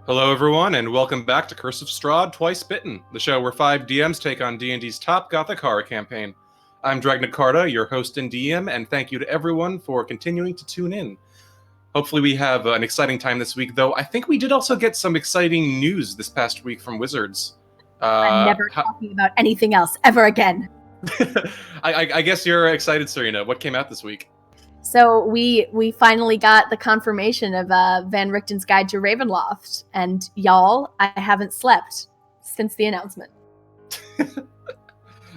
Hello, everyone, and welcome back to Curse of Strahd, Twice Bitten, the show where 5 DMs take on D&D's top gothic horror campaign. I'm Dragnacarta, your host and DM, and thank you to everyone for continuing to tune in. Hopefully we have an exciting time this week, though I think we did also get some exciting news this past week from Wizards. I'm never talking about anything else ever again. I guess you're excited, Serena. What came out this week? So we finally got the confirmation of Van Richten's Guide to Ravenloft, and y'all, I haven't slept since the announcement.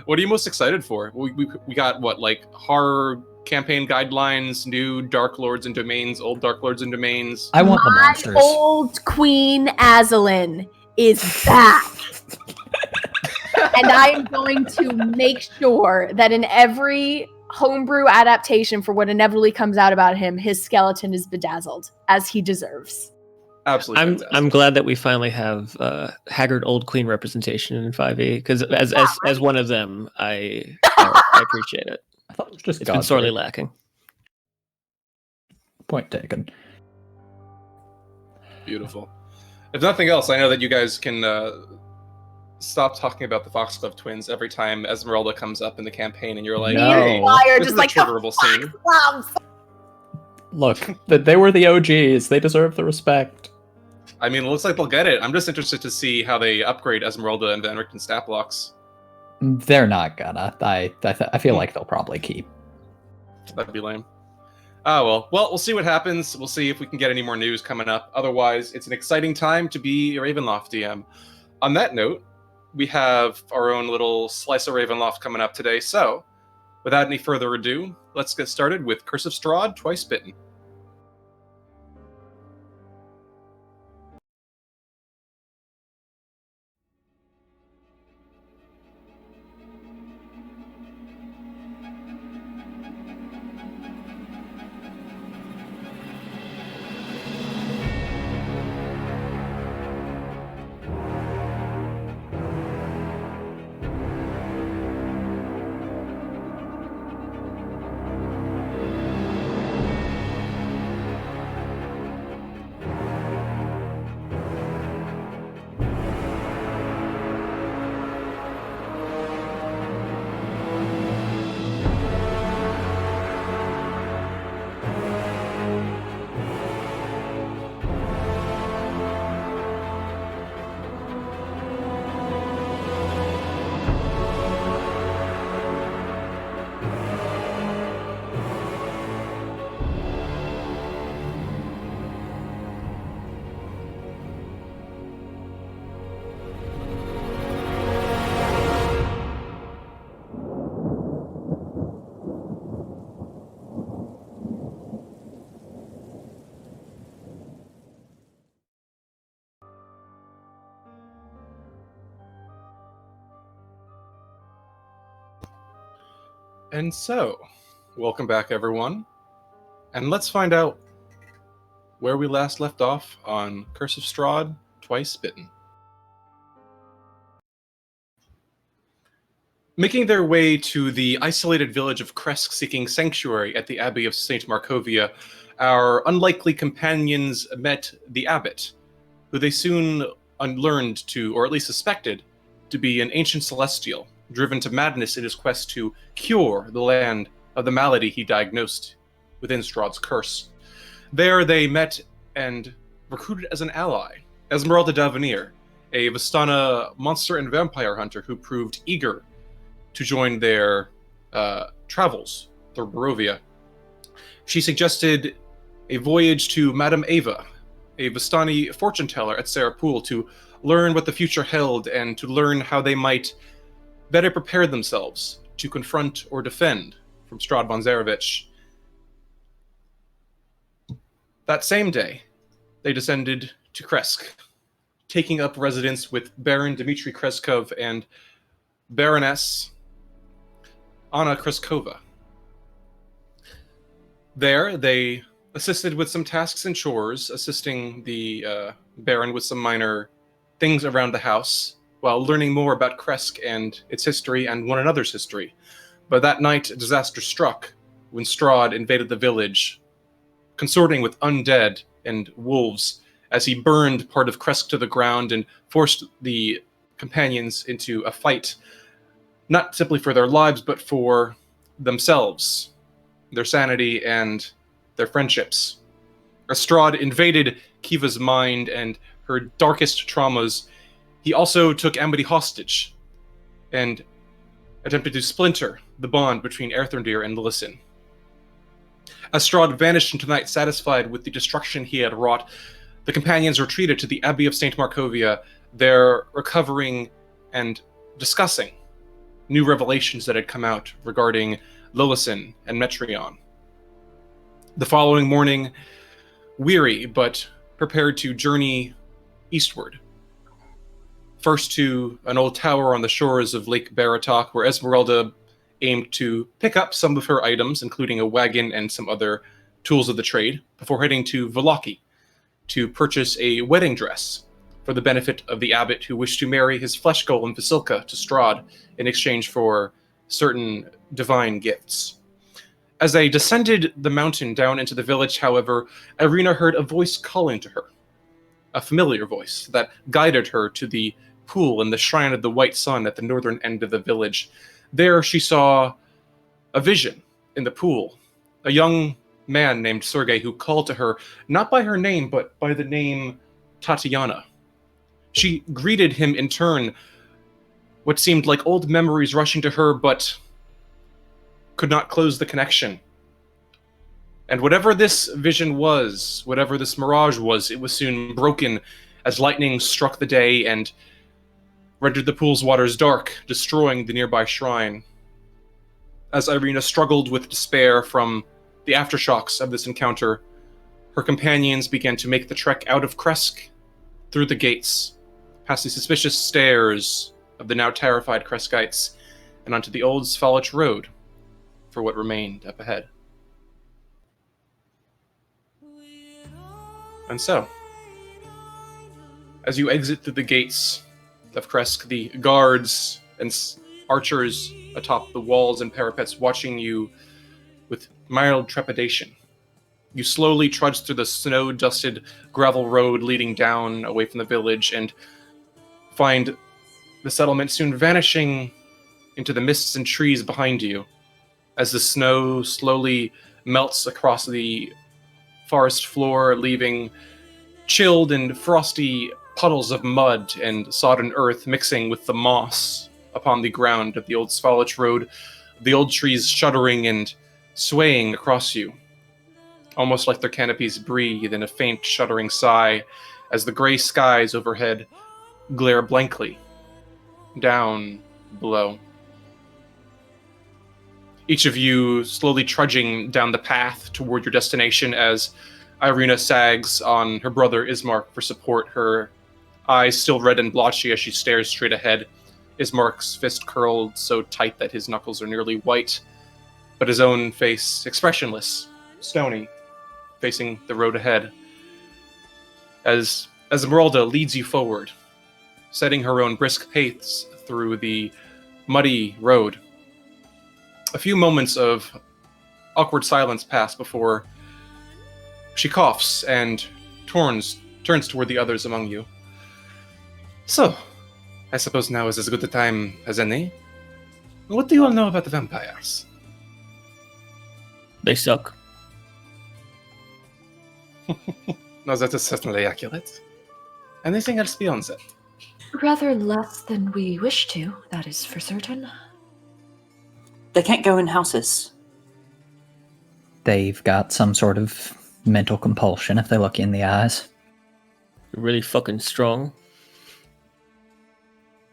What are you most excited for? We got what, like horror campaign guidelines, new Dark Lords and Domains, old Dark Lords and Domains. I want the monsters. My old Queen Azalin is back. And I am going to make sure that in every homebrew adaptation for what inevitably comes out about him, his skeleton is bedazzled, as he deserves. Absolutely. I'm glad that we finally have haggard old queen representation in 5e, because as one of them, I appreciate it. I thought it was just it's been sorely lacking. Point taken. Beautiful. If nothing else, I know that you guys can stop talking about the Foxglove twins every time Esmeralda comes up in the campaign, and you're like, "Hey, this is a triggerable scene." Look, they were the OGs. They deserve the respect. I mean, it looks like they'll get it. I'm just interested to see how they upgrade Esmeralda and Van Richten stat blocks. They're not gonna. I feel like they'll probably keep. That'd be lame. Well, we'll see what happens. We'll see if we can get any more news coming up. Otherwise, it's an exciting time to be a Ravenloft DM. On that note, we have our own little slice of Ravenloft coming up today. So, without any further ado, let's get started with Curse of Strahd, Twice Bitten. And so, welcome back, everyone. And let's find out where we last left off on Curse of Strahd, Twice Bitten. Making their way to the isolated village of Kresk seeking sanctuary at the Abbey of St. Markovia, our unlikely companions met the abbot, who they soon learned to, or at least suspected, to be an ancient celestial, driven to madness in his quest to cure the land of the malady he diagnosed within Strahd's curse. There they met and recruited as an ally Esmeralda d'Avenir, a Vistana monster and vampire hunter who proved eager to join their travels through Barovia. She suggested a voyage to Madame Ava, a Vistani fortune teller at Sarapul, to learn what the future held and to learn how they might better prepare themselves to confront or defend from Strahd von Zarevich. That same day, they descended to Kresk, taking up residence with Baron Dmitry Kreskov and Baroness Anna Kreskova. There, they assisted with some tasks and chores, assisting the Baron with some minor things around the house, while learning more about Kresk and its history and one another's history. But that night, a disaster struck when Strahd invaded the village, consorting with undead and wolves, as he burned part of Kresk to the ground and forced the companions into a fight, not simply for their lives, but for themselves, their sanity, and their friendships. As Strahd invaded Kiva's mind and her darkest traumas, he also took Amity hostage and attempted to splinter the bond between Erthandir and Lillicin. As Strahd vanished into night, satisfied with the destruction he had wrought, the companions retreated to the Abbey of St. Markovia, there recovering and discussing new revelations that had come out regarding Lillicin and Metreon. The following morning, weary but prepared to journey eastward. First to an old tower on the shores of Lake Baratok, where Esmeralda aimed to pick up some of her items, including a wagon and some other tools of the trade, before heading to Vallaki to purchase a wedding dress for the benefit of the abbot who wished to marry his flesh golem Vasilka to Strahd in exchange for certain divine gifts. As they descended the mountain down into the village, however, Irina heard a voice calling to her. A familiar voice that guided her to the pool in the Shrine of the White Sun at the northern end of the village. There she saw a vision in the pool. A young man named Sergei who called to her, not by her name, but by the name Tatiana. She greeted him in turn, what seemed like old memories rushing to her, but could not close the connection. And whatever this vision was, whatever this mirage was, it was soon broken as lightning struck the day and rendered the pool's waters dark, destroying the nearby shrine. As Irina struggled with despair from the aftershocks of this encounter, her companions began to make the trek out of Kresk, through the gates, past the suspicious stares of the now terrified Kreskites, and onto the old Svalich road for what remained up ahead. And so, as you exit through the gates of Kresk, the guards and archers atop the walls and parapets watching you with mild trepidation. You slowly trudge through the snow-dusted gravel road leading down away from the village and find the settlement soon vanishing into the mists and trees behind you as the snow slowly melts across the forest floor, leaving chilled and frosty puddles of mud and sodden earth mixing with the moss upon the ground of the old Svalich road, the old trees shuddering and swaying across you, almost like their canopies breathe in a faint shuddering sigh as the gray skies overhead glare blankly down below. Each of you slowly trudging down the path toward your destination as Irina sags on her brother Ismark for support, her eyes still red and blotchy as she stares straight ahead. Ismark's fist curled so tight that his knuckles are nearly white, but his own face expressionless, stony, facing the road ahead. As Esmeralda leads you forward, setting her own brisk pace through the muddy road. A few moments of awkward silence pass before she coughs and turns toward the others among you. So, I suppose now is as good a time as any. What do you all know about the vampires? They suck. No, that is certainly accurate. Anything else beyond that? Rather less than we wish to, that is for certain. They can't go in houses. They've got some sort of mental compulsion if they look you in the eyes. You're really fucking strong.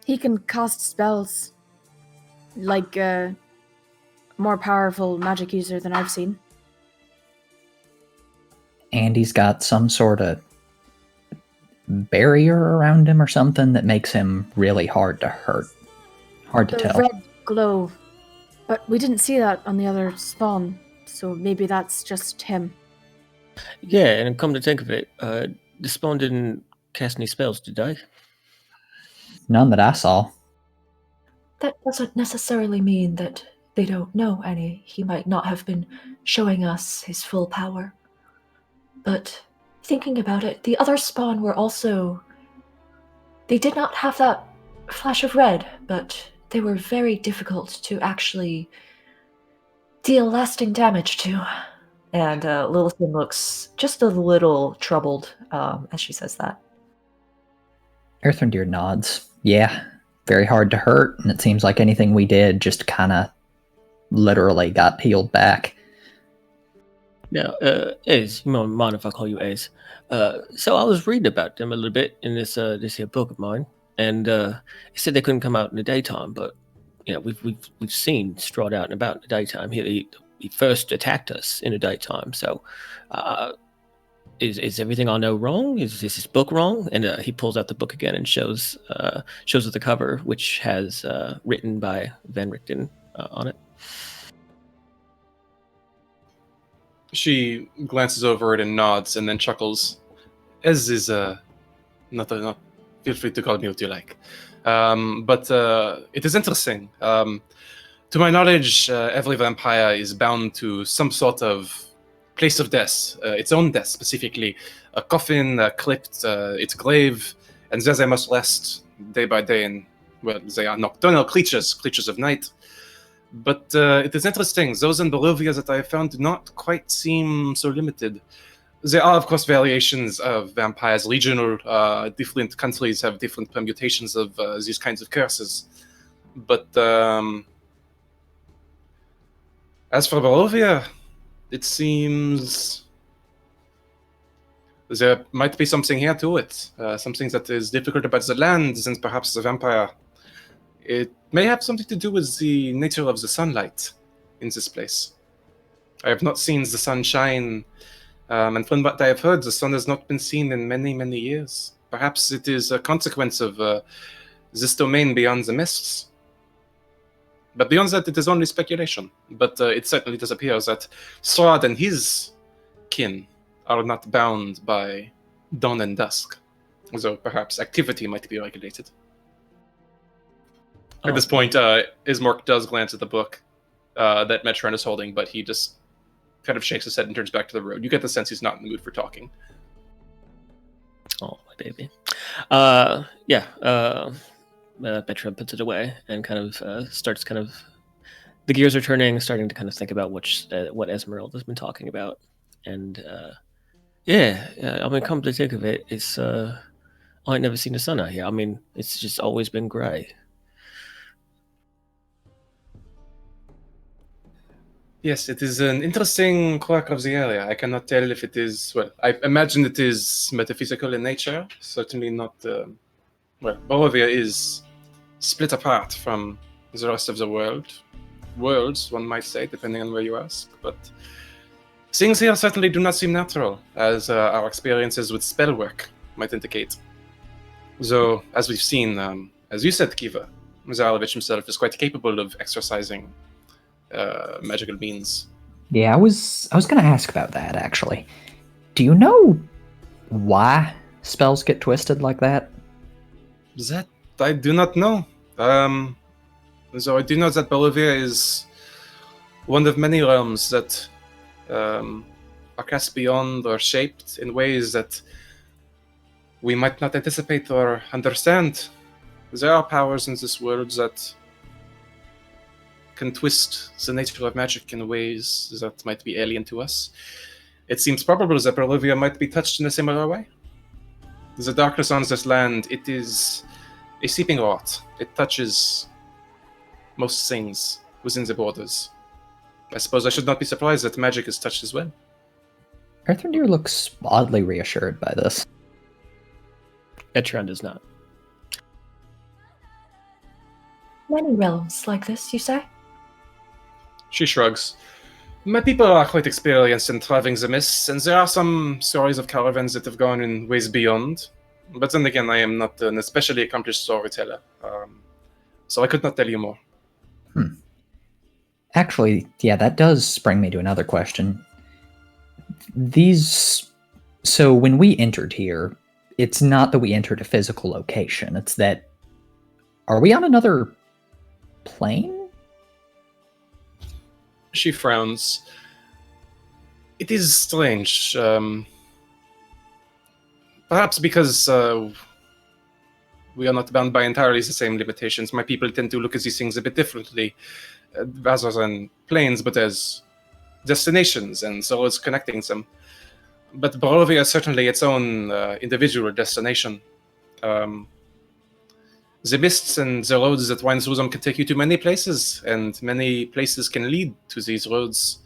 He can cast spells like a more powerful magic user than I've seen. And he's got some sort of barrier around him or something that makes him really hard to hurt. Hard to The tell. red glow. But we didn't see that on the other spawn, so maybe that's just him. Yeah, and come to think of it, the spawn didn't cast any spells, did I? None that I saw. That doesn't necessarily mean that they don't know any. He might not have been showing us his full power. But thinking about it, the other spawn were also... They did not have that flash of red, but they were very difficult to actually deal lasting damage to. And Lilithan looks just a little troubled as she says that. Earthrendeer nods. Yeah, very hard to hurt, and it seems like anything we did just kind of literally got peeled back. Now, Ace, you mind if I call you Ace? So I was reading about them a little bit in this here book of mine, and it said they couldn't come out in the daytime, but we've seen Strahd out and about in the daytime. He first attacked us in the daytime. So, is everything I know wrong? Is this book wrong? And he pulls out the book again and shows us the cover, which has written by Van Richten on it. She glances over it and nods, and then chuckles. Ez is not feel free to call me what you like. But it is interesting. To my knowledge, every vampire is bound to some sort of place of death, its own death specifically, a coffin, clipped, its grave, and there they must rest day by day. And well, they are nocturnal creatures of night. But it is interesting. Those in Barovia that I have found do not quite seem so limited. There are, of course, variations of vampires. Regional, different countries have different permutations of these kinds of curses. But as for Barovia, it seems there might be something here to it. Something that is difficult about the land, since perhaps the vampire. It may have something to do with the nature of the sunlight in this place. I have not seen the sun shine, and from what I have heard, the sun has not been seen in many, many years. Perhaps it is a consequence of this domain beyond the mists. But beyond that, it is only speculation. But it certainly does appear that Strahd and his kin are not bound by dawn and dusk, though perhaps activity might be regulated. At this point, Ismork does glance at the book that Metron is holding, but he just kind of shakes his head and turns back to the road. You get the sense he's not in the mood for talking. Oh, my baby. Metron puts it away and kind of starts kind of... The gears are turning, starting to kind of think about what Esmeralda has been talking about. And, I mean, come to think of it, it's... I ain't never seen the sun out here. I mean, it's just always been gray. Yes, it is an interesting quirk of the area. I cannot tell if it is, well, I imagine it is metaphysical in nature. Certainly not, Barovia is split apart from the rest of the worlds, one might say, depending on where you ask. But things here certainly do not seem natural, as our experiences with spellwork might indicate. Though, as we've seen, as you said, Kiva, Zarovich himself is quite capable of exercising magical means. Yeah, I was going to ask about that, actually. Do you know why spells get twisted like that? That I do not know. So I do know that Barovia is one of many realms that are cast beyond or shaped in ways that we might not anticipate or understand. There are powers in this world that can twist the nature of magic in ways that might be alien to us. It seems probable that Barovia might be touched in a similar way. The darkness on this land, it is a seeping rot. It touches most things within the borders. I suppose I should not be surprised that magic is touched as well. Earthrendeer looks oddly reassured by this. Etron does not. Many realms like this, you say? She shrugs. My people are quite experienced in traveling the mists, and there are some stories of caravans that have gone in ways beyond. But then again, I am not an especially accomplished storyteller, so I could not tell you more. Actually, yeah, that does bring me to another question. So when we entered here, it's not that we entered a physical location, it's that... Are we on another plane? She frowns. It is strange. Perhaps because we are not bound by entirely the same limitations. My people tend to look at these things a bit differently, rather than planes, but as destinations and so it's connecting them. But Barovia is certainly its own individual destination. The mists and the roads that wind through them can take you to many places, and many places can lead to these roads.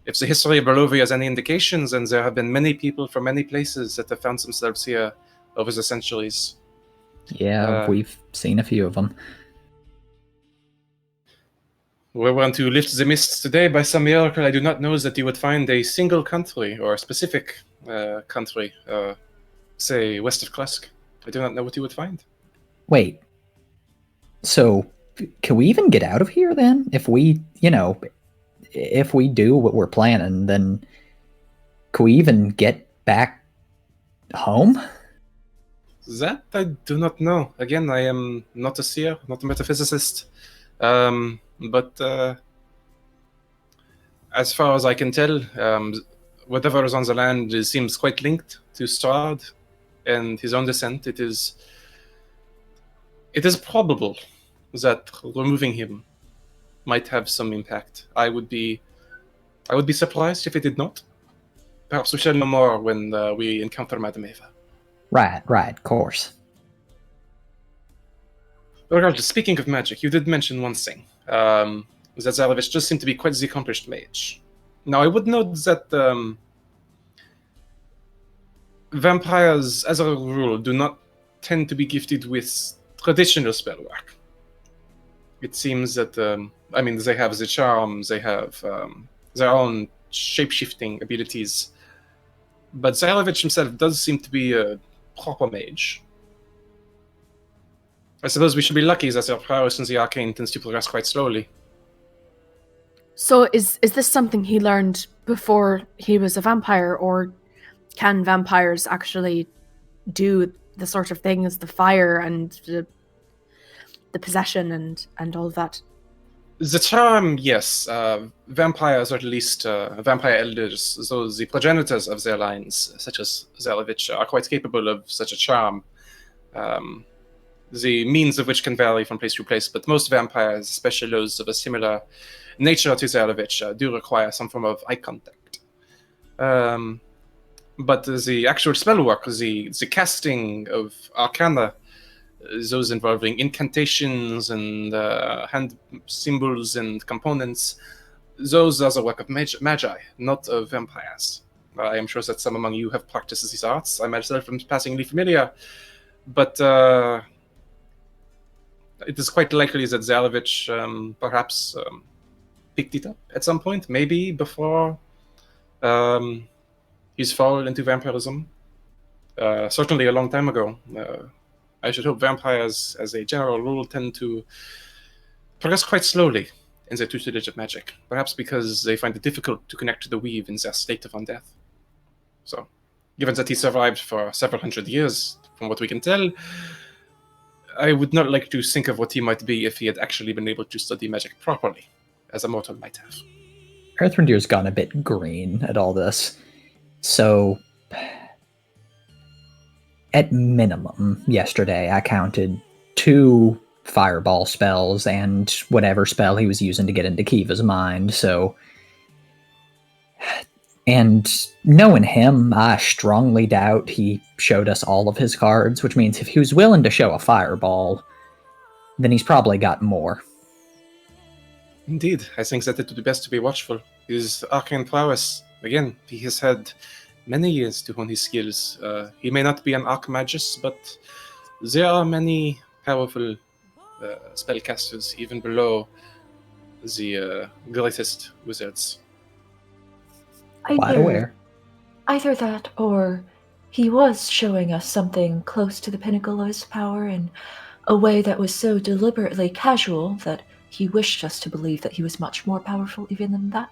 If the history of Barovia is any indications, then there have been many people from many places that have found themselves here over the centuries. Yeah, we've seen a few of them. We want to lift the mists today. By some miracle, I do not know that you would find a single country or a specific country, say west of Klesk. I do not know what you would find. Wait. So, can we even get out of here then? If we, if we do what we're planning, then can we even get back home? That I do not know. Again, I am not a seer, not a metaphysicist. But as far as I can tell, whatever is on the land seems quite linked to Strahd and his own descent. It is probable that removing him might have some impact. I would be surprised if it did not. Perhaps we shall know more when we encounter Madame Eva. Right, of course. Regardless, speaking of magic, you did mention one thing. That Zarovich does seem to be quite the accomplished mage. Now, I would note that vampires, as a rule, do not tend to be gifted with traditional spellwork. It seems that, they have the charm, they have their own shape-shifting abilities. But Zarovich himself does seem to be a proper mage. I suppose we should be lucky that their prowess in the arcane tends to progress quite slowly. So is this something he learned before he was a vampire, or can vampires actually do the sort of things, the fire and the possession and all of that? The charm, yes. Vampires, or at least vampire elders, those the progenitors of their lines, such as Zarovich, are quite capable of such a charm. The means of which can vary from place to place, but most vampires, especially those of a similar nature to Zarovich, do require some form of eye contact. But the actual spellwork, the casting of arcana, those involving incantations and hand symbols and components, those are the work of magi, not of vampires. I am sure that some among you have practiced these arts. I myself am passingly familiar, but it is quite likely that Zarovich perhaps picked it up at some point, maybe before his fall into vampirism. Certainly a long time ago. I should hope vampires, as a general rule, tend to progress quite slowly in their tutelage of magic, perhaps because they find it difficult to connect to the weave in their state of undeath. So, given that he survived for several hundred years, from what we can tell, I would not like to think of what he might be if he had actually been able to study magic properly, as a mortal might have. Earthrendir's gone a bit green at all this. So, at minimum, yesterday I counted 2 fireball spells and whatever spell he was using to get into Kiva's mind, so... And knowing him, I strongly doubt he showed us all of his cards, which means if he was willing to show a fireball, then he's probably got more. Indeed, I think that it would be best to be watchful. His arcane prowess, again, he has had many years to hone his skills. He may not be an archmagus, but there are many powerful spellcasters even below the greatest wizards. Quite aware. Either that, or he was showing us something close to the pinnacle of his power in a way that was so deliberately casual that he wished us to believe that he was much more powerful even than that.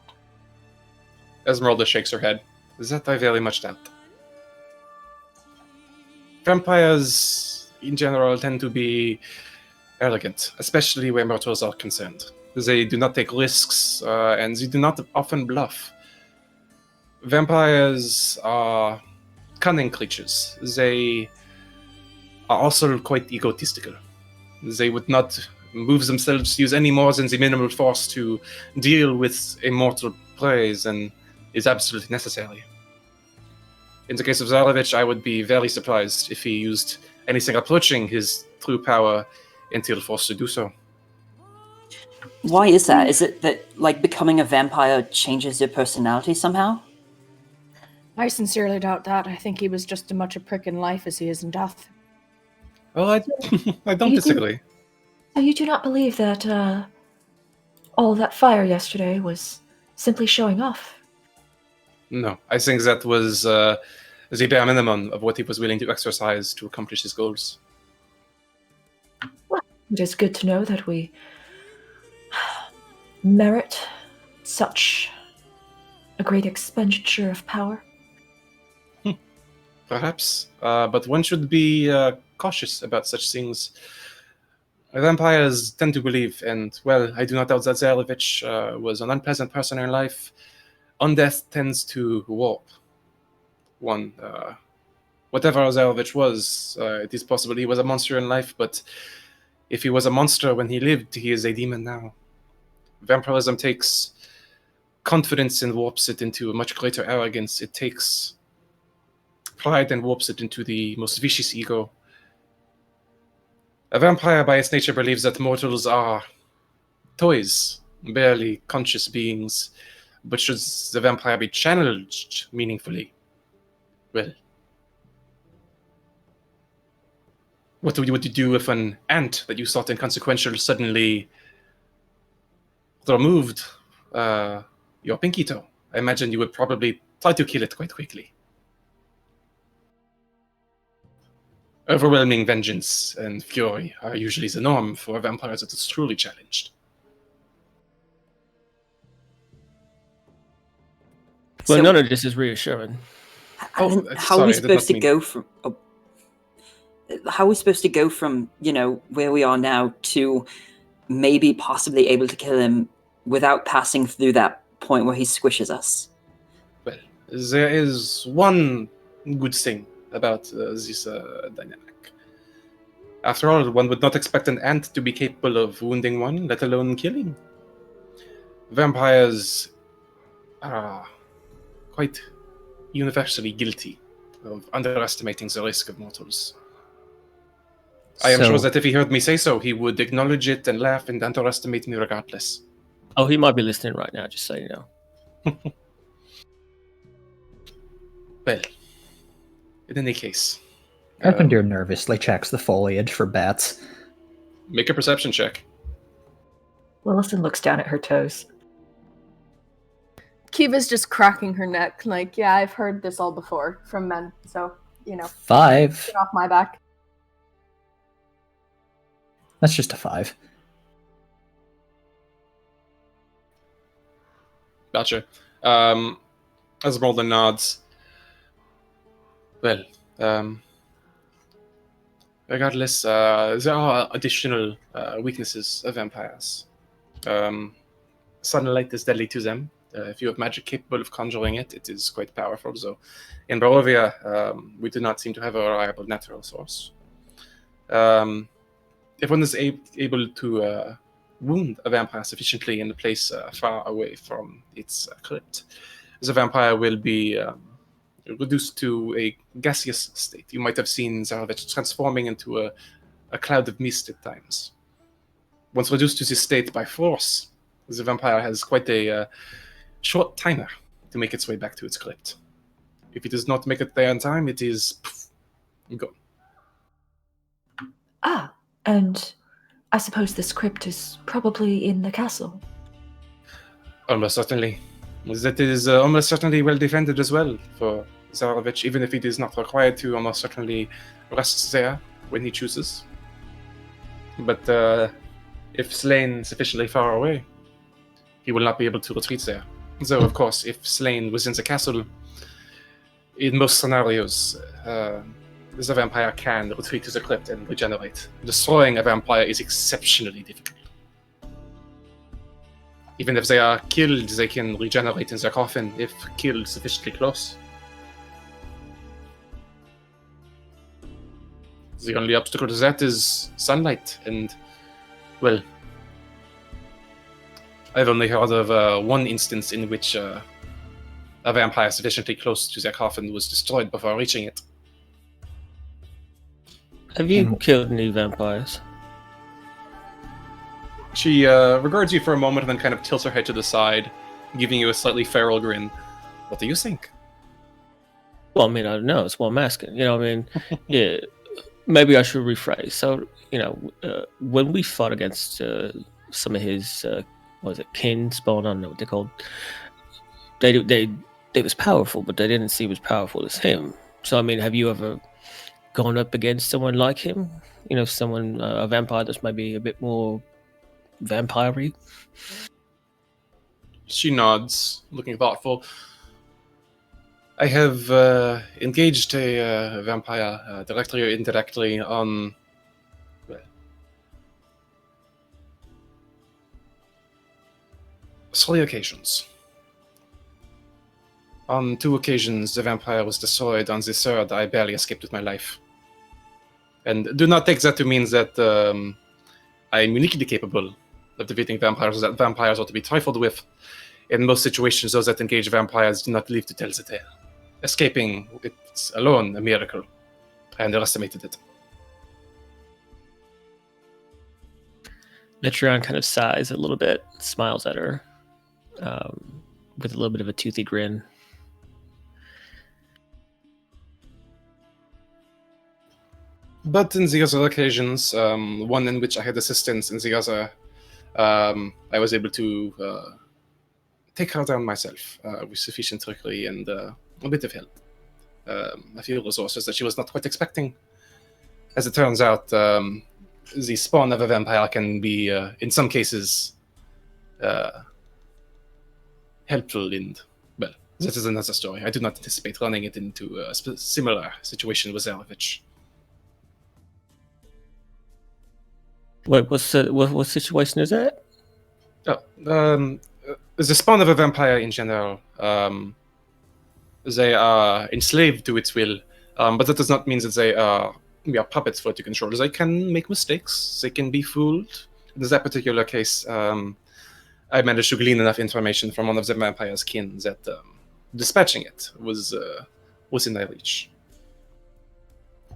Esmeralda shakes her head. That I very much doubt. Vampires, in general, tend to be arrogant, especially where mortals are concerned. They do not take risks, and they do not often bluff. Vampires are cunning creatures. They are also quite egotistical. They would not move themselves to use any more than the minimal force to deal with a mortal prey than is absolutely necessary. In the case of Zarevich, I would be very surprised if he used anything approaching his true power until forced to do so. Why is that? Is it that, like, becoming a vampire changes your personality somehow? I sincerely doubt that. I think he was just as much a prick in life as he is in death. Well, I don't You disagree. So you do not believe that all that fire yesterday was simply showing off? No, I think that was the bare minimum of what he was willing to exercise to accomplish his goals. Well, it is good to know that we merit such a great expenditure of power. Perhaps, but one should be cautious about such things. Vampires tend to believe, and, well, I do not doubt that Zarevich was an unpleasant person in life. Undeath tends to warp one. Whatever Zarevich was, it is possible he was a monster in life, but if he was a monster when he lived, he is a demon now. Vampirism takes confidence and warps it into a much greater arrogance. It takes pride and warps it into the most vicious ego. A vampire, by its nature, believes that mortals are toys, barely conscious beings. But should the vampire be challenged meaningfully, well, what would you do if an ant that you thought inconsequential suddenly removed your pinky toe? I imagine you would probably try to kill it quite quickly. Overwhelming vengeance and fury are usually the norm for a vampire that is truly challenged. Well, So- none of this is reassuring. Oh, And how are sorry, we I did supposed to not mean- go from? How are we supposed to go from where we are now to maybe possibly able to kill him without passing through that point where he squishes us? Well, there is one good thing about this dynamic. After all, one would not expect an ant to be capable of wounding one, let alone killing. Vampires are quite universally guilty of underestimating the risk of mortals. I am So- sure that if he heard me say so, he would acknowledge it and laugh and underestimate me regardless. Oh, he might be listening right now, just so you know. Well, in any case, Carpenter nervously checks the foliage for bats. make a perception check. Lillison looks down at her toes. Kiva's just cracking her neck, like, yeah, I've heard this all before from men, so, 5. get off my back. That's just a 5. Gotcha. As Molden nods, well, regardless, there are additional weaknesses of vampires. Sunlight is deadly to them. If you have magic capable of conjuring it, it is quite powerful. So, in Barovia, we do not seem to have a reliable natural source. If one is able to wound a vampire sufficiently in a place far away from its crypt, the vampire will be reduced to a gaseous state. You might have seen Zarevich transforming into a cloud of mist at times. Once reduced to this state by force, the vampire has quite a short timer to make its way back to its crypt. If it does not make it there in time, it is gone. Ah, and I suppose this crypt is probably in the castle. Almost certainly. That is almost certainly well defended as well for Zarevich, even if it is not required to, almost certainly rests there when he chooses. But if slain sufficiently far away, he will not be able to retreat there. Though, of course, if slain within the castle, in most scenarios, the vampire can retreat to the crypt and regenerate. Destroying a vampire is exceptionally difficult. Even if they are killed, they can regenerate in their coffin if killed sufficiently close. The only obstacle to that is sunlight, and, well, I've only heard of one instance in which a vampire sufficiently close to their coffin was destroyed before reaching it. Have you And- killed any vampires? She regards you for a moment and then kind of tilts her head to the side, giving you a slightly feral grin. What do you think? Well, I mean, I don't know. It's what I'm asking. You know, I mean, yeah, maybe I should rephrase. So, you know, when we fought against some of his, what was it, kin, spawn? I don't know what they're called. They was powerful, but they didn't seem as powerful as him. So, I mean, have you ever gone up against someone like him? You know, someone, a vampire that's maybe a bit more vampire-y? She nods, looking thoughtful. I have engaged a vampire, directly or indirectly, on, well, three occasions. On 2 occasions, the vampire was destroyed. On the third, I barely escaped with my life. And do not take that to mean that I am uniquely capable of defeating vampires, that vampires are to be trifled with. In most situations, those that engage vampires do not live to tell the tale. Escaping, it's alone a miracle. I underestimated it. Metreon kind of sighs a little bit, smiles at her with a little bit of a toothy grin. But in the other occasions, one in which I had assistance, and the other, I was able to take her down myself with sufficient trickery and a bit of help. A few resources that she was not quite expecting. As it turns out, the spawn of a vampire can be, in some cases, helpful in, well, that is another story. I do not anticipate running it into a similar situation with Zarovich. Wait, what situation is that? Oh, the spawn of a vampire in general, they are enslaved to its will, but that does not mean that they are puppets for it to control. They can make mistakes, they can be fooled. In that particular case, I managed to glean enough information from one of the vampire's kin that dispatching it was in my reach.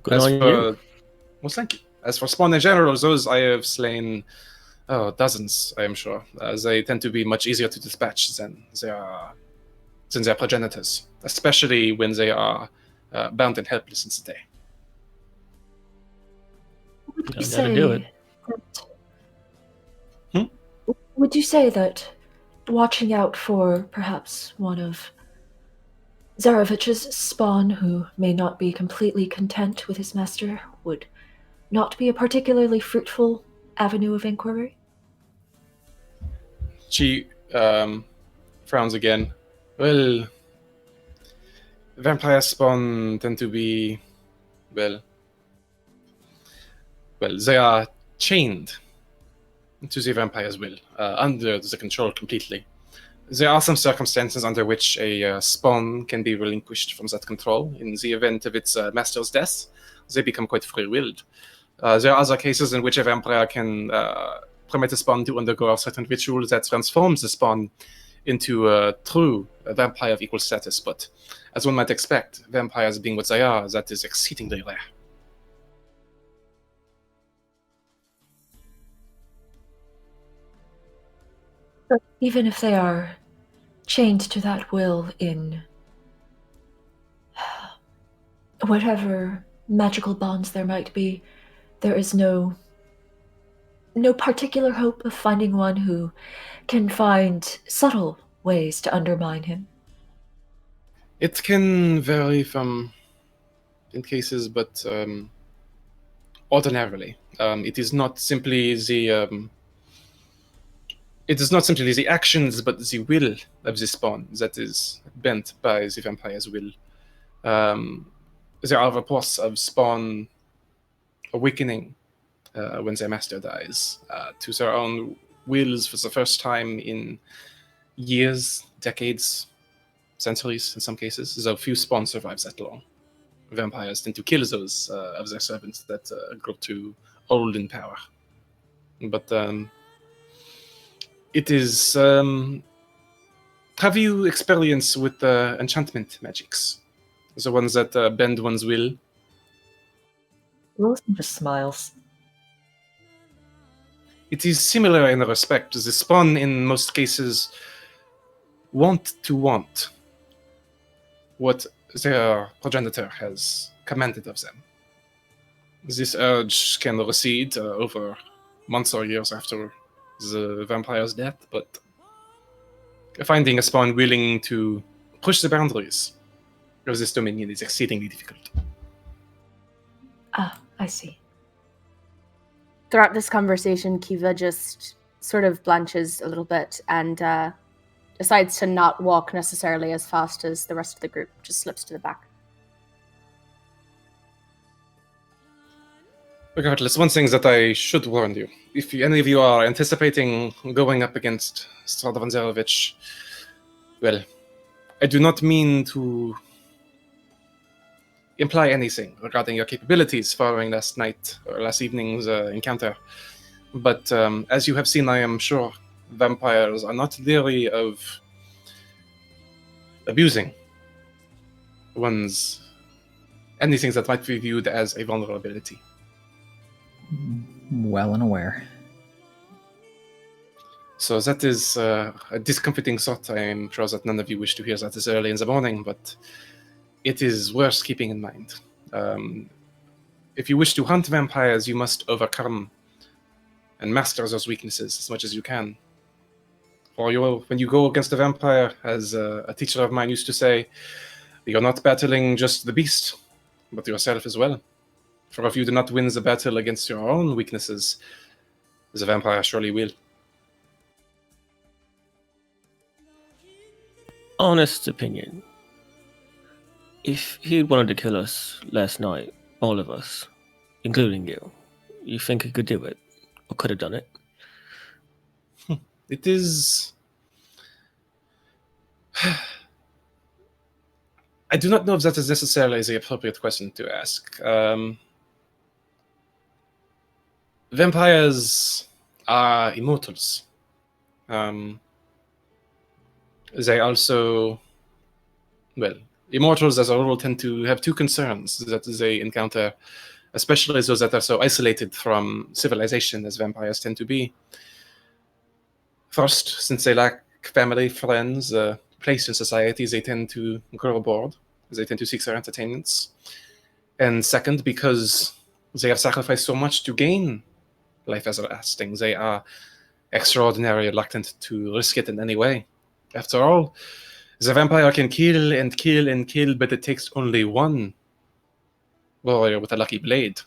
Good As on for, you. well, thank you. As for spawn in general, those I have slain, dozens, I am sure. They tend to be much easier to dispatch than their progenitors, especially when they are bound and helpless in the day. Would you Gotta do it. Would you say that watching out for perhaps one of Zarovich's spawn who may not be completely content with his master would not be a particularly fruitful avenue of inquiry? She frowns again. Well, vampire spawn tend to be, well, they are chained to the vampire's will, under the control completely. There are some circumstances under which a spawn can be relinquished from that control. In the event of its master's death, they become quite free-willed. There are other cases in which a vampire can permit a spawn to undergo a certain ritual that transforms the spawn into a true vampire of equal status. But as one might expect, vampires being what they are, that is exceedingly rare. But even if they are chained to that will in whatever magical bonds there might be, there is no particular hope of finding one who can find subtle ways to undermine him. It can vary in cases, but ordinarily, it is not simply the actions, but the will of the spawn that is bent by the vampire's will. There are reports of spawn awakening when their master dies to their own wills for the first time in years, decades, centuries in some cases, though few spawn survives that long. vampires tend to kill those of their servants that grow too old in power. But it is. Have you experience with enchantment magics? The ones that bend one's will? Wilson just smiles. It is similar in the respect. The spawn, in most cases, want what their progenitor has commanded of them. This urge can recede over months or years after the vampire's death, but finding a spawn willing to push the boundaries of this dominion is exceedingly difficult. Ah, I see. Throughout this conversation, Kiva just sort of blanches a little bit and decides to not walk necessarily as fast as the rest of the group, just slips to the back. Regardless, one thing that I should warn you, if any of you are anticipating going up against Strahd Vanzerovich, well, I do not mean to imply anything regarding your capabilities following last night or last evening's encounter. But as you have seen, I am sure vampires are not leery of abusing anything that might be viewed as a vulnerability. Well and aware. So that is a discomforting thought. I am sure that none of you wish to hear that this early in the morning, but it is worth keeping in mind. If you wish to hunt vampires, you must overcome and master those weaknesses as much as you can. Or when you go against a vampire, as a teacher of mine used to say, you're not battling just the beast, but yourself as well. For if you do not win the battle against your own weaknesses, the vampire surely will. Honest opinion. If he wanted to kill us last night, all of us, including you think he could do it? Or could have done it? It is... I do not know if that is necessarily the appropriate question to ask. Vampires are immortals. They also... Well, immortals as a rule tend to have two concerns that they encounter, especially those that are so isolated from civilization as vampires tend to be. First, since they lack family, friends, place in society, they tend to grow bored. They tend to seek their entertainments. And second, because they have sacrificed so much to gain life as lasting, they are extraordinarily reluctant to risk it in any way. After all, the vampire can kill and kill and kill, but it takes only one warrior with a lucky blade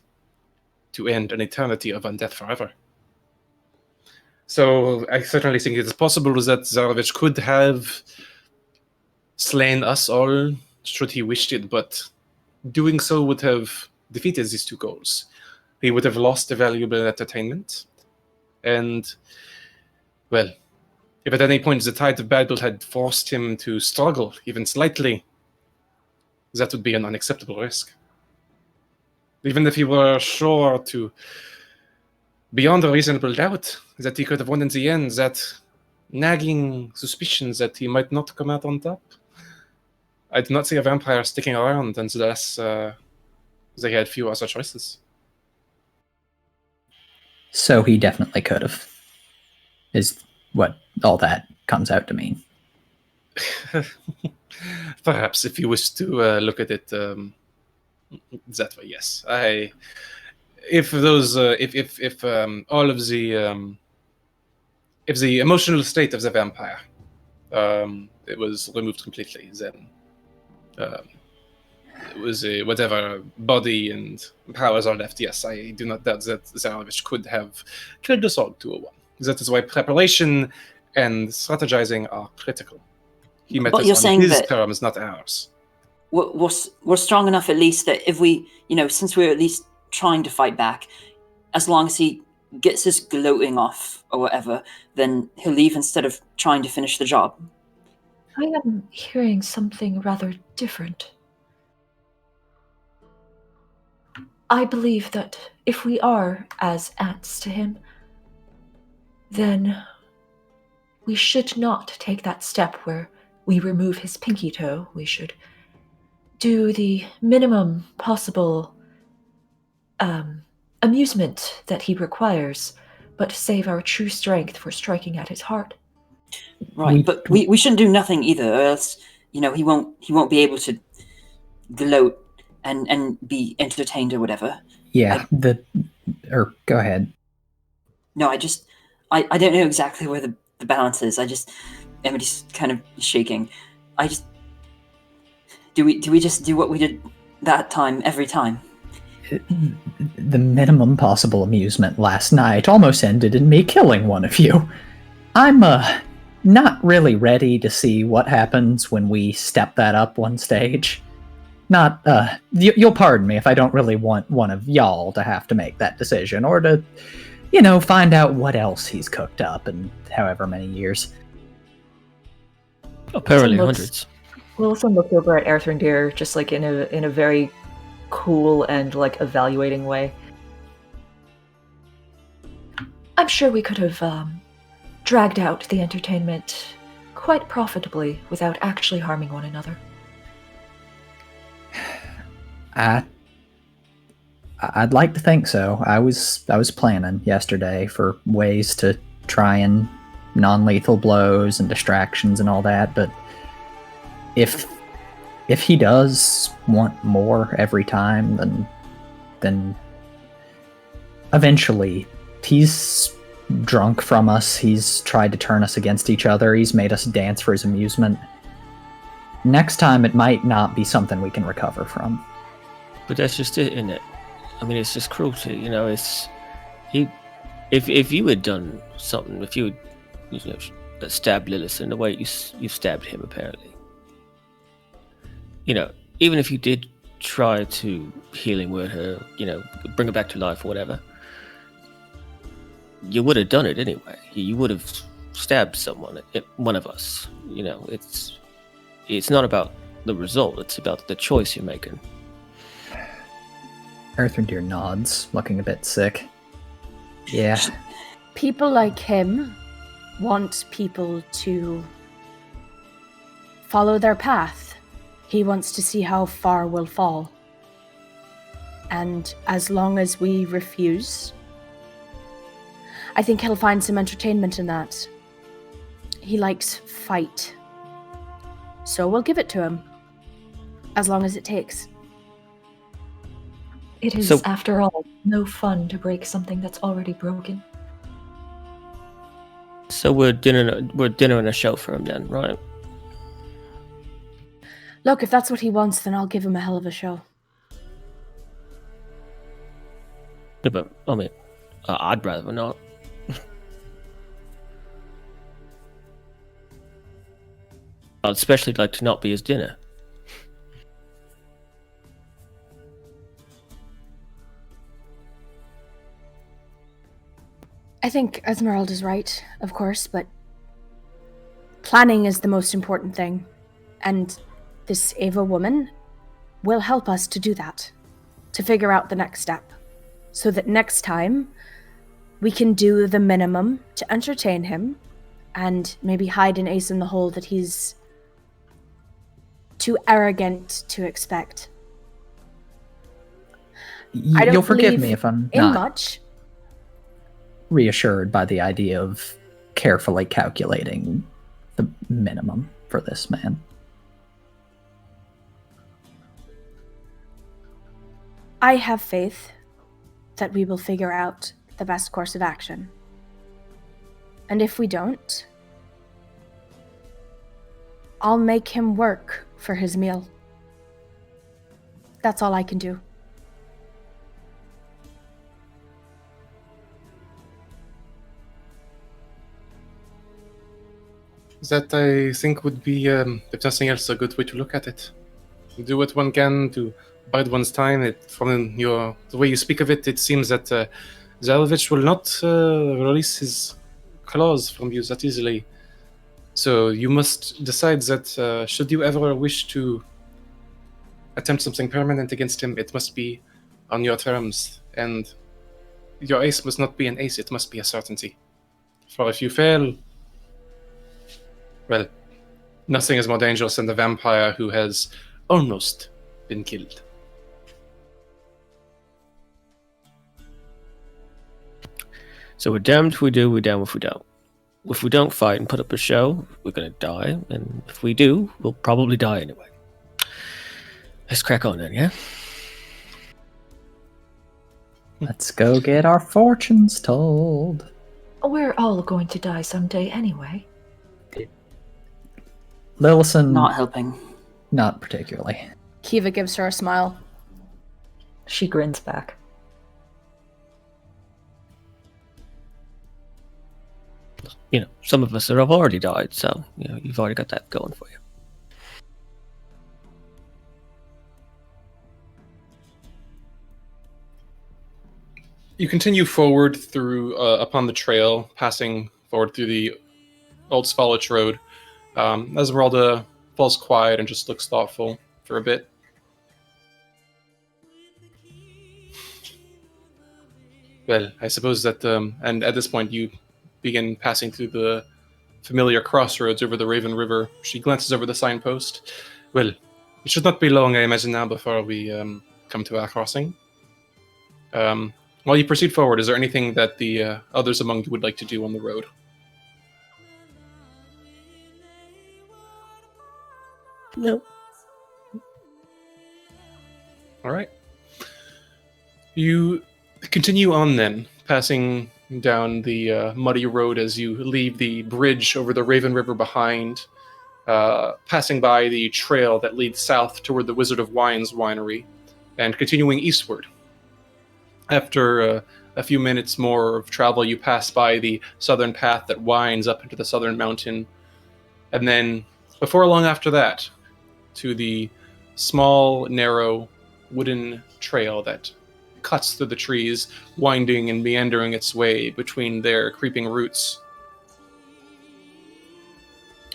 to end an eternity of undeath forever. So I certainly think it is possible that Zarovich could have slain us all, should he wished it, but doing so would have defeated these two goals. He would have lost a valuable entertainment, and, well, if at any point the tide of battle had forced him to struggle, even slightly, that would be an unacceptable risk. Even if he were sure to, beyond a reasonable doubt, that he could have won in the end, that nagging suspicion that he might not come out on top, I do not see a vampire sticking around unless they had few other choices. So he definitely could have, is what all that comes out to mean. Perhaps, if you wish to look at it that way, yes. If the emotional state of the vampire it was removed completely, then it was whatever body and powers are left. Yes, I do not doubt that Zarovich could have killed us all 2-1. That is why preparation and strategizing are critical. He met But us you're on saying his that terms, not ours. we're strong enough at least that if we, since we're at least trying to fight back, as long as he gets his gloating off or whatever, then he'll leave instead of trying to finish the job. I am hearing something rather different. I believe that if we are as ants to him, then we should not take that step where we remove his pinky toe. We should do the minimum possible amusement that he requires, but save our true strength for striking at his heart. Right, but we shouldn't do nothing either, or else he won't be able to gloat and be entertained or whatever. Yeah, go ahead. No, I don't know exactly where the balance is. Emily's kind of shaking. Do we just do what we did that time every time? The minimum possible amusement last night almost ended in me killing one of you. I'm not really ready to see what happens when we step that up one stage. Not you'll pardon me if I don't really want one of y'all to have to make that decision, or to find out what else he's cooked up in however many years. Apparently hundreds. Wilson looked over at Erthrindir just like in a very cool and like evaluating way. I'm sure we could have dragged out the entertainment quite profitably without actually harming one another. I'd like to think so. I was planning yesterday for ways to try and non-lethal blows and distractions and all that, but if he does want more every time, then eventually he's drunk from us. He's tried to turn us against each other. He's made us dance for his amusement. Next time, it might not be something we can recover from. But that's just it, isn't it? I mean, it's just cruelty, It's if you had done something, if you had stabbed Lilith in the way you stabbed him, apparently. Even if you did try to healing word her, bring her back to life or whatever, you would have done it anyway. You would have stabbed someone, one of us. It's not about the result, it's about the choice you're making. Erthrindir nods, looking a bit sick. Yeah. People like him want people to follow their path. He wants to see how far we'll fall. And as long as we refuse, I think he'll find some entertainment in that. He likes fight. So we'll give it to him. As long as it takes. It is, after all, no fun to break something that's already broken. So we're dinner and a show for him then, right? Look, if that's what he wants, then I'll give him a hell of a show. Yeah, but, I mean, I'd rather not. I'd especially like to not be his dinner. I think Esmeralda's right, of course, but planning is the most important thing. And this Ava woman will help us to do that, to figure out the next step, so that next time we can do the minimum to entertain him and maybe hide an ace in the hole that he's too arrogant to expect. You'll forgive me if I'm not much. Reassured by the idea of carefully calculating the minimum for this man. I have faith that we will figure out the best course of action. And if we don't, I'll make him work for his meal. That's all I can do. That, I think, would be, if nothing else, a good way to look at it. Do what one can to bide one's time. From the way you speak of it, it seems that Zalovich will not release his claws from you that easily. So you must decide that should you ever wish to attempt something permanent against him, it must be on your terms, and your ace must not be an ace, it must be a certainty. For if you fail, well, nothing is more dangerous than the vampire who has almost been killed. So we're damned if we do, we're damned if we don't. If we don't fight and put up a show, we're going to die. And if we do, we'll probably die anyway. Let's crack on then, yeah? Let's go get our fortunes told. We're all going to die someday anyway. Lillison, Not helping. not particularly. Kiva gives her a smile. She grins back. You know, some of us have already died, so you've already got that going for you. You continue forward through upon the trail, passing forward through the old Svalich road. Esmeralda falls quiet and just looks thoughtful for a bit. Well, I suppose that, and at this point you begin passing through the familiar crossroads over the Raven River. She glances over the signpost. Well, it should not be long, I imagine, now before we come to our crossing. While you proceed forward, is there anything that the others among you would like to do on the road? No. All right. You continue on then, passing down the muddy road as you leave the bridge over the Raven River behind, passing by the trail that leads south toward the Wizard of Wines winery, and continuing eastward. After a few minutes more of travel, you pass by the southern path that winds up into the southern mountain, and then, before long after that, to the small, narrow, wooden trail that cuts through the trees, winding and meandering its way between their creeping roots.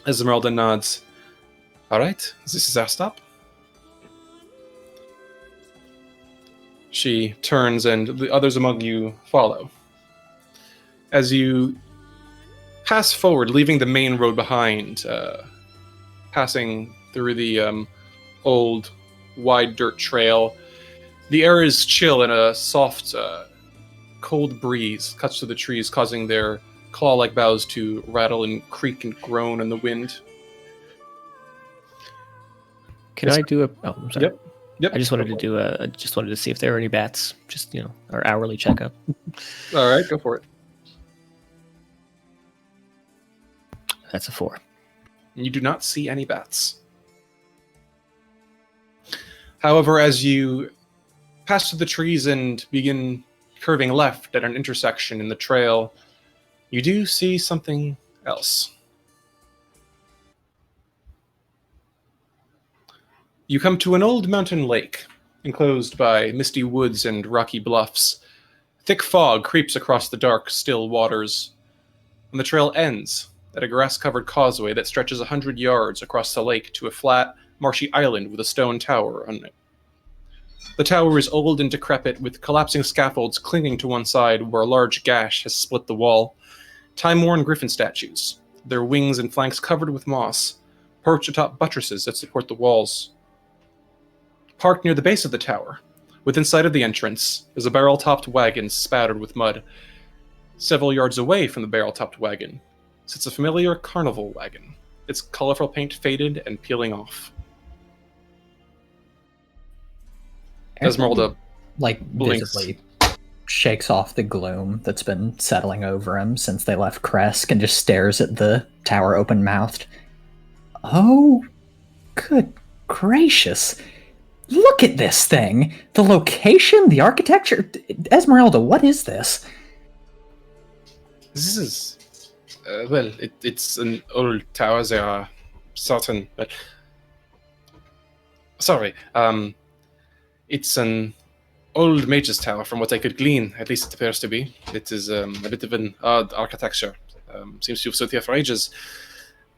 Esmeralda nods. All right, this is our stop. She turns and the others among you follow. As you pass forward, leaving the main road behind, passing through the old, wide dirt trail, the air is chill and a soft, cold breeze cuts through the trees, causing their claw-like boughs to rattle and creak and groan in the wind. Can I do a... Oh, I'm sorry. Yep. I just wanted to do a... I just wanted to see if there are any bats. Just, our hourly checkup. All right, go for it. That's a 4. You do not see any bats. However, as you pass through the trees and begin curving left at an intersection in the trail, you do see something else. You come to an old mountain lake, enclosed by misty woods and rocky bluffs. Thick fog creeps across the dark, still waters, and the trail ends at a grass-covered causeway that stretches 100 yards across the lake to a flat, marshy island with a stone tower on it. The tower is old and decrepit, with collapsing scaffolds clinging to one side where a large gash has split the wall. Time-worn griffin statues, their wings and flanks covered with moss, perch atop buttresses that support the walls. Parked near the base of the tower, within sight of the entrance, is a barrel-topped wagon spattered with mud. Several yards away from the barrel-topped wagon sits a familiar carnival wagon, its colorful paint faded and peeling off. Esmeralda, blinks. Visibly shakes off the gloom that's been settling over him since they left Kresk and just stares at the tower open-mouthed. Oh, good gracious. Look at this thing! The location, the architecture. Esmeralda, what is this? This is... it's an old tower. There are certain... But... Sorry, it's an old mage's tower, from what I could glean. At least it appears to be. It is a bit of an odd architecture. Seems to have stood here for ages.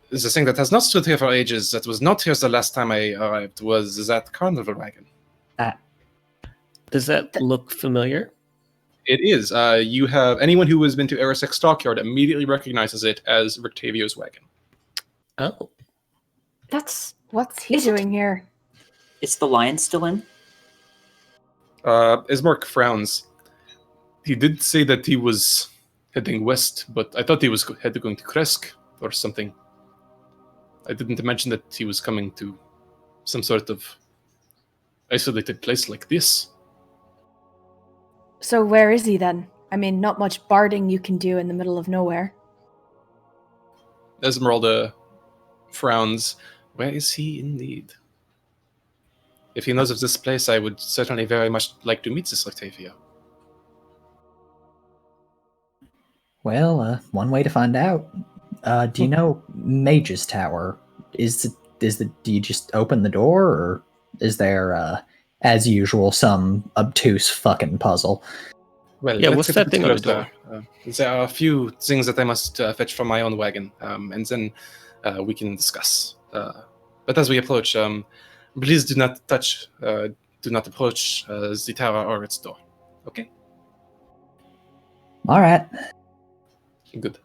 The thing that has not stood here for ages, that was not here the last time I arrived, was that carnival wagon. Does that look familiar? It is. You have anyone who has been to Erisek Stockyard immediately recognizes it as Rictavio's wagon. Oh. What's he Isn't- doing here? Is the lion still in? Ismark frowns. He did say that he was heading west, but I thought he was going to Kresk or something. I didn't mention that he was coming to some sort of isolated place like this. So where is he then? I mean, not much barding you can do in the middle of nowhere. Esmeralda frowns. Where is he indeed? If he knows of this place, I would certainly very much like to meet this Rictavio. Well, one way to find out. Do you know Mage's Tower? Do you just open the door, or is there, as usual, some obtuse fucking puzzle? Well, Yeah, let's what's get that thing on the particulars there. There are a few things that I must fetch from my own wagon, and then we can discuss. But as we approach, please do not approach the tower or its door. Okay? All right. Good.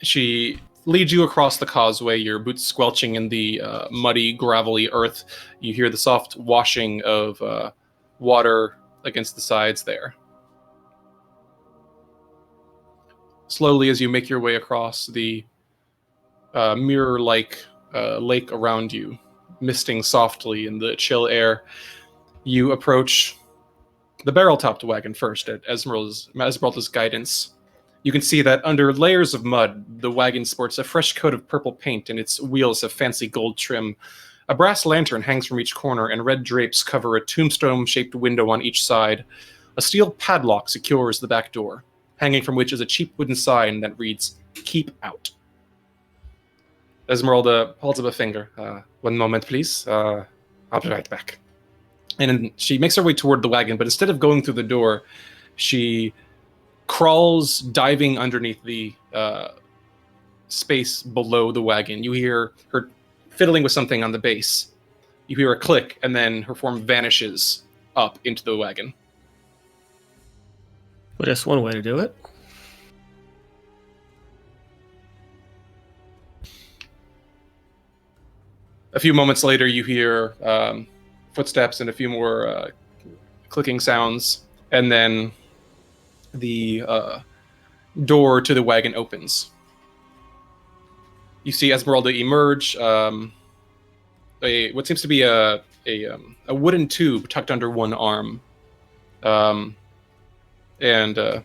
She leads you across the causeway, your boots squelching in the muddy, gravelly earth. You hear the soft washing of water against the sides there. Slowly, as you make your way across the mirror-like lake around you, misting softly in the chill air, you approach the barrel-topped wagon first at Esmeralda's guidance. You can see that under layers of mud, the wagon sports a fresh coat of purple paint and its wheels have fancy gold trim. A brass lantern hangs from each corner and red drapes cover a tombstone-shaped window on each side. A steel padlock secures the back door, hanging from which is a cheap wooden sign that reads, "Keep Out." Esmeralda holds up a finger. One moment, please. I'll be right back. And she makes her way toward the wagon, but instead of going through the door, she crawls, diving underneath the space below the wagon. You hear her fiddling with something on the base. You hear a click, and then her form vanishes up into the wagon. Well, that's one way to do it. A few moments later, you hear footsteps and a few more clicking sounds, and then the door to the wagon opens. You see Esmeralda emerge, what seems to be a wooden tube tucked under one arm, and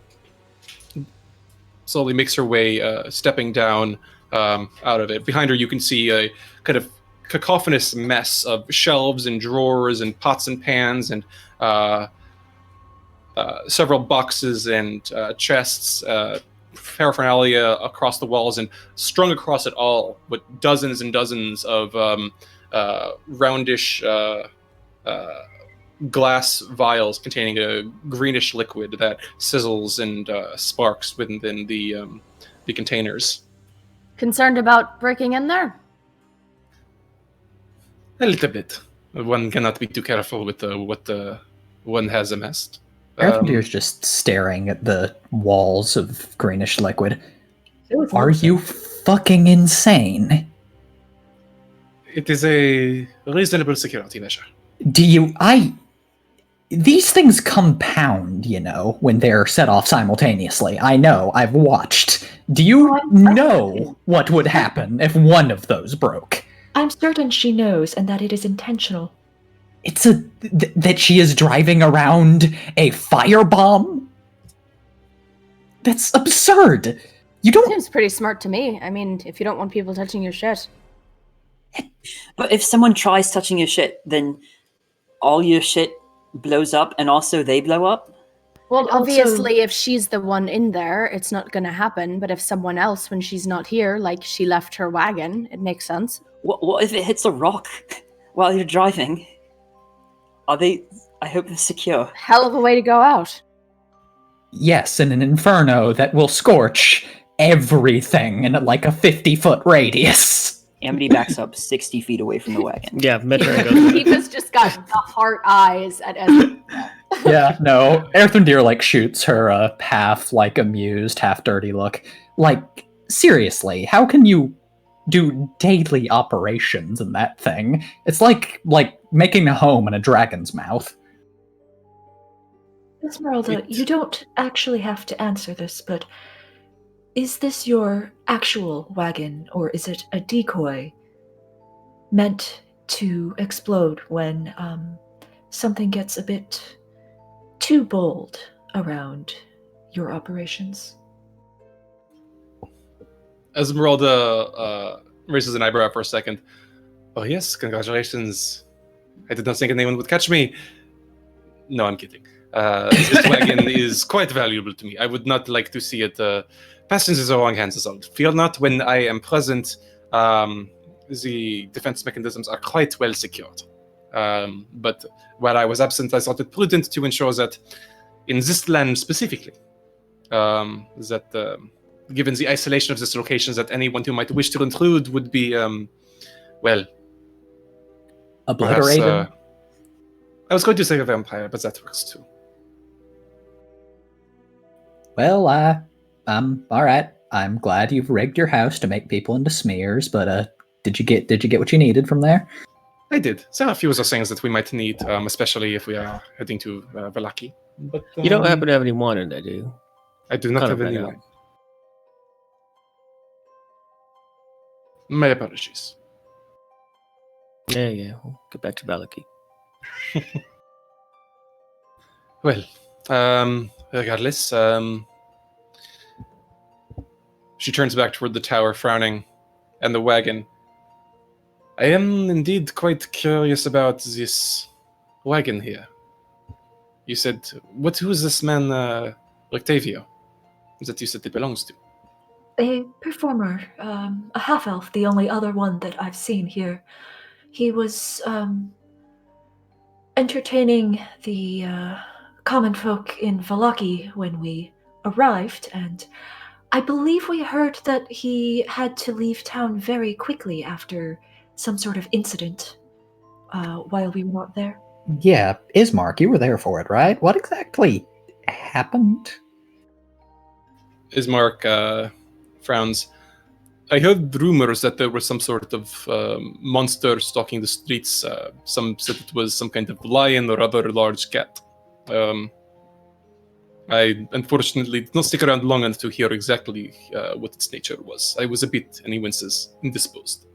slowly makes her way, stepping down out of it. Behind her, you can see a kind of cacophonous mess of shelves and drawers and pots and pans and several boxes and chests, paraphernalia across the walls, and strung across it all with dozens and dozens of roundish glass vials containing a greenish liquid that sizzles and sparks within the containers. Concerned about breaking in there? A little bit. One cannot be too careful with what one has amassed. Earthendeer's just staring at the walls of greenish liquid. So it's Are awesome. you fucking insane? It is a reasonable security measure. These things compound, when they're set off simultaneously. I know, I've watched. Do you know what would happen if one of those broke? I'm certain she knows and that it is intentional. It's that she is driving around a firebomb? That's absurd. You don't. Seems pretty smart to me. I mean, if you don't want people touching your shit. But if someone tries touching your shit, then all your shit blows up and also they blow up? Well, also- obviously, if she's the one in there, it's not going to happen. But if someone else, when she's not here, like she left her wagon, it makes sense. What if it hits a rock while you're driving? I hope they're secure. Hell of a way to go out. Yes, in an inferno that will scorch everything in like a 50-foot radius. Amity backs up 60 feet away from the wagon. Yeah, Metro goes. Tifa's just got the heart eyes at Ezra. Yeah, no. Earthendeer like shoots her half like amused, half dirty look. Like, seriously, how can you do daily operations in that thing? It's like making a home in a dragon's mouth. Esmeralda, you don't actually have to answer this, but is this your actual wagon, or is it a decoy meant to explode when something gets a bit too bold around your operations? Esmeralda raises an eyebrow for a second. Oh yes, congratulations. I did not think anyone would catch me. No, I'm kidding. This wagon is quite valuable to me. I would not like to see it passed into the wrong hands. Fear not, when I am present, the defense mechanisms are quite well secured. But while I was absent, I thought it prudent to ensure that in this land specifically, given the isolation of this location, that anyone who might wish to intrude would be, well, Obliterated. perhaps, I was going to say a vampire, but that works too. Well, all right. I'm glad you've rigged your house to make people into smears, but did you get what you needed from there? I did. There are a few other things that we might need, especially if we are heading to Velaki. But You don't happen to have any wine in there, do you? I do not Kind have of any ran out. wine. My apologies. Yeah. We'll get back to Valaki. Well, regardless, she turns back toward the tower, frowning, and the wagon. I am indeed quite curious about this wagon here. You said, who is this man, Octavio, that you said it belongs to? A performer, a half-elf, the only other one that I've seen here. He was entertaining the common folk in Valaki when we arrived, and I believe we heard that he had to leave town very quickly after some sort of incident while we were not there. Yeah, Ismark, you were there for it, right? What exactly happened? Ismark frowns. I heard rumors that there was some sort of monster stalking the streets. Some said it was some kind of lion or other large cat. I unfortunately did not stick around long enough to hear exactly what its nature was. I was a bit, and he winces, indisposed.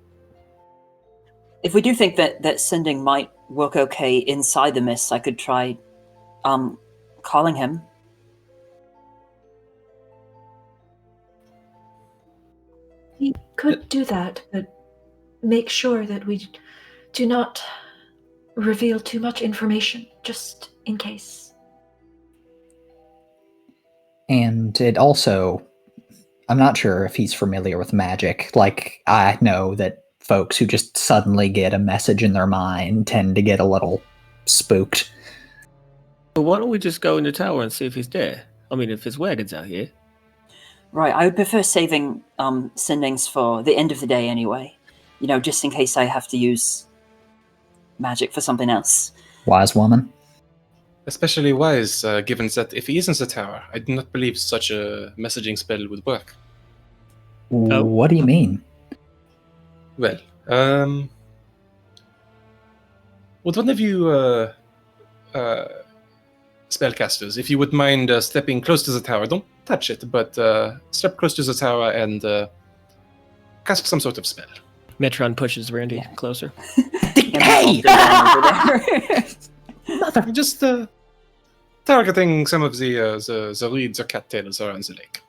If we do think that sending might work okay inside the mist, I could try calling him. We could do that, but make sure that we do not reveal too much information, just in case. And it also, I'm not sure if he's familiar with magic. Like, I know that folks who just suddenly get a message in their mind tend to get a little spooked. But why don't we just go in the tower and see if he's there? I mean, if his wagon's out here. Right, I would prefer saving sendings for the end of the day anyway. You know, just in case I have to use magic for something else. Wise woman. Especially wise, given that if he is in the tower, I do not believe such a messaging spell would work. Oh. What do you mean? Well, would one of you spellcasters, if you would mind stepping close to the tower, don't touch it, but step close to the tower and cast some sort of spell. Metron pushes Randy closer. Hey! Mother, just targeting some of the reeds or cattails around the lake.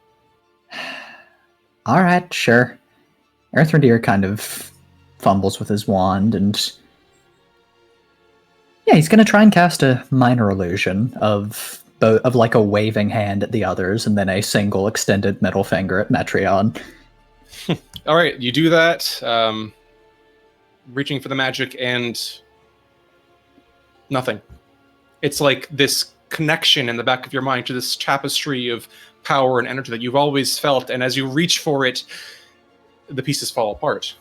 All right, sure. Earthrendeer kind of fumbles with his wand and... Yeah, he's going to try and cast a minor illusion of like a waving hand at the others and then a single extended middle finger at Metreon. All right, you do that, reaching for the magic, and nothing. It's like this connection in the back of your mind to this tapestry of power and energy that you've always felt, and as you reach for it, the pieces fall apart.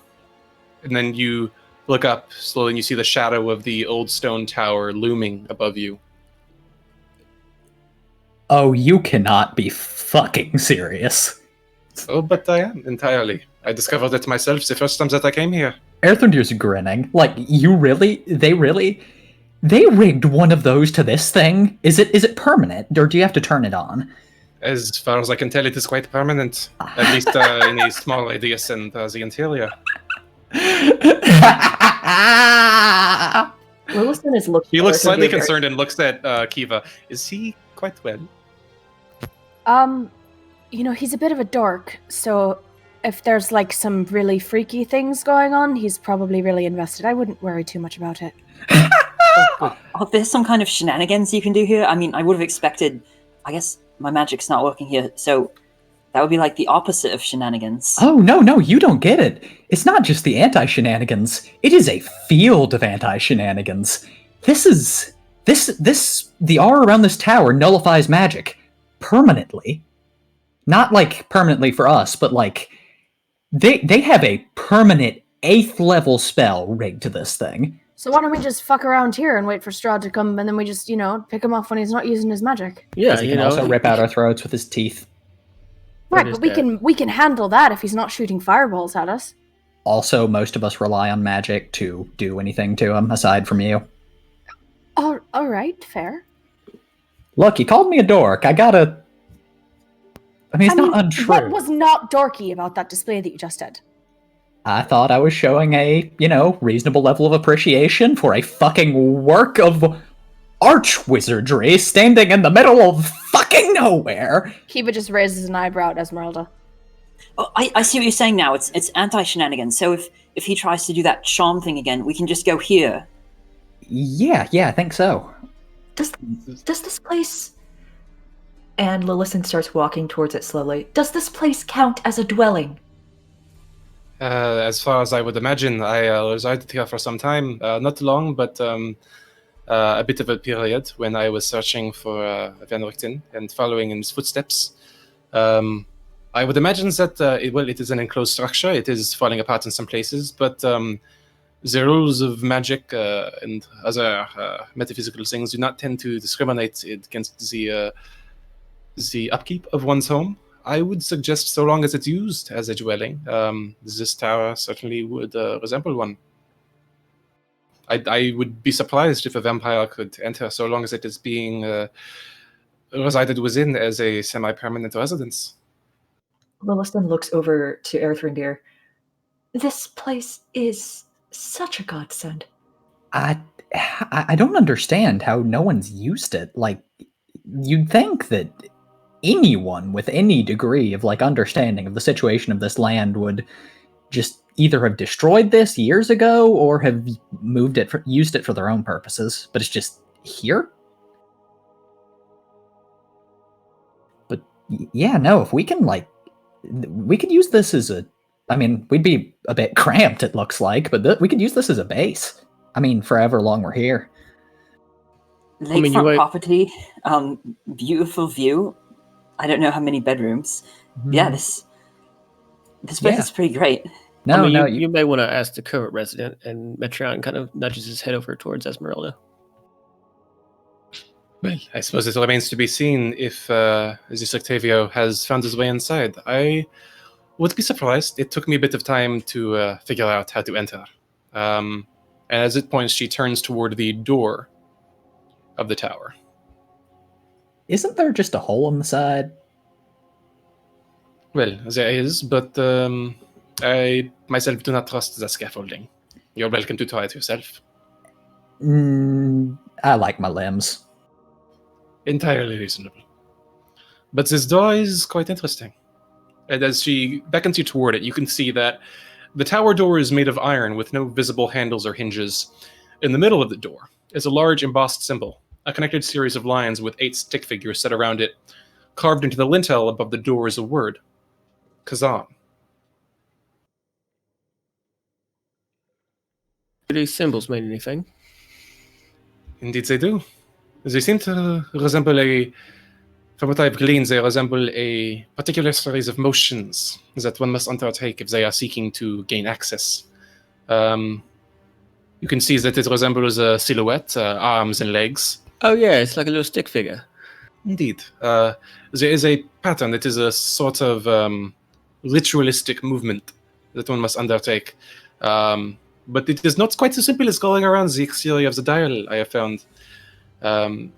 And then you look up slowly and you see the shadow of the old stone tower looming above you. Oh, you cannot be fucking serious. Oh, but I am entirely. I discovered it myself the first time that I came here. Earthrendir's grinning. Like, you really? They rigged one of those to this thing? Is it permanent, or do you have to turn it on? As far as I can tell, it is quite permanent. At least in a small radius and the interior. Lillison is looking. He looks slightly Arthur very- concerned and looks at Kiva. Is he quite well? He's a bit of a dork, so if there's like some really freaky things going on, he's probably really invested. I wouldn't worry too much about it. Oh, there's some kind of shenanigans you can do here. I mean, I would have expected. I guess my magic's not working here, so that would be like the opposite of shenanigans. Oh, no, you don't get it. It's not just the anti-shenanigans. It is a field of anti-shenanigans. The aura around this tower nullifies magic. Permanently. Not, like, permanently for us, but, like, they have a permanent 8th level spell rigged to this thing. So why don't we just fuck around here and wait for Strahd to come, and then we just, pick him off when he's not using his magic? Yeah, He can also rip out our throats with his teeth. Right, What is but we can handle that if he's not shooting fireballs at us. Also, most of us rely on magic to do anything to him, aside from you. All right, fair. Look, he called me a dork. I mean, it's not untrue. What was not dorky about that display that you just did? I thought I was showing a, reasonable level of appreciation for a fucking work of arch wizardry standing in the middle of fucking nowhere. Kiva just raises an eyebrow at Esmeralda. Oh, I see what you're saying now. It's anti-shenanigans. So if he tries to do that charm thing again, we can just go here. Yeah, I think so. Does this place? And Lillison starts walking towards it slowly. Does this place count as a dwelling? As far as I would imagine, I resided here for some time. Not long, but a bit of a period when I was searching for Van Richten and following in his footsteps. I would imagine that, it is an enclosed structure. It is falling apart in some places, but the rules of magic and other metaphysical things do not tend to discriminate against the upkeep of one's home. I would suggest, so long as it's used as a dwelling, this tower certainly would resemble one. I would be surprised if a vampire could enter, so long as it is being resided within as a semi-permanent residence. Lillison looks over to Erthrindir. This place is such a godsend. I don't understand how no one's used it. Like, you'd think that anyone with any degree of, like, understanding of the situation of this land would just either have destroyed this years ago or have used it for their own purposes, but it's just here? But yeah, no, if we can, like, we could use this as we'd be a bit cramped, it looks like, but we could use this as a base. For however long we're here. Lakefront property, beautiful view. I don't know how many bedrooms. Yeah, this place is pretty great. You may want to ask the current resident, and Metreon kind of nudges his head over towards Esmeralda. Well, I suppose it remains to be seen if this Octavio has found his way inside. I would be surprised. It took me a bit of time to figure out how to enter. And as it points, she turns toward the door of the tower. Isn't there just a hole in the side? Well, there is, but I myself do not trust the scaffolding. You're welcome to try it yourself. I like my limbs. Entirely reasonable. But this door is quite interesting. And as she beckons you toward it, you can see that the tower door is made of iron with no visible handles or hinges. In the middle of the door is a large embossed symbol, a connected series of lines with 8 stick figures set around it. Carved into the lintel above the door is a word, Kazan. Do these symbols mean anything? Indeed they do. They seem to resemble from what I've gleaned, they resemble a particular series of motions that one must undertake if they are seeking to gain access You can see that it resembles a silhouette, arms and legs. Oh yeah, it's like a little stick figure. Indeed. There is a pattern. It is a sort of ritualistic movement that one must undertake. But it is not quite so simple as going around the exterior of the dial, I have found.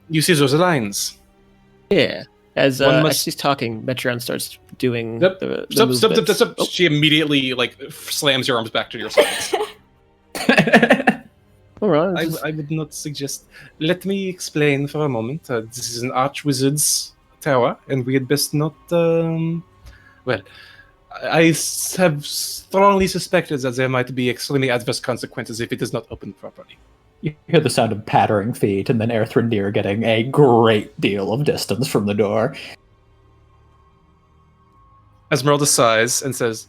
You see those lines. Yeah. As One as must- she's talking, Metron starts doing Yep. the Stop. movements. Oh, She immediately slams your arms back to your sides. all right. just- I would not suggest. Let me explain for a moment. This is an archwizard's tower, and we had best not. Well, I have strongly suspected that there might be extremely adverse consequences if it is not opened properly. You hear the sound of pattering feet, and then Erthrindir getting a great deal of distance from the door. Esmeralda sighs and says,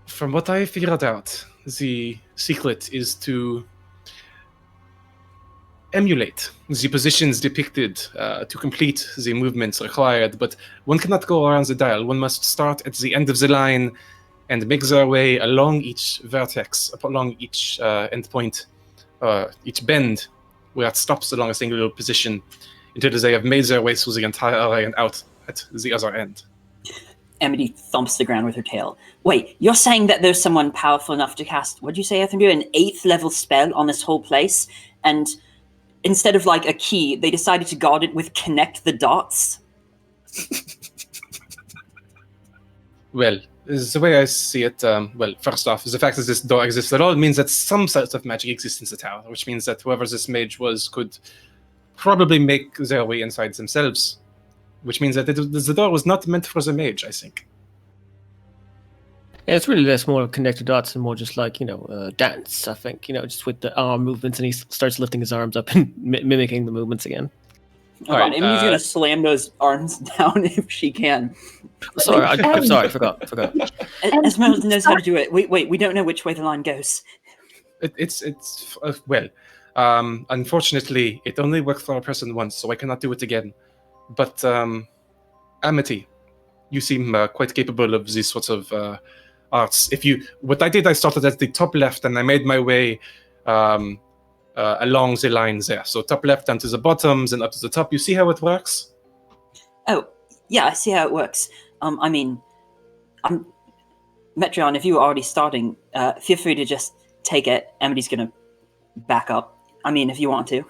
"From what I figured out, the secret is to emulate the positions depicted to complete the movements required, but one cannot go around the dial. One must start at the end of the line and make their way along each vertex, along each endpoint, each bend, where it stops along a single position, until they have made their way through the entire array and out at the other end." Amity thumps the ground with her tail. Wait, you're saying that there's someone powerful enough to cast, what'd you say, Ethandir, an 8th level spell on this whole place, and instead of like a key, they decided to guard it with connect the dots? Well, the way I see it, first off, the fact that this door exists at all means that some sort of magic exists in the tower, which means that whoever this mage was could probably make their way inside themselves, which means that the door was not meant for the mage, I think. Yeah, it's really less more connected dots and more just like, dance, I think, just with the arm movements, and he starts lifting his arms up and mimicking the movements again. Hold on, Alright, Amity's gonna slam those arms down if she can. Sorry, I'm sorry, forgot. Esmeralda knows how to do it. Wait, we don't know which way the line goes. Unfortunately, it only worked for a person once, so I cannot do it again. But, Amity, you seem quite capable of these sorts of arts. What I did, I started at the top left, and I made my way along the lines there. So top left down to the bottoms and up to the top. You see how it works? Oh, yeah, I see how it works. Metron, if you were already starting, feel free to just take it. Amity's gonna back up. If you want to.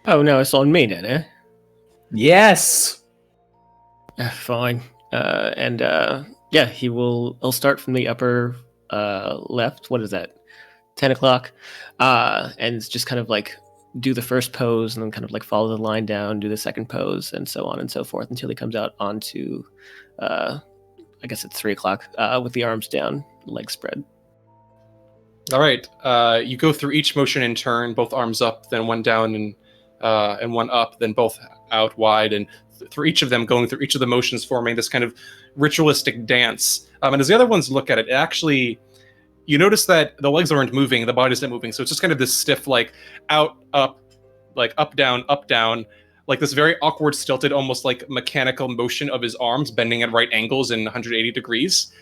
Oh, no, it's on me then, eh? Yes! Fine. He'll start from the upper left. What is that? 10 o'clock. And it's just kind of like do the first pose and then kind of like follow the line down, do the second pose, and so on and so forth until he comes out onto, I guess it's 3 o'clock, with the arms down, legs spread. All right. You go through each motion in turn, both arms up, then one down and one up, then both out wide, and through each of them, going through each of the motions, forming this kind of ritualistic dance. And as the other ones look at it, you notice that the legs aren't moving, the body's not moving, so it's just kind of this stiff, like out, up, like up, down, like this very awkward, stilted, almost like mechanical motion of his arms bending at right angles in 180 degrees.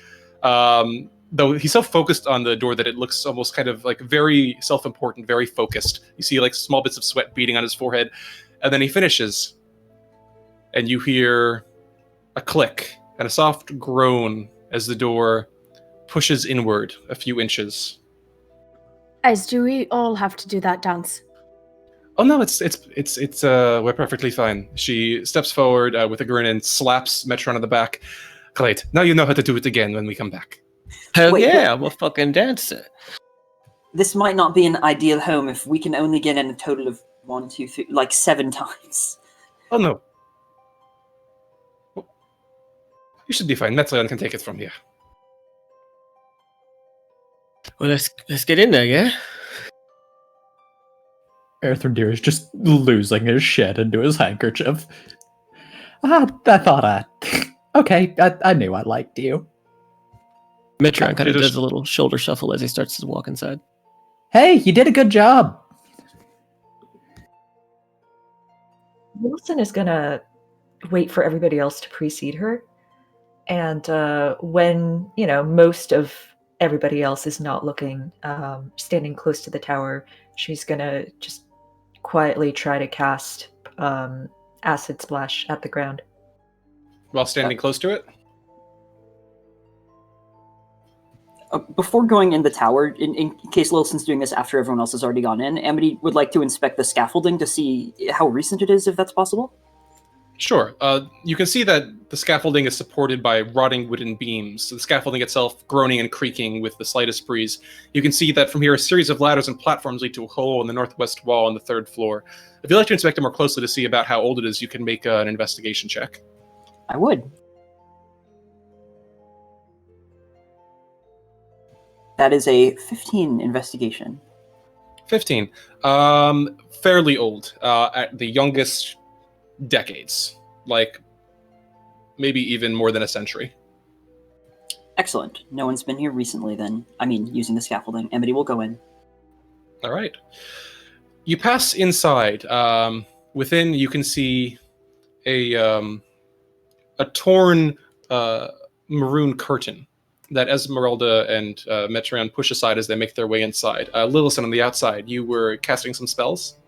Though he's so focused on the door that it looks almost kind of like very self-important, very focused. You see like small bits of sweat beading on his forehead, and then he finishes, and you hear a click and a soft groan as the door pushes inward a few inches. Guys, do we all have to do that dance? Oh no, it's we're perfectly fine. She steps forward with a grin and slaps Metron on the back. Great. Now you know how to do it again when we come back. Hell Wait, yeah, I'm a fucking dancer. This might not be an ideal home if we can only get in a total of 1, 2, 3, like 7 times. Oh no. You should be fine. Metron can take it from here. Well, let's get in there, yeah? Erthrindir is just losing his shit into his handkerchief. Okay, I knew I liked you. Metron kind of Just- does a little shoulder shuffle as he starts to walk inside. Hey, you did a good job. Wilson is gonna wait for everybody else to precede her, and when most of everybody else is not looking, standing close to the tower, she's gonna just quietly try to cast acid splash at the ground. While standing close to it? Before going in the tower, in case Lilson's doing this after everyone else has already gone in, Amity would like to inspect the scaffolding to see how recent it is, if that's possible. Sure. You can see that the scaffolding is supported by rotting wooden beams, the scaffolding itself groaning and creaking with the slightest breeze. You can see that from here, a series of ladders and platforms lead to a hole in the northwest wall on the 3rd floor. If you'd like to inspect it more closely to see about how old it is, you can make an investigation check. I would. That is a 15 investigation. 15. Fairly old. At the youngest, decades. Like, maybe even more than a century. Excellent. No one's been here recently then. I mean, using the scaffolding. Amity will go in. All right. You pass inside. Within, you can see a torn maroon curtain that Esmeralda and Metron push aside as they make their way inside. Lillison on the outside, you were casting some spells?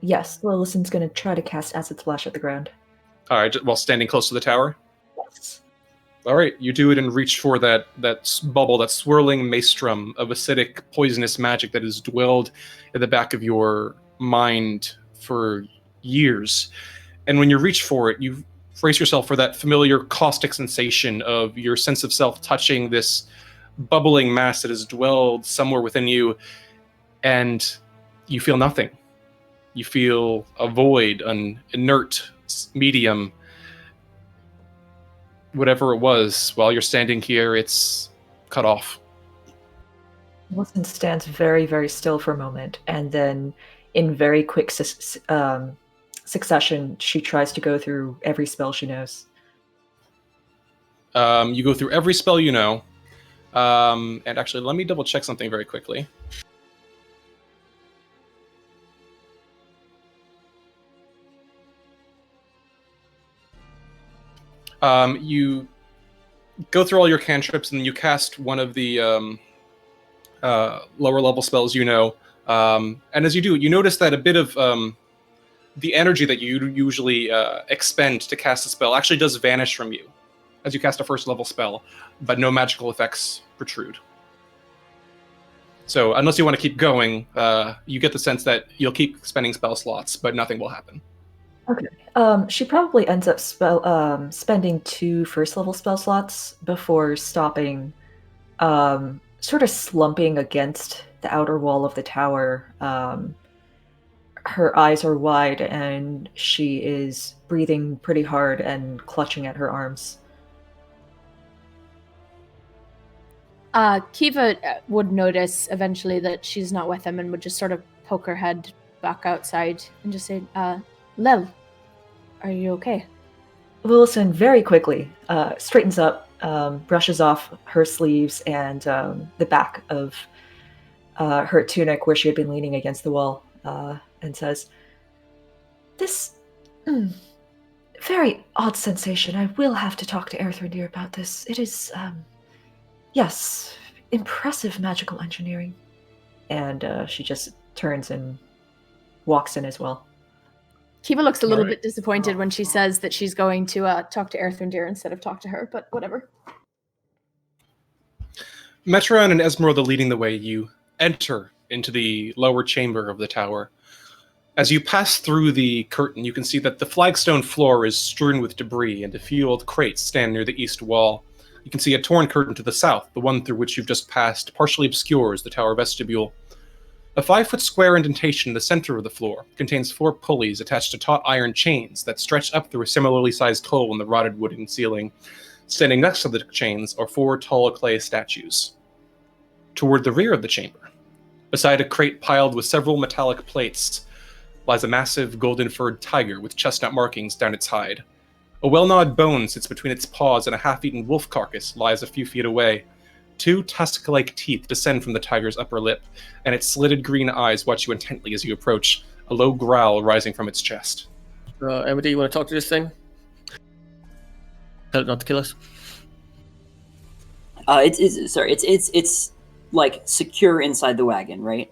Yes, Lillison's gonna try to cast acid splash at the ground. All right, while standing close to the tower? Yes. All right, you do it and reach for that bubble, that swirling maelstrom of acidic, poisonous magic that has dwelled at the back of your mind for years. And when you reach for it, you brace yourself for that familiar caustic sensation of your sense of self touching this bubbling mass that has dwelled somewhere within you, and you feel nothing. You feel a void, an inert medium. Whatever it was, while you're standing here, it's cut off. Lilison stands very, very still for a moment, and then in very quick succession, she tries to go through every spell she knows. You go through every spell you know. And actually, let me double check something very quickly. You go through all your cantrips, and you cast one of the lower level spells you know. And as you do, you notice that a bit of the energy that you usually expend to cast a spell actually does vanish from you as you cast a first level spell, but no magical effects protrude. So unless you want to keep going, you get the sense that you'll keep spending spell slots, but nothing will happen. Okay. She probably ends up spending 2 first level spell slots before stopping, sort of slumping against the outer wall of the tower. Her eyes are wide and she is breathing pretty hard and clutching at her arms. Kiva would notice eventually that she's not with him and would just sort of poke her head back outside and just say, Lil, are you okay? Lilison very quickly straightens up, brushes off her sleeves and the back of her tunic where she had been leaning against the wall, and says, This very odd sensation. I will have to talk to Erthrindir about this. It is, yes, impressive magical engineering. And she just turns and walks in as well. Kiva looks a little bit disappointed when she says that she's going to talk to Erthrindir instead of talk to her, but whatever. Metron and Esmeralda leading the way, you enter into the lower chamber of the tower. As you pass through the curtain, you can see that the flagstone floor is strewn with debris, and a few old crates stand near the east wall. You can see a torn curtain to the south, the one through which you've just passed, partially obscures the tower vestibule. A 5-foot square indentation in the center of the floor contains 4 pulleys attached to taut iron chains that stretch up through a similarly sized hole in the rotted wooden ceiling. Standing next to the chains are 4 tall clay statues. Toward the rear of the chamber, beside a crate piled with several metallic plates, lies a massive golden-furred tiger with chestnut markings down its hide. A well-gnawed bone sits between its paws, and a half-eaten wolf carcass lies a few feet away. 2 tusk-like teeth descend from the tiger's upper lip, and its slitted green eyes watch you intently as you approach, a low growl rising from its chest. Amity, you want to talk to this thing? Tell it not to kill us. It's like secure inside the wagon, right?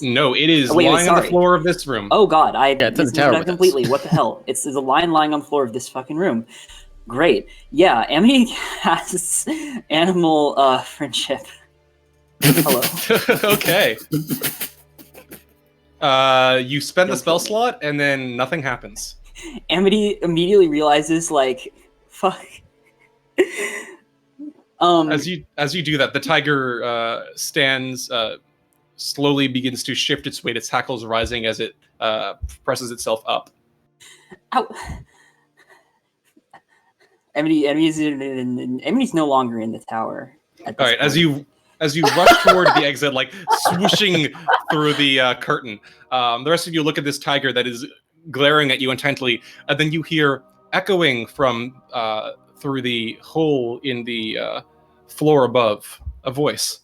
No, it is wait, lying on the sorry. floor of this room. Oh God, I Yeah, it's in the tower misunderstood with us. completely. What the hell? It's the lion lying on the floor of this fucking room. Great. Yeah, Amity has animal friendship. Hello. Okay. You spend the spell slot, and then nothing happens. Amity immediately realizes, like, fuck. As you do that, the tiger stands, slowly begins to shift its weight. Its hackles rising as it presses itself up. Ow. Amity's no longer in the tower. At this All right, point. as you rush toward the exit, like swooshing through the curtain, the rest of you look at this tiger that is glaring at you intently, and then you hear echoing from through the hole in the floor above a voice.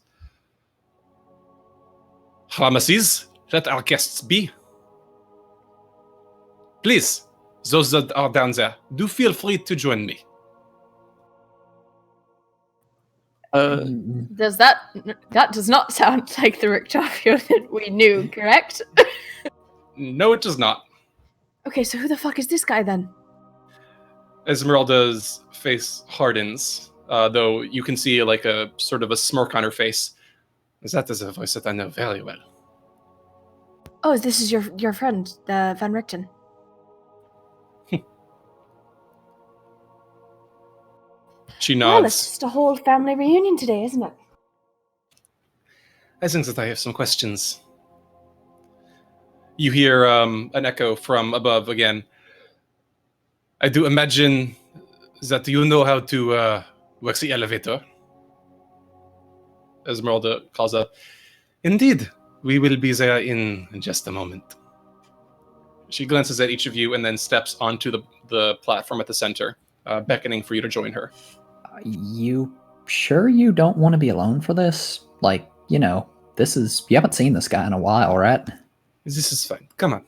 Pharmacies, let our guests be. Please, those that are down there, do feel free to join me. That does not sound like the Rictavio that we knew, correct? No, it does not. Okay, so who the fuck is this guy then? Esmeralda's face hardens, though you can see like a sort of a smirk on her face. That is a voice that I know very well. Oh, this is your friend, the Van Richten. She Well, nods. it's just a whole family reunion today, isn't it? I think that I have some questions. You hear an echo from above again. I do imagine that you know how to work the elevator. Esmeralda calls up. Indeed, we will be there in just a moment. She glances at each of you and then steps onto the platform at the center, beckoning for you to join her. You sure you don't want to be alone for this? Like, you haven't seen this guy in a while, right? This is fine. Come on.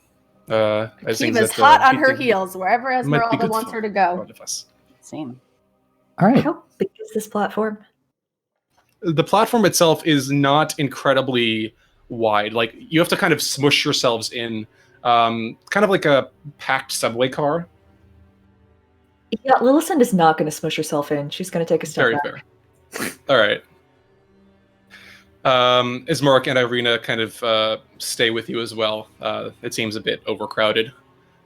I think Kiva's that, hot on her Bitten heels, wherever might be Esmeralda good wants for her to go. all of us. Same. All right. How big is this platform? The platform itself is not incredibly wide. Like, you have to kind of smush yourselves in, kind of like a packed subway car. Yeah, Lillison is not going to smush herself in. She's going to take a step Very back. fair. All right. Ismark and Irina kind of stay with you as well. It seems a bit overcrowded.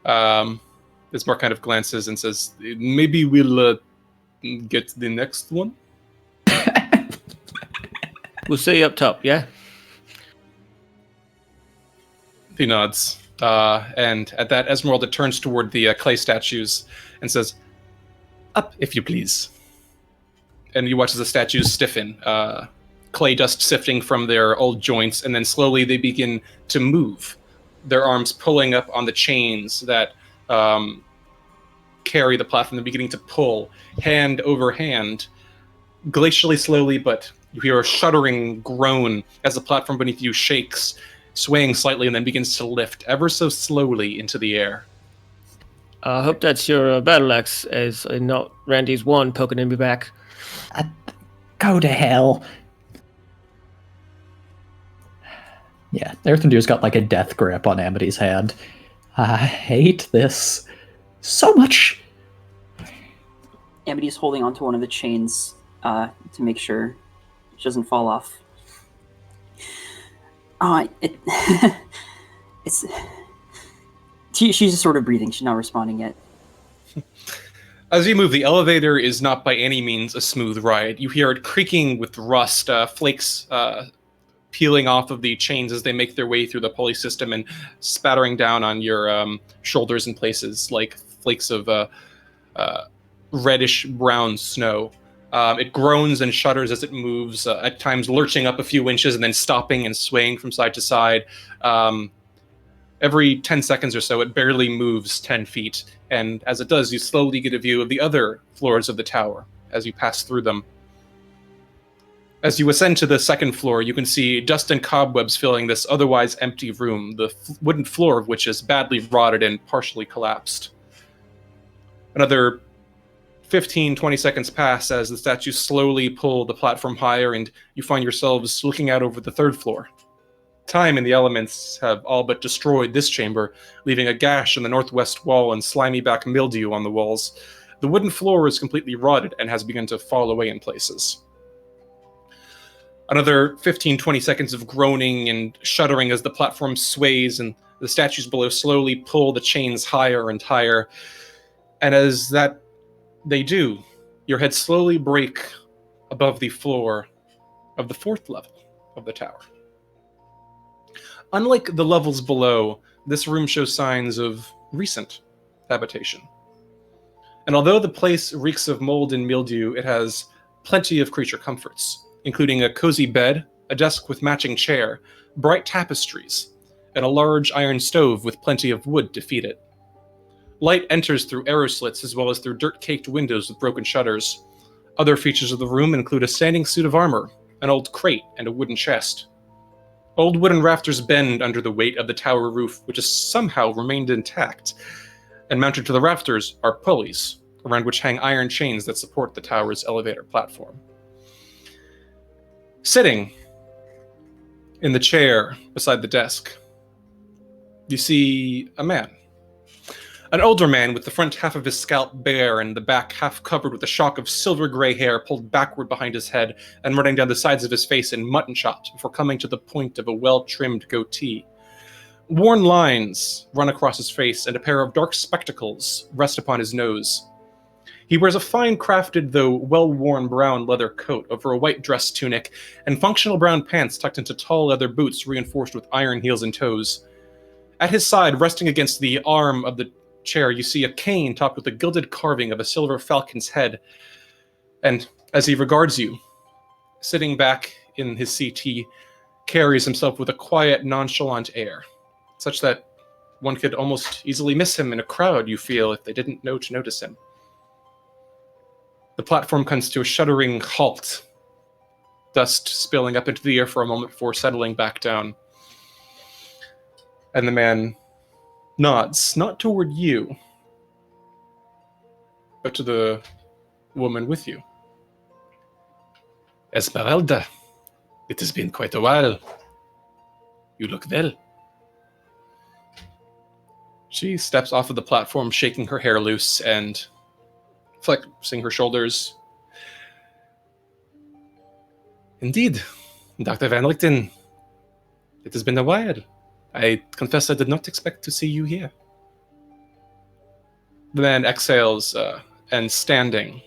Ismark kind of glances and says, maybe we'll get the next one? We'll see you up top, yeah? He nods. And at that, Esmeralda turns toward the clay statues and says, up, if you please. And you watch as the statues stiffen, clay dust sifting from their old joints, and then slowly they begin to move, their arms pulling up on the chains that carry the platform. They're beginning to pull, hand over hand, glacially slowly, but you hear a shuddering groan as the platform beneath you shakes, swaying slightly, and then begins to lift ever so slowly into the air. I hope that's your battle axe, as not Randy's one poking in my back. Go to hell. Yeah, Earthendeer's got like a death grip on Amity's hand. I hate this so much. Amity's holding onto one of the chains to make sure she doesn't fall off. It's she's just sort of breathing. She's not responding yet. As you move, the elevator is not by any means a smooth ride. You hear it creaking with rust, flakes peeling off of the chains as they make their way through the pulley system and spattering down on your shoulders in places like flakes of reddish brown snow. It groans and shudders as it moves, at times lurching up a few inches and then stopping and swaying from side to side. Every 10 seconds or so, it barely moves 10 feet. And as it does, you slowly get a view of the other floors of the tower as you pass through them. As you ascend to the second floor, you can see dust and cobwebs filling this otherwise empty room, the wooden floor of which is badly rotted and partially collapsed. Another 15, 20 seconds pass as the statues slowly pull the platform higher, and you find yourselves looking out over the third floor. Time and the elements have all but destroyed this chamber, leaving a gash in the northwest wall and slimy back mildew on the walls. The wooden floor is completely rotted and has begun to fall away in places. Another 15, 20 seconds of groaning and shuddering as the platform sways and the statues below slowly pull the chains higher and higher. And as that they do, your heads slowly break above the floor of the fourth level of the tower. Unlike the levels below, this room shows signs of recent habitation. And although the place reeks of mold and mildew, it has plenty of creature comforts, including a cozy bed, a desk with matching chair, bright tapestries, and a large iron stove with plenty of wood to feed it. Light enters through arrow slits as well as through dirt-caked windows with broken shutters. Other features of the room include a standing suit of armor, an old crate, and a wooden chest. Old wooden rafters bend under the weight of the tower roof, which has somehow remained intact, and mounted to the rafters are pulleys, around which hang iron chains that support the tower's elevator platform. Sitting in the chair beside the desk, you see a man. An older man with the front half of his scalp bare and the back half covered with a shock of silver gray hair pulled backward behind his head and running down the sides of his face in mutton chops before coming to the point of a well-trimmed goatee. Worn lines run across his face and a pair of dark spectacles rest upon his nose. He wears a fine-crafted, though well-worn brown leather coat over a white dress tunic and functional brown pants tucked into tall leather boots reinforced with iron heels and toes. At his side, resting against the arm of the chair, you see a cane topped with a gilded carving of a silver falcon's head. And as he regards you, sitting back in his seat, he carries himself with a quiet, nonchalant air, such that one could almost easily miss him in a crowd, you feel, if they didn't know to notice him. The platform comes to a shuddering halt, dust spilling up into the air for a moment before settling back down. And the man nods, not toward you, but to the woman with you. Esmeralda, it has been quite a while. You look well. She steps off of the platform, shaking her hair loose and flexing her shoulders. Indeed, Dr. Van Richten, it has been a while. I confess I did not expect to see you here. The man exhales and standing,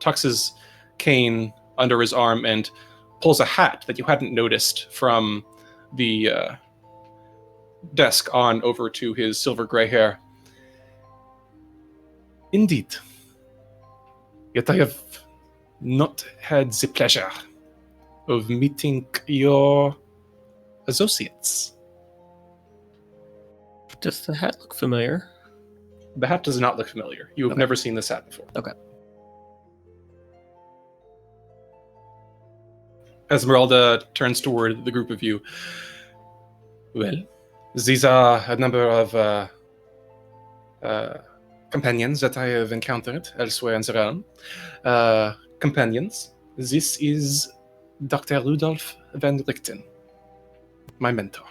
tucks his cane under his arm and pulls a hat that you hadn't noticed from the desk on over to his silver gray hair. Indeed. Yet I have not had the pleasure of meeting your associates. Does the hat look familiar? The hat does not look familiar. You have never seen this hat before. Okay. Esmeralda turns toward the group of you. Well, these are a number of companions that I have encountered elsewhere in the realm. Companions. This is Dr. Rudolf Van Richten, my mentor.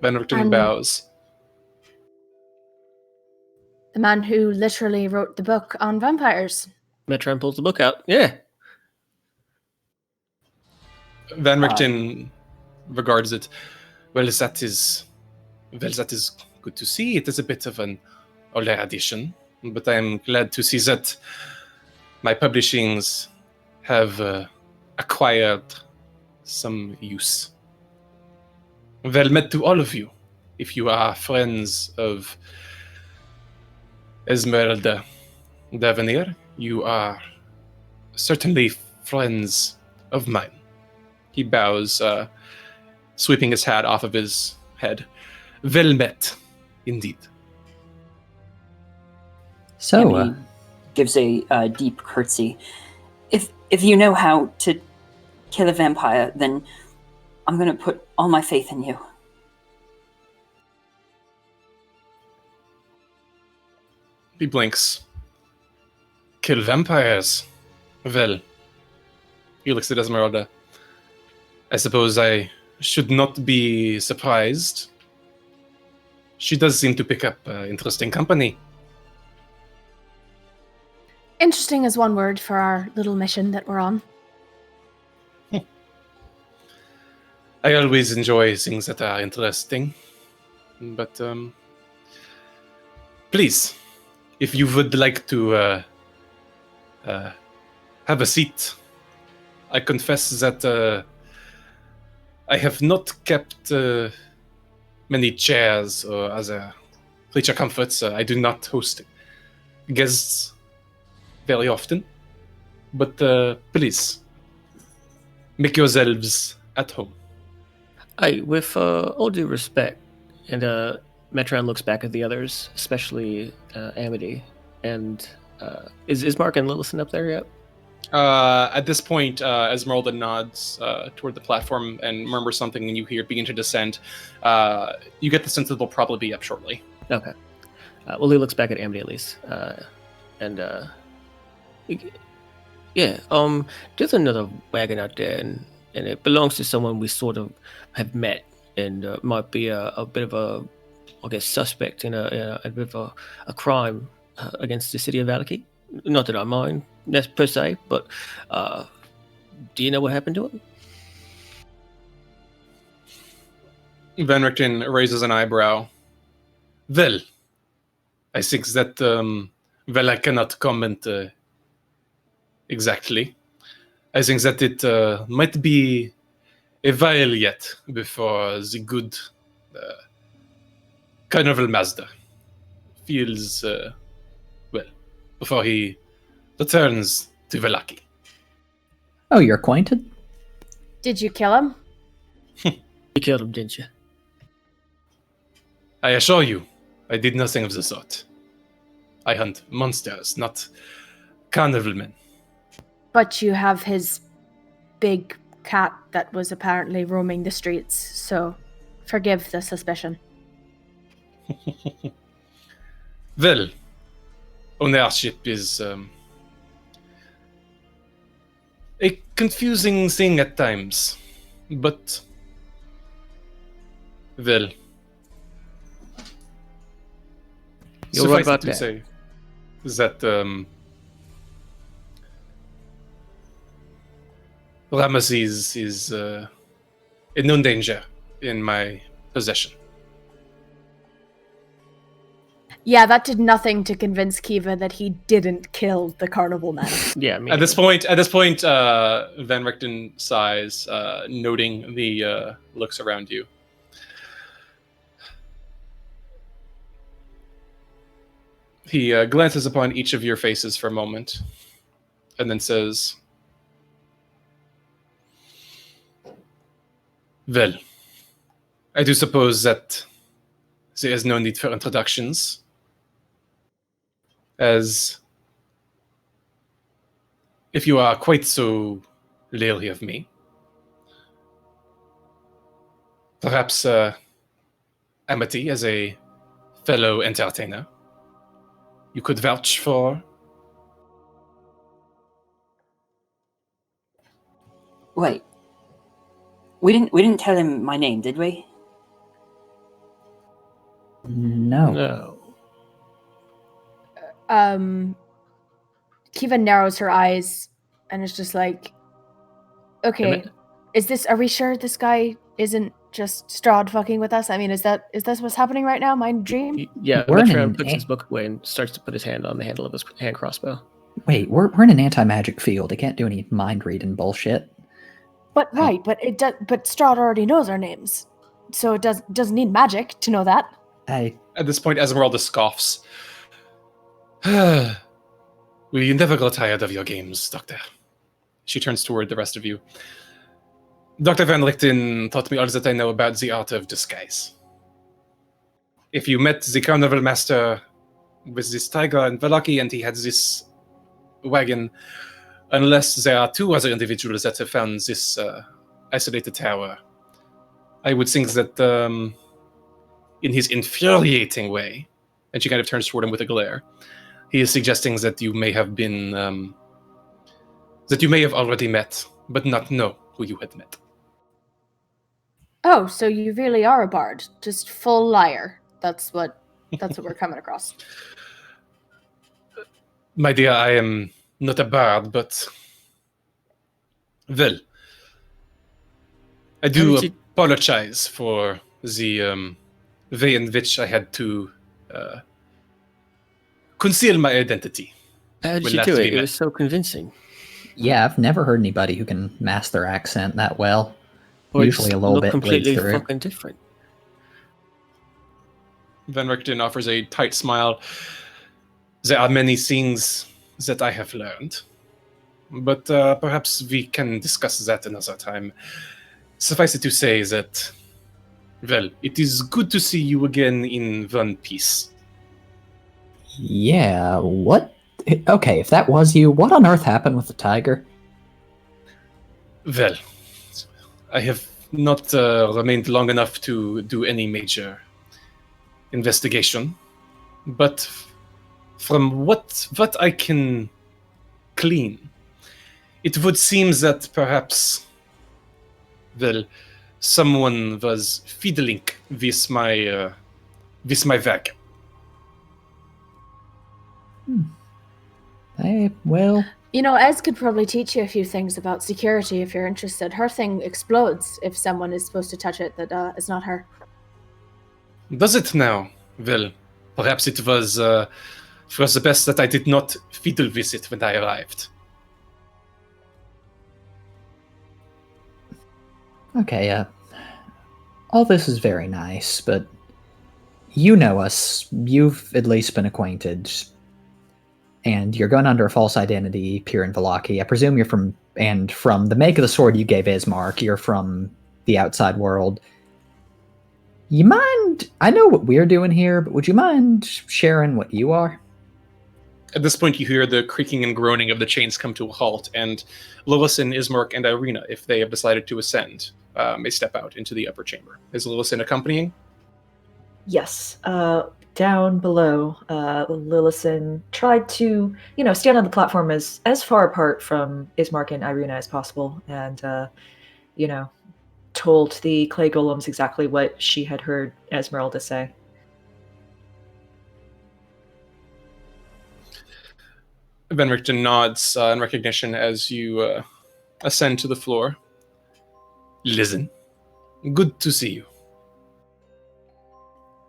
Van Richten bows. The man who literally wrote the book on vampires. Metron pulls the book out. Yeah. Van Richten regards it. Well, that is good to see. It is a bit of an older edition, but I am glad to see that my publishings have acquired some use. Well met to all of you. If you are friends of Esmeralda Davenir, you are certainly friends of mine. He bows, sweeping his hat off of his head. Well met, indeed. So, And he gives a deep curtsy. If you know how to kill a vampire, then I'm going to put all my faith in you. He blinks. Kill vampires. Well, he looks at Esmeralda. I suppose I should not be surprised. She does seem to pick up interesting company. Interesting is one word for our little mission that we're on. I always enjoy things that are interesting. But, please, if you would like to have a seat, I confess that I have not kept many chairs or other creature comforts. I do not host guests very often. But please, make yourselves at home. With all due respect, and Metron looks back at the others, especially Amity, and is Mark and Lillison up there yet? At this point, Esmeralda nods toward the platform and murmurs something, and you hear it begin to descend. You get the sense that they'll probably be up shortly. Okay. Well, he looks back at Amity at least, and yeah. There's another wagon out there, and it belongs to someone we sort of have met, and might be a bit of a, I guess, suspect in a bit of a crime against the city of Valaki. Not that I mind, that's per se, but do you know what happened to him? Van Richten raises an eyebrow. Well, I think that, I cannot comment exactly. I think that it might be a while yet before the good Carnival Master feels, before he returns to Valaki. Oh, you're acquainted? Did you kill him? You killed him, didn't you? I assure you, I did nothing of the sort. I hunt monsters, not carnival men. But you have his big cat that was apparently roaming the streets, so forgive the suspicion. Well, ownership is a confusing thing at times, but well, You're right suffice about it to that. say that Ramesses is in no danger in my possession. Yeah, that did nothing to convince Kiva that he didn't kill the carnival man. Yeah, me At this neither. point, Van Richten sighs, noting the looks around you. He glances upon each of your faces for a moment, and then says, "Well, I do suppose that there is no need for introductions, as if you are quite so leery of me, perhaps Amity, as a fellow entertainer, you could vouch for." Wait. We didn't tell him my name, did we? No. No. Kiva narrows her eyes and is just like, okay, are we sure this guy isn't just Strahd fucking with us? I mean, is that what's happening right now? My dream? Yeah, We're in Metron an puts his book away and starts to put his hand on the handle of his hand crossbow. Wait, we're in an anti-magic field. It can't do any mind reading bullshit. But right, but Strahd already knows our names. So it doesn't need magic to know that. At this point, Esmeralda scoffs. We never grow tired of your games, Doctor. She turns toward the rest of you. Dr. Van Richten taught me all that I know about the art of disguise. If you met the Carnival Master with this tiger in Valaki and he had this wagon, unless there are two other individuals that have found this isolated tower, I would think that in his infuriating way, and she kind of turns toward him with a glare, He is suggesting that you may have been, that you may have already met, but not know who you had met. Oh, so you really are a bard, just full liar. That's what we're coming across. My dear, I am not a bard, but well, I do did you- apologize for the way in which I had to conceal my identity. How did When you last do we it? It met. was so convincing. Yeah, I've never heard anybody who can mask their accent that well. Or Usually it a little looked bit bleeds completely through. fucking different. Van Richten offers a tight smile. There are many things that I have learned, but perhaps we can discuss that another time. Suffice it to say that, well, it is good to see you again in one piece. Yeah, what? Okay, if that was you, what on earth happened with the tiger? Well, I have not remained long enough to do any major investigation, but from what I can glean, it would seem that perhaps, well, someone was fiddling with my wagon. Well, You know, Ez could probably teach you a few things about security if you're interested. Her thing explodes if someone is supposed to touch it that is not her. Does it now? Well, perhaps it was the best that I did not fiddle with it when I arrived. okay, all this is very nice, but you know us. You've at least been acquainted. And you're going under a false identity here in Vallaki. I presume you're from the make of the sword you gave Ismark, you're from the outside world. You mind? I know what we're doing here, but would you mind sharing what you are? At this point, you hear the creaking and groaning of the chains come to a halt, and Lillison, Ismark, and Irina, if they have decided to ascend, may step out into the upper chamber. Is Lillison accompanying? Yes. Down below, Lillison tried to, stand on the platform as far apart from Ismark and Irina as possible, and, told the clay golems exactly what she had heard Esmeralda say. Van Richten nods in recognition as you ascend to the floor. Listen, good to see you.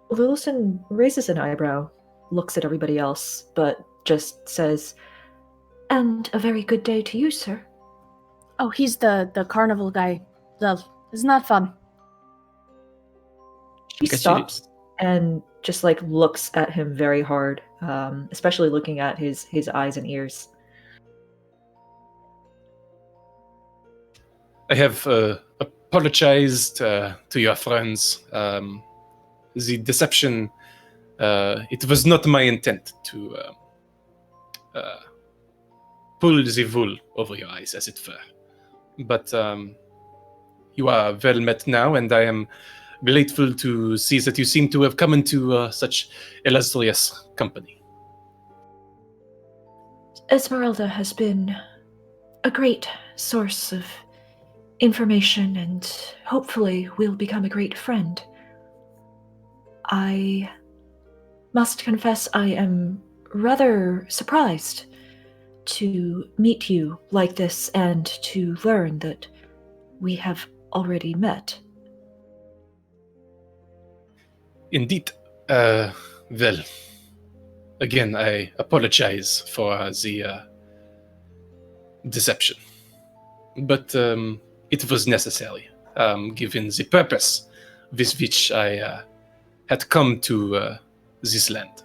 Lillison raises an eyebrow, looks at everybody else, but just says, "And a very good day to you, sir." Oh, he's the carnival guy. Isn't that fun? She Guess you stops and just looks at him very hard, especially looking at his eyes and ears. I have apologized to your friends. The deception, it was not my intent to pull the wool over your eyes, as it were. But you are well met now, and I am grateful to see that you seem to have come into such illustrious company. Esmeralda has been a great source of information and hopefully will become a great friend. I must confess I am rather surprised to meet you like this and to learn that we have already met. Indeed. Well, again, I apologize for the deception. But it was necessary, given the purpose with which I had come to this land.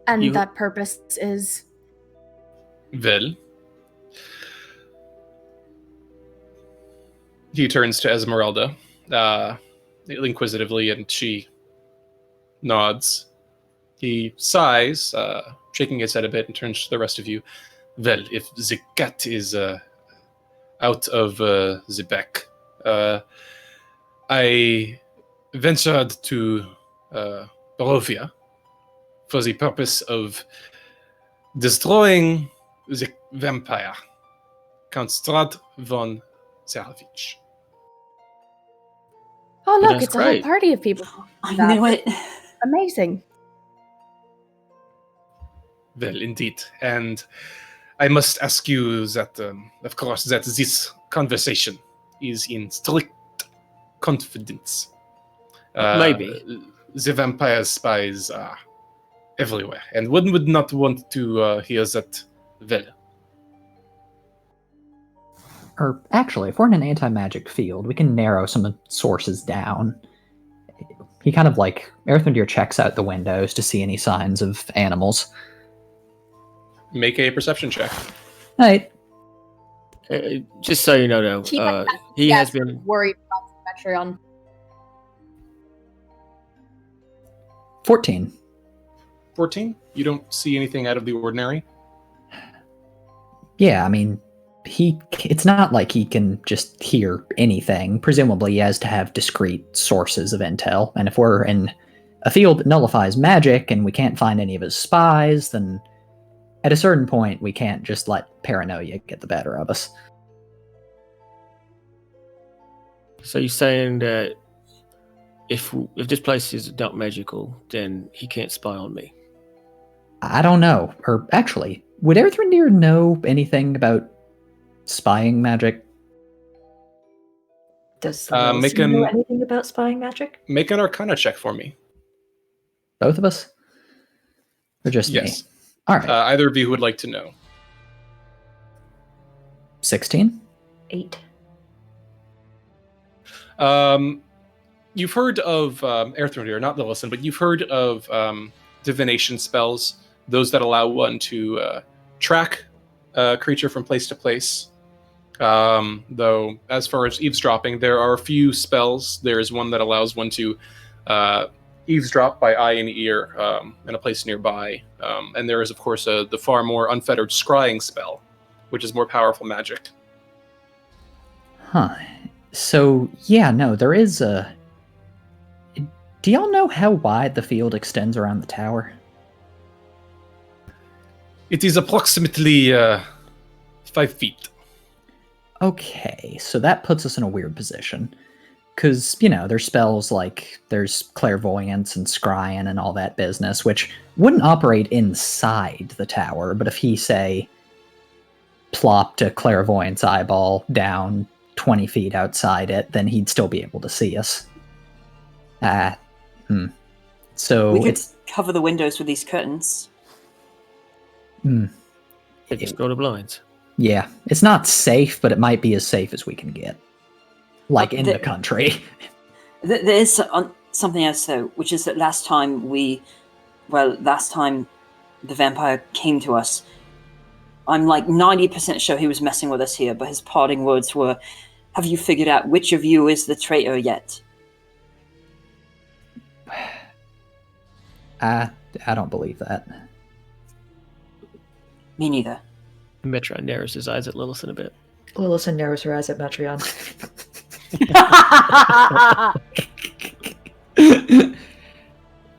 And that purpose is... Well, he turns to Esmeralda inquisitively, and she nods. He sighs, shaking his head a bit, and turns to the rest of you. Well, if the cat is out of the back, I ventured to Barovia for the purpose of destroying the vampire, Count Strahd von Zarovich. Oh, Well, look, that's it's a whole great. party of people. I That- knew it. Amazing. Well, indeed. And I must ask you that, of course, that this conversation is in strict confidence. Maybe. The vampire spies are everywhere, and one would not want to hear that. Well, Or actually, if we're in an anti-magic field, we can narrow some sources down. He kind of like Earthendeer checks out the windows to see any signs of animals. make a perception check. Right. Just so you know, though, Keep he has been. worried about Metreon. 14. 14. You don't see anything out of the ordinary. Yeah, I mean, it's not like he can just hear anything. Presumably he has to have discrete sources of intel. And if we're in a field that nullifies magic and we can't find any of his spies, then at a certain point we can't just let paranoia get the better of us. So you're saying that if this place is not magical, then he can't spy on me? I don't know. Or actually, would Earthendeer know anything about spying magic? Does make Lilith know an- anything about spying magic? Make an Arcana check for me. Both of us? Or just Yes. me? All right. Either of you who would like to know. 16? 8. You've heard of Earthendeer, not the listen, but you've heard of divination spells, those that allow one to track a creature from place to place. Though, as far as eavesdropping, there are a few spells. There is one that allows one to eavesdrop by eye and ear in a place nearby. And there is, of course, the far more unfettered scrying spell, which is more powerful magic. Huh. So, yeah, no, there is a... Do y'all know how wide the field extends around the tower? It is approximately 5 feet. Okay, so that puts us in a weird position. Because, you know, there's spells like there's clairvoyance and scrying and all that business, which wouldn't operate inside the tower, but if he, say, plopped a clairvoyance eyeball down 20 feet outside it, then he'd still be able to see us. So We could it's... cover the windows with these curtains. Just go to blinds. Yeah, it's not safe, but it might be as safe as we can get. Like in the country. There is something else, though, which is that last time the vampire came to us, I'm like 90% sure he was messing with us here, but his parting words were, "Have you figured out which of you is the traitor yet?" I don't believe that. Me neither. Metron narrows his eyes at Lilith a bit. Lilith narrows her eyes at Metreon.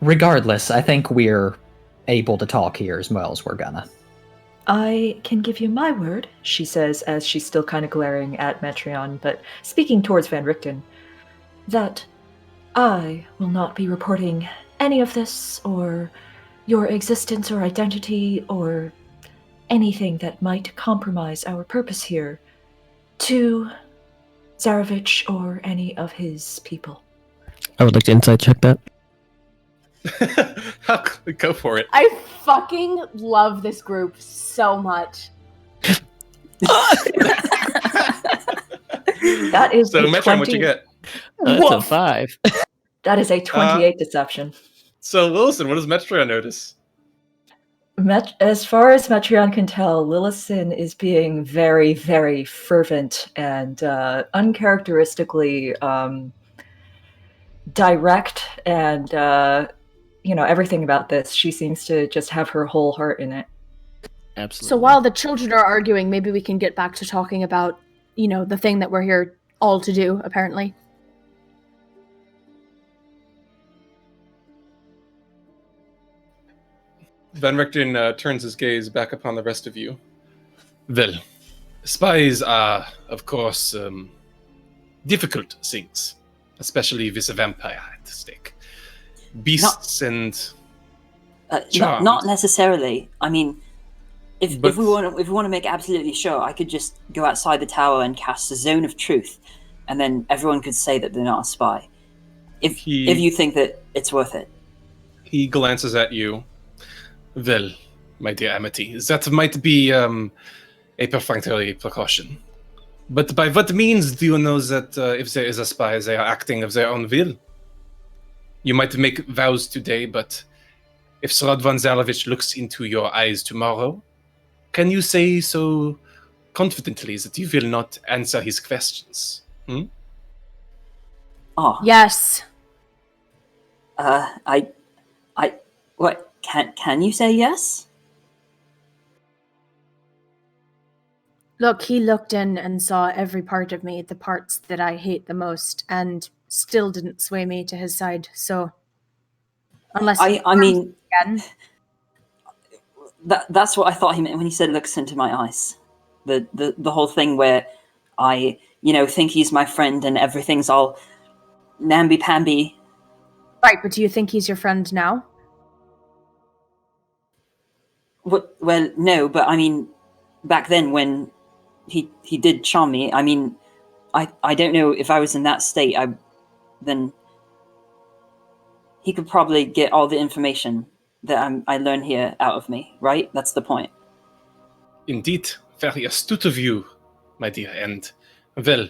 Regardless, I think we're able to talk here as well as we're gonna. I can give you my word, she says as she's still kind of glaring at Metreon, but speaking towards Van Richten, that I will not be reporting any of this, or your existence or identity, or anything that might compromise our purpose here, to Zarovich or any of his people. I would like to insight check that. Go for it. I fucking love this group so much. That is So, a Metron, 20 what'd you get? That's a 5. That is a 28 deception. So, Lillison, what does Metron notice? As far as Metreon can tell, Lillison is being very, very fervent and uncharacteristically direct, and everything about this. She seems to just have her whole heart in it. Absolutely. So while the children are arguing, maybe we can get back to talking about, the thing that we're here all to do, apparently. Van Richten turns his gaze back upon the rest of you. Well, spies are, of course, difficult things, especially with a vampire at stake. Beasts and charms. Not necessarily. I mean, if we want to make absolutely sure, I could just go outside the tower and cast a zone of truth, and then everyone could say that they're not a spy. If you think that it's worth it. He glances at you. Well, my dear Amity, that might be a perfunctory precaution. But by what means do you know that if there is a spy, they are acting of their own will? You might make vows today, but if Strahd von Zarovich looks into your eyes tomorrow, can you say so confidently that you will not answer his questions? Oh. Yes. What? Can you say yes? Look, he looked in and saw every part of me, the parts that I hate the most, and still didn't sway me to his side. So, unless I mean, again, that's what I thought he meant when he said looks into my eyes. The whole thing where I, think he's my friend and everything's all namby-pamby. Right, but do you think he's your friend now? What? Well, no, but I mean, back then when he did charm me, I mean, I don't know if I was in that state, then he could probably get all the information that I learn here out of me, right? That's the point. Indeed, very astute of you, my dear, and well,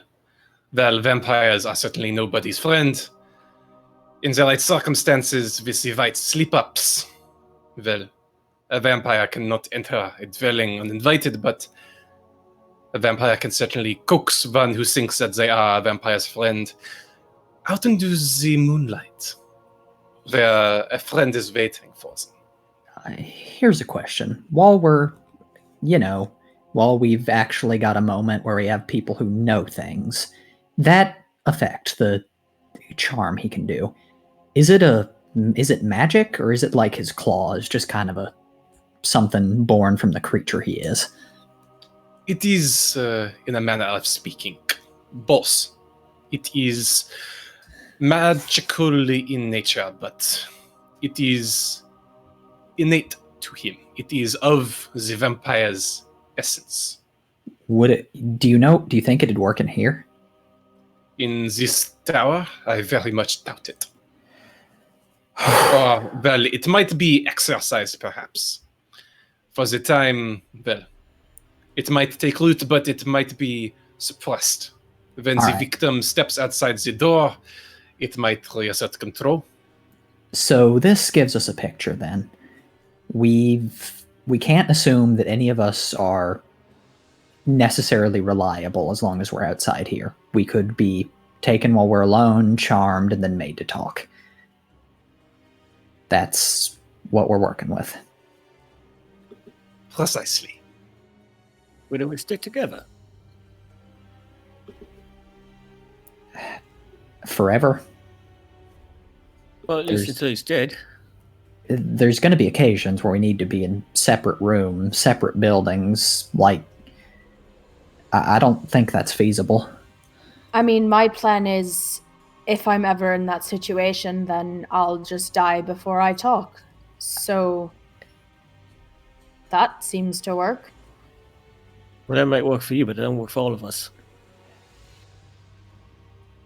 vampires are certainly nobody's friend. In the right circumstances, with the right sleep-ups, well, a vampire cannot enter a dwelling uninvited, but a vampire can certainly coax one who thinks that they are a vampire's friend out into the moonlight, where a friend is waiting for them. Here's a question. While we've actually got a moment where we have people who know things, that effect, the charm he can do, is it magic, or is it like his claws, just kind of something born from the creature he is? It is, in a manner of speaking, both. It is magical in nature, but it is innate to him. It is of the vampire's essence. Do you think it'd work in here? In this tower, I very much doubt it. Well, it might be exercised, perhaps. For the time, it might take root, but it might be suppressed. When the victim steps outside the door, it might reassert control. So this gives us a picture, then. We can't assume that any of us are necessarily reliable as long as we're outside here. We could be taken while we're alone, charmed, and then made to talk. That's what we're working with. Precisely. We don't stick together. Forever. Well, at least until he's dead. There's going to be occasions where we need to be in separate rooms, separate buildings. Like, I don't think that's feasible. I mean, my plan is, if I'm ever in that situation, then I'll just die before I talk. So, that seems to work. Well, that might work for you, but it don't work for all of us.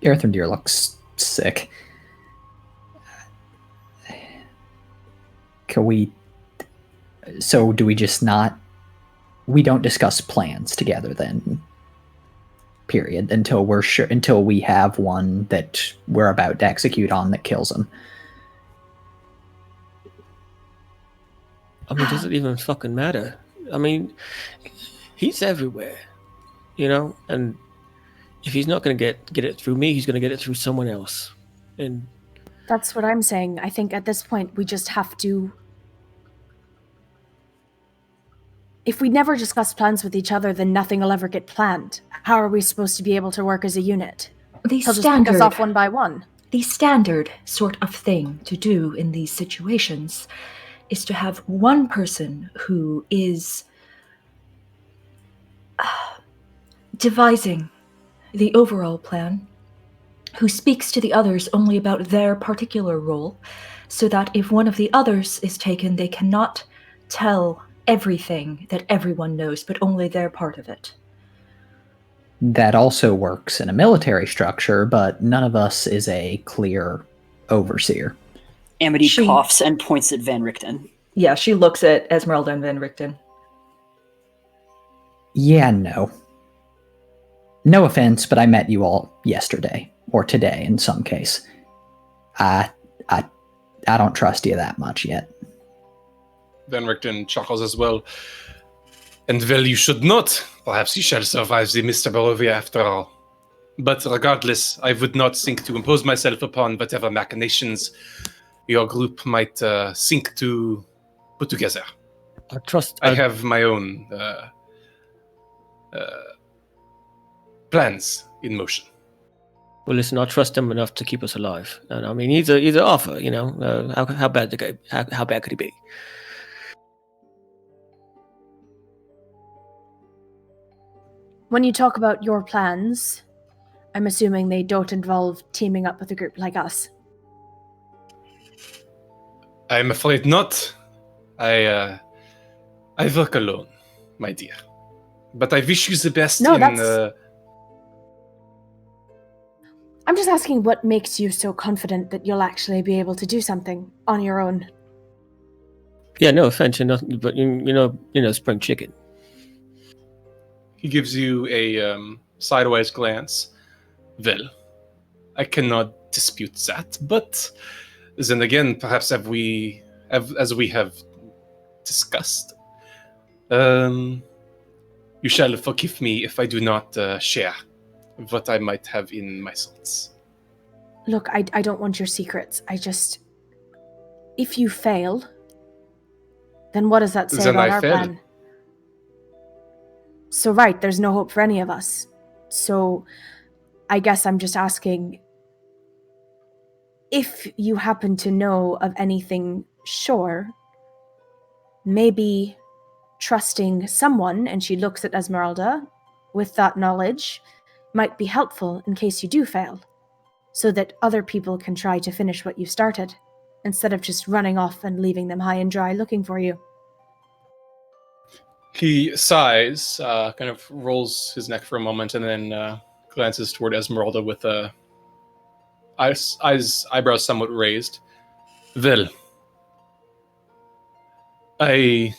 Earthendeer looks sick. So do we just not... We don't discuss plans together then, period, until we're sure, until we have one that we're about to execute on that kills him. I mean, does it even fucking matter? I mean, he's everywhere, and if he's not going to get it through me, he's going to get it through someone else. And that's what I'm saying. I think at this point, we just have to... If we never discuss plans with each other, then nothing will ever get planned. How are we supposed to be able to work as a unit? He'll just pick us off one by one. The standard sort of thing to do in these situations is to have one person who is devising the overall plan, who speaks to the others only about their particular role, so that if one of the others is taken, they cannot tell everything that everyone knows, but only their part of it. That also works in a military structure, but none of us is a clear overseer. Amity coughs and points at Van Richten. Yeah, she looks at Esmeralda and Van Richten. Yeah, no. No offense, but I met you all yesterday, or today in some case. I don't trust you that much yet. Van Richten chuckles as well. And well, you should not. Perhaps you shall survive the Mr. Barovia after all. But regardless, I would not think to impose myself upon whatever machinations your group might think to put together. I have my own plans in motion. Well, listen, I trust him enough to keep us alive. And I mean, he's an offer, you know. How bad how bad could he be? When you talk about your plans, I'm assuming they don't involve teaming up with a group like us. I'm afraid not. I work alone, my dear. But I wish you the best I'm just asking what makes you so confident that you'll actually be able to do something on your own. Yeah, no offense, but you know, spring chicken. He gives you a sideways glance. Well, I cannot dispute that, but then again, perhaps as we have discussed, you shall forgive me if I do not share what I might have in my thoughts. Look, I don't want your secrets. If you fail, then what does that say about our plan? So right, there's no hope for any of us. So I guess I'm just asking, if you happen to know of anything sure, maybe trusting someone, and she looks at Esmeralda, with that knowledge might be helpful in case you do fail, so that other people can try to finish what you started, instead of just running off and leaving them high and dry looking for you. He sighs, kind of rolls his neck for a moment, and then glances toward Esmeralda with eyebrows somewhat raised. Well, I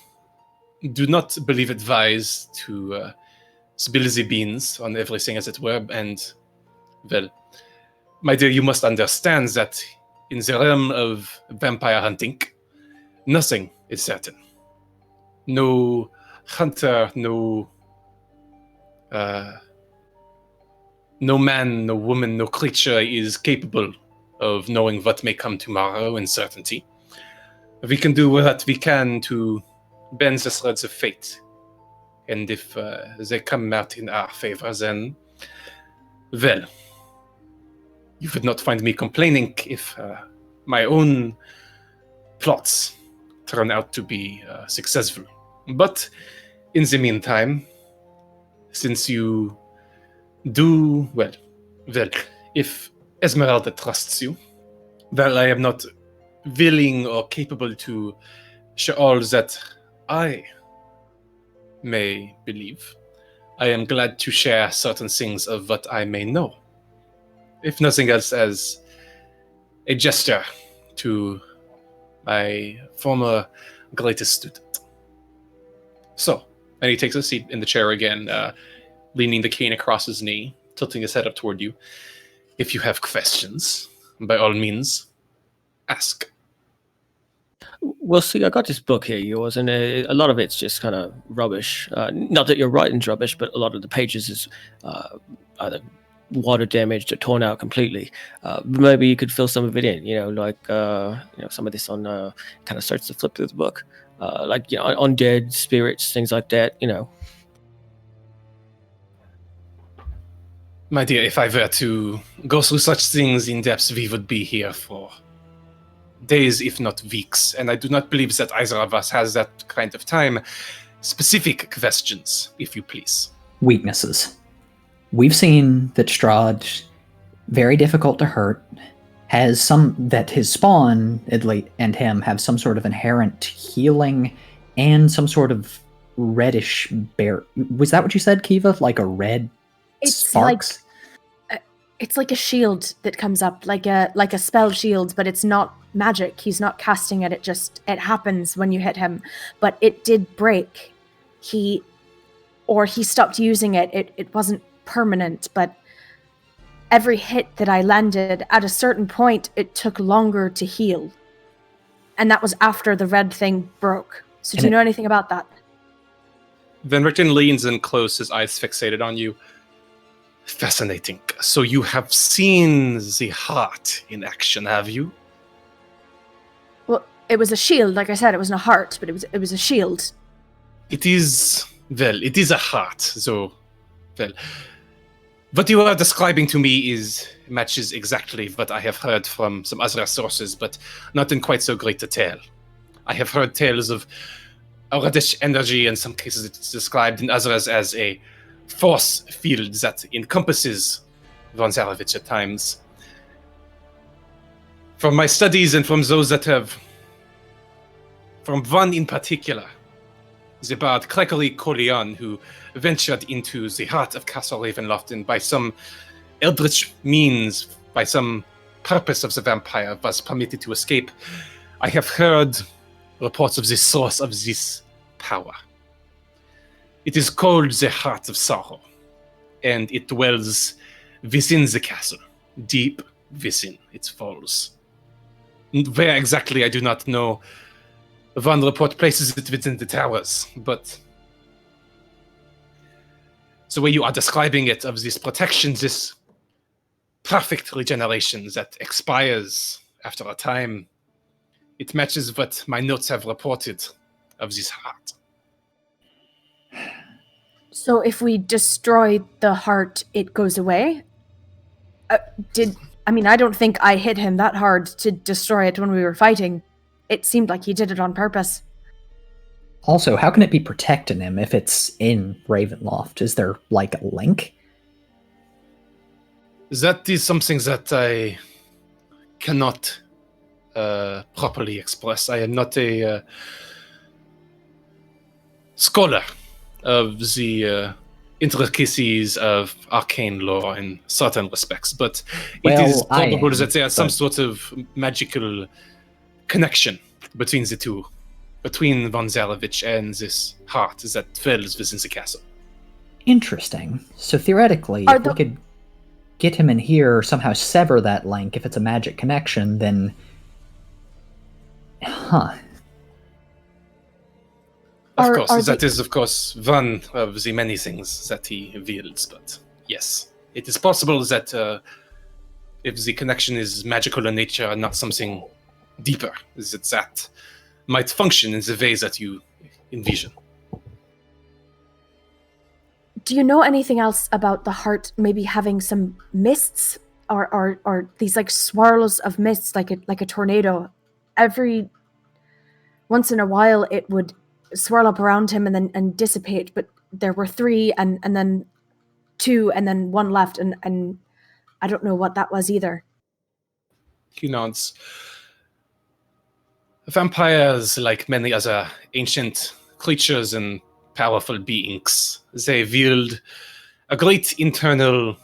do not believe it wise to spill the beans on everything, as it were, and, well, my dear, you must understand that in the realm of vampire hunting, nothing is certain. No hunter, no man, no woman, no creature is capable of knowing what may come tomorrow in certainty. We can do what we can to bend the threads of fate. And if they come out in our favor, then, well, you would not find me complaining if my own plots turn out to be successful. But in the meantime, since you do, well, if Esmeralda trusts you, well, I am not willing or capable to share all that I may believe. I am glad to share certain things of what I may know. If nothing else, as a gesture to my former greatest student. So, and he takes a seat in the chair again, leaning the cane across his knee, tilting his head up toward you. If you have questions, by all means, ask. Well, see, I got this book here, yours, and a lot of it's just kind of rubbish. Not that your writing's rubbish, but a lot of the pages is either water damaged or torn out completely. Maybe you could fill some of it in, like some of this on kind of starts to flip through the book, like undead spirits, things like that. My dear, if I were to go through such things in depth, we would be here for days, if not weeks, and I do not believe that either of us has that kind of time. Specific questions, if you please. Weaknesses. We've seen that Strahd, very difficult to hurt, has some that his spawn and him have some sort of inherent healing and some sort of reddish bear. Was that what you said, Kiva? Like a red sparks? It's like a shield that comes up, like a spell shield, but it's not magic. He's not casting it. It happens when you hit him. But it did break. He stopped using it. It wasn't permanent, but every hit that I landed, at a certain point, it took longer to heal. And that was after the red thing broke. So do you know anything about that? Then Richten leans in close, his eyes fixated on you. Fascinating. So you have seen the heart in action, have you? Well, it was a shield, like I said. It wasn't a heart, but it was a shield. It is a heart, so, well, what you are describing to me matches exactly what I have heard from some other sources, but not in quite so great detail. I have heard tales of a reddish energy. In some cases it's described, in others as a force field that encompasses Von Zarovich at times. From my studies and from those that have... From one in particular, the bard Gregory Corleone, who ventured into the heart of Castle Ravenloft and by some eldritch means, by some purpose of the vampire, was permitted to escape. I have heard reports of the source of this power. It is called the Heart of Sorrow, and it dwells within the castle, deep within its walls. Where exactly, I do not know. One report places it within the towers, but the way you are describing it, of this protection, this perfect regeneration that expires after a time, it matches what my notes have reported of this heart. So if we destroy the heart, it goes away? I don't think I hit him that hard to destroy it when we were fighting. It seemed like he did it on purpose. Also, how can it be protecting him if it's in Ravenloft? Is there, like, a link? That is something that I cannot properly express. I am not a scholar of the intricacies of arcane lore in certain respects, but it is probable that there is some sort of magical connection between the two, between Von Zarovich and this heart that dwells within the castle. Interesting. So theoretically, if we could get him in here or somehow sever that link, if it's a magic connection, then... Of course, that is, of course, one of the many things that he wields, but yes, it is possible that if the connection is magical in nature and not something deeper, that might function in the way that you envision. Do you know anything else about the heart maybe having some mists or these like swirls of mists, like a tornado? Every once in a while it would swirl up around him and dissipate, but there were 3 and then 2 and then 1 left, and I don't know what that was either. He nods. Vampires, like many other ancient creatures and powerful beings, they wield a great internal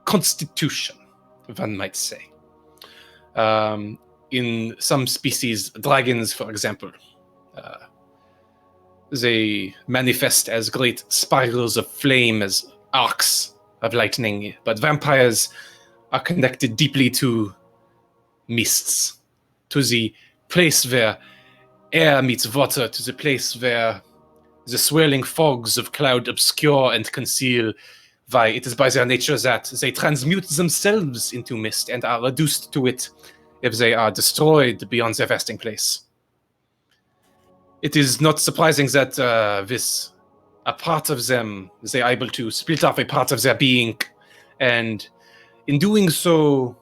constitution, one might say. In some species, dragons, for example, they manifest as great spirals of flame, as arcs of lightning, but vampires are connected deeply to mists, to the place where air meets water, to the place where the swirling fogs of cloud obscure and conceal. Why, it is by their nature that they transmute themselves into mist and are reduced to it if they are destroyed beyond their resting place. It is not surprising that a part of them, they are able to split off a part of their being, and in doing so,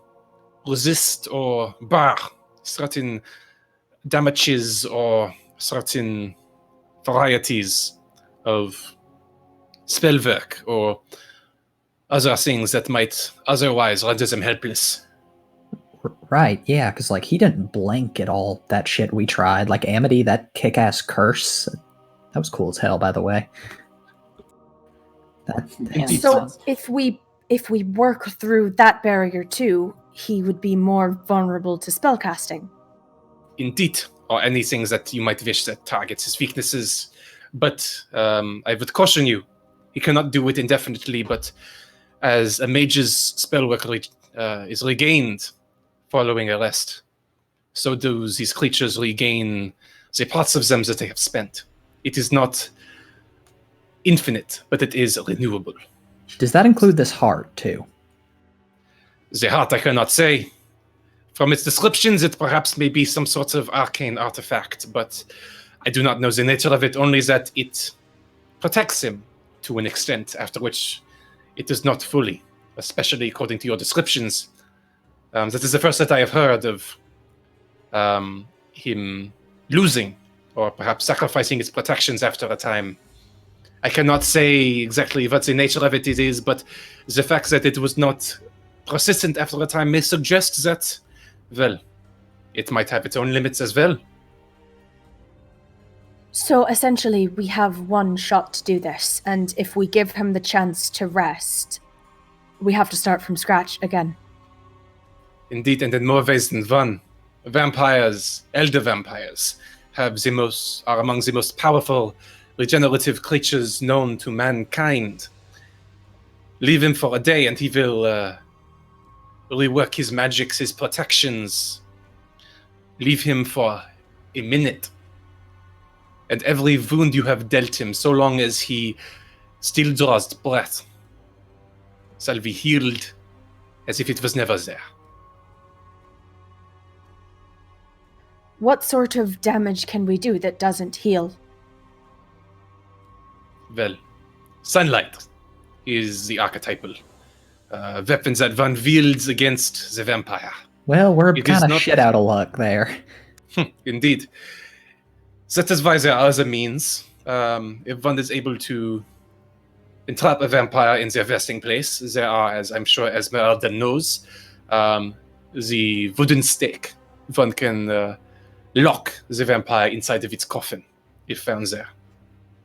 resist or bar certain damages or certain varieties of spellwork or other things that might otherwise render them helpless. Right, yeah, because like he didn't blink at all that shit we tried. Like Amity, that kick-ass curse, that was cool as hell, by the way. Indeed. So if we work through that barrier too, he would be more vulnerable to spellcasting. Indeed, or anything that you might wish that targets his weaknesses. But I would caution you, he cannot do it indefinitely, but as a mage's spellwork is regained following a rest, so do these creatures regain the parts of them that they have spent. It is not infinite, but it is renewable. Does that include this heart, too? The heart I cannot say. From its descriptions, it perhaps may be some sort of arcane artifact, but I do not know the nature of it, only that it protects him to an extent, after which it does not fully, especially according to your descriptions. That is the first that I have heard of him losing, or perhaps sacrificing its protections after a time. I cannot say exactly what the nature of it is, but the fact that it was not persistent after a time may suggest that, well, it might have its own limits as well. So essentially, we have one shot to do this, and if we give him the chance to rest, we have to start from scratch again. Indeed, and in more ways than one. Vampires, elder vampires, are among the most powerful regenerative creatures known to mankind. Leave him for a day and he will rework his magics, his protections. Leave him for a minute. And every wound you have dealt him, so long as he still draws breath, shall be healed as if it was never there. What sort of damage can we do that doesn't heal? Well, sunlight is the archetypal weapon that one wields against the vampire. Well, we're It kind is of not- shit out of luck there. Indeed. That is why there are other means. If one is able to entrap a vampire in their resting place, there are, as I'm sure Esmeralda knows, the wooden stake. One can lock the vampire inside of its coffin, if found there.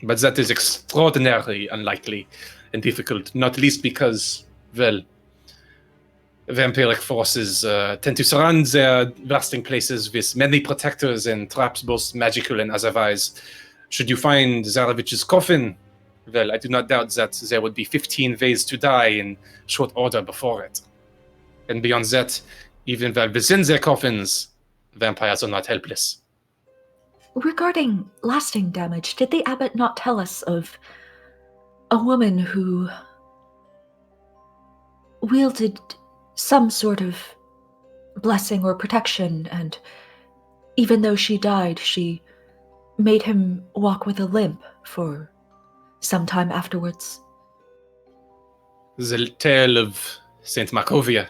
But that is extraordinarily unlikely and difficult, not least because, well, vampiric forces tend to surround their resting places with many protectors and traps, both magical and otherwise. Should you find Zarevich's coffin, well, I do not doubt that there would be 15 ways to die in short order before it. And beyond that, even while within their coffins, vampires are not helpless. Regarding lasting damage, did the abbot not tell us of a woman who wielded some sort of blessing or protection, and even though she died, she made him walk with a limp for some time afterwards? The tale of Saint Markovia.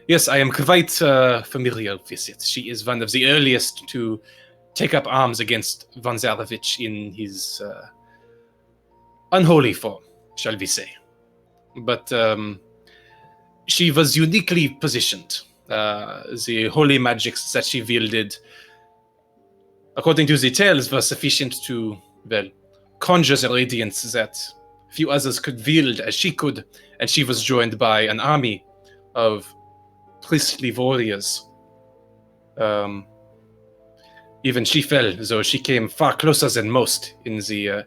Yes, I am quite familiar with it. She is one of the earliest to take up arms against Von Zarevich in his unholy form, shall we say. But she was uniquely positioned. The holy magics that she wielded, according to the tales, were sufficient to, well, conjure the radiance that few others could wield as she could, and she was joined by an army of priestly warriors. Even she fell, though she came far closer than most in the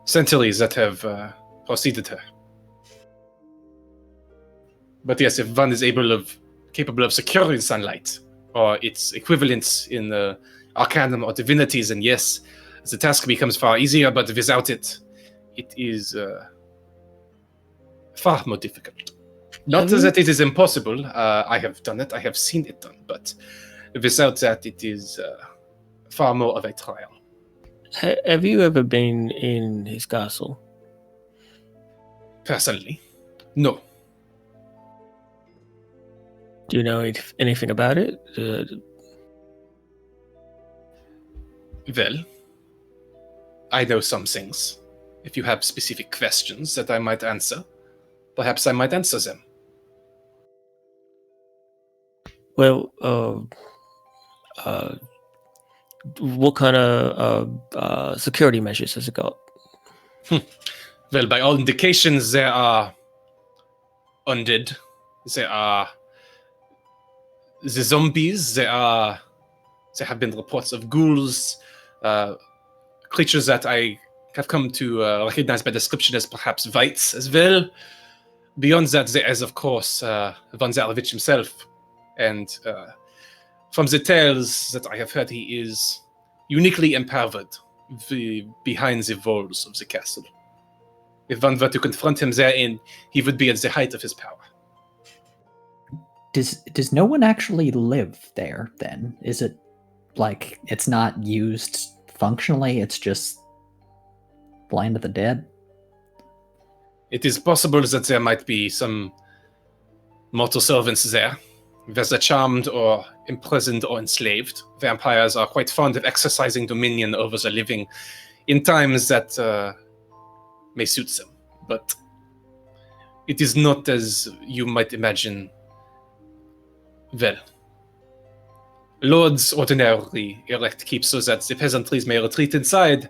centuries that have preceded her. But yes, if one is capable of securing sunlight, or its equivalents in Arcanum or divinities, then yes, the task becomes far easier, but without it, it is far more difficult. Not that it is impossible. I have done it, I have seen it done, but without that, it is far more of a trial. Have you ever been in his castle? Personally, no. Do you know anything about it? Well, I know some things. If you have specific questions that I might answer, perhaps I might answer them. Well, what kind of security measures has it got? Well, by all indications, there are undead. There are the zombies. There have been reports of ghouls, creatures that I have come to recognize by description as perhaps wights as well. Beyond that, there is, of course, Von Zarovich himself. And from the tales that I have heard, he is uniquely empowered behind the walls of the castle. If one were to confront him therein, he would be at the height of his power. Does no one actually live there then? Is it like it's not used functionally, it's just Land of the Dead? It is possible that there might be some mortal servants there, whether charmed or imprisoned or enslaved. Vampires are quite fond of exercising dominion over the living in times that may suit them. But it is not as you might imagine. Well, lords ordinarily erect keeps so that the peasantries may retreat inside.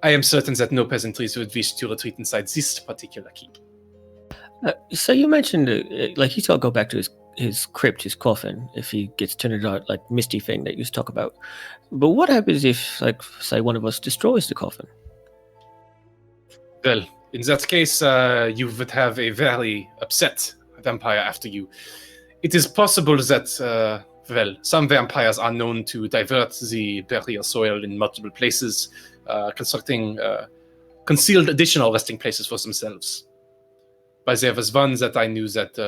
I am certain that no peasantries would wish to retreat inside this particular keep. So you mentioned, like, he's got to go back to his crypt, his coffin, if he gets turned out, like misty thing that you talk about. But what happens if, like, say, one of us destroys the coffin? Well, in that case, you would have a very upset vampire after you. It is possible that, some vampires are known to divert the burial soil in multiple places, constructing concealed additional resting places for themselves. But there was one that I knew that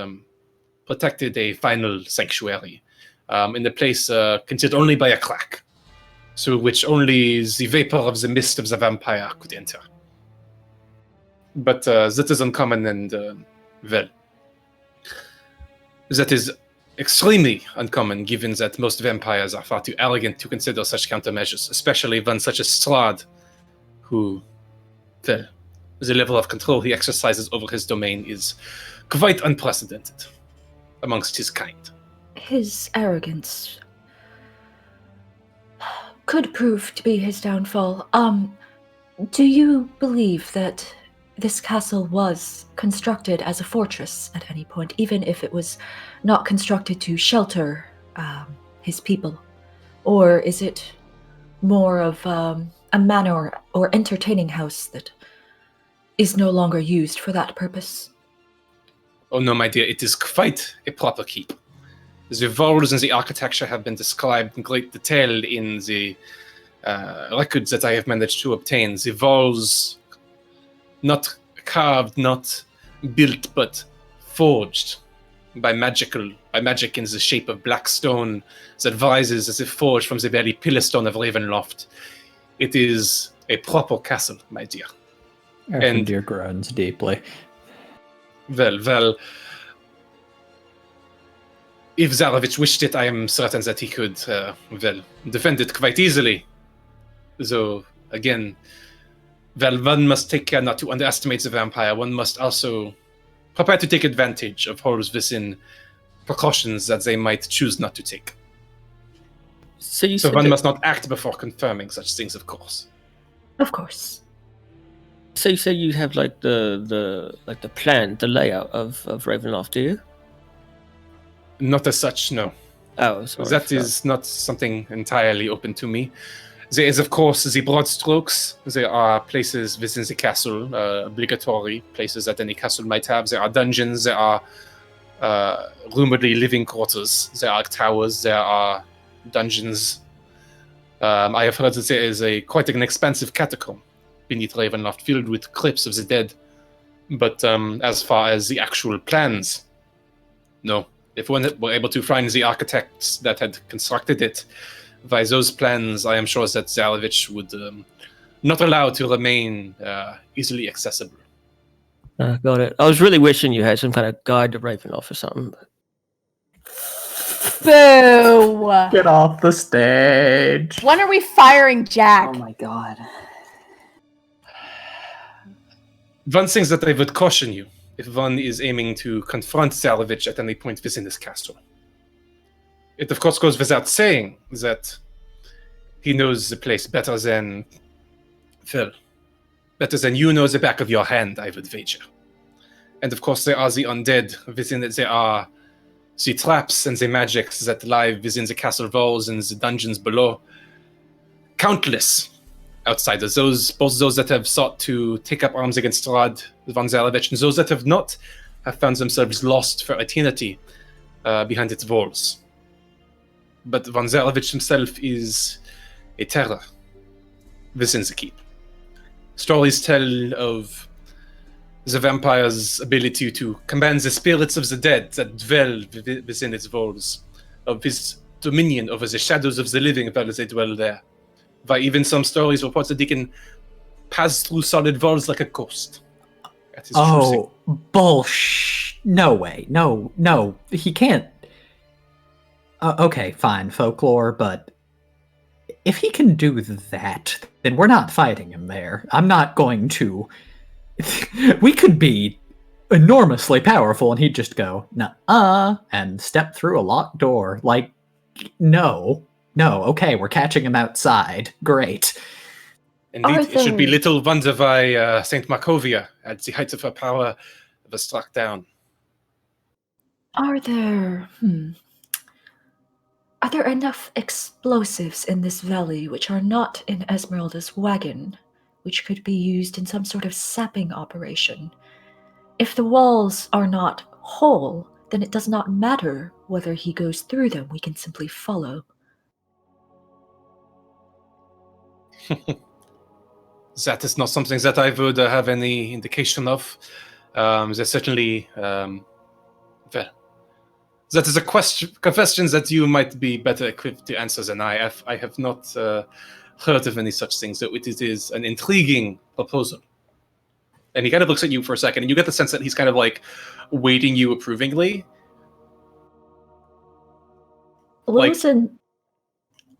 protected a final sanctuary in a place concealed only by a crack, through which only the vapor of the mist of the vampire could enter. But that is uncommon and, that is extremely uncommon, given that most vampires are far too arrogant to consider such countermeasures, especially one such as Strahd, who, the level of control he exercises over his domain is quite unprecedented amongst his kind. His arrogance could prove to be his downfall. Do you believe that this castle was constructed as a fortress at any point, even if it was not constructed to shelter his people? Or is it more of a manor or entertaining house that is no longer used for that purpose? Oh no, my dear, it is quite a proper keep. The walls and the architecture have been described in great detail in the records that I have managed to obtain. The walls, not carved, not built, but forged by magic in the shape of black stone that rises as if forged from the very pillarstone of Ravenloft. It is a proper castle, my dear. And dear groans deeply. Well, if Zarovich wished it, I am certain that he could, defend it quite easily. So, again, one must take care not to underestimate the vampire. One must also prepare to take advantage of holes within precautions that they might choose not to take. So one must not act before confirming such things, of course. Of course. So you say you have like the plan, the layout of Ravenloft, do you? Not as such, no. Oh, sorry. That is not something entirely open to me. There is, of course, the broad strokes. There are places within the castle, obligatory places that any castle might have. There are dungeons. There are rumoredly living quarters. There are towers. There are dungeons. I have heard that there is quite an expansive catacomb beneath Ravenloft, filled with crypts of the dead. But as far as the actual plans, no. If one were able to find the architects that had constructed it, by those plans, I am sure that Zarovich would not allow to remain easily accessible. Got it. I was really wishing you had some kind of guide to Ravenloft or something. Boo! Get off the stage. When are we firing Jack? Oh my god. One thing that I would caution you, if one is aiming to confront Zarovich at any point within this castle. It of course goes without saying that he knows the place better than Phil. Better than you know the back of your hand, I would wager. And of course there are the undead. Within it there are the traps and the magics that lie within the castle walls and the dungeons below. Countless outsiders, both those that have sought to take up arms against Strahd, von Zarovich, and those that have not, have found themselves lost for eternity behind its walls. But von Zarovich himself is a terror within the keep. Stories tell of the vampire's ability to command the spirits of the dead that dwell within its walls, of his dominion over the shadows of the living while they dwell there. By even some stories report that he can pass through solid walls like a ghost. At his choosing. Bullsh! No way. No. He can't. Okay, fine, folklore, but if he can do that, then we're not fighting him there. I'm not going to. We could be enormously powerful, and he'd just go, nuh-uh, and step through a locked door. Like, no, okay, we're catching him outside. Great. Indeed, it should be little wonder why Saint Markovia, at the height of her power, was struck down. Are there enough explosives in this valley which are not in Esmeralda's wagon, which could be used in some sort of sapping operation? If the walls are not whole, then it does not matter whether he goes through them. We can simply follow. That is not something that I would have any indication of. There's certainly... that is a question that you might be better equipped to answer than I. I have not heard of any such things, so it is an intriguing proposal. And he kind of looks at you for a second, and you get the sense that he's kind of like weighting you approvingly. Lillison,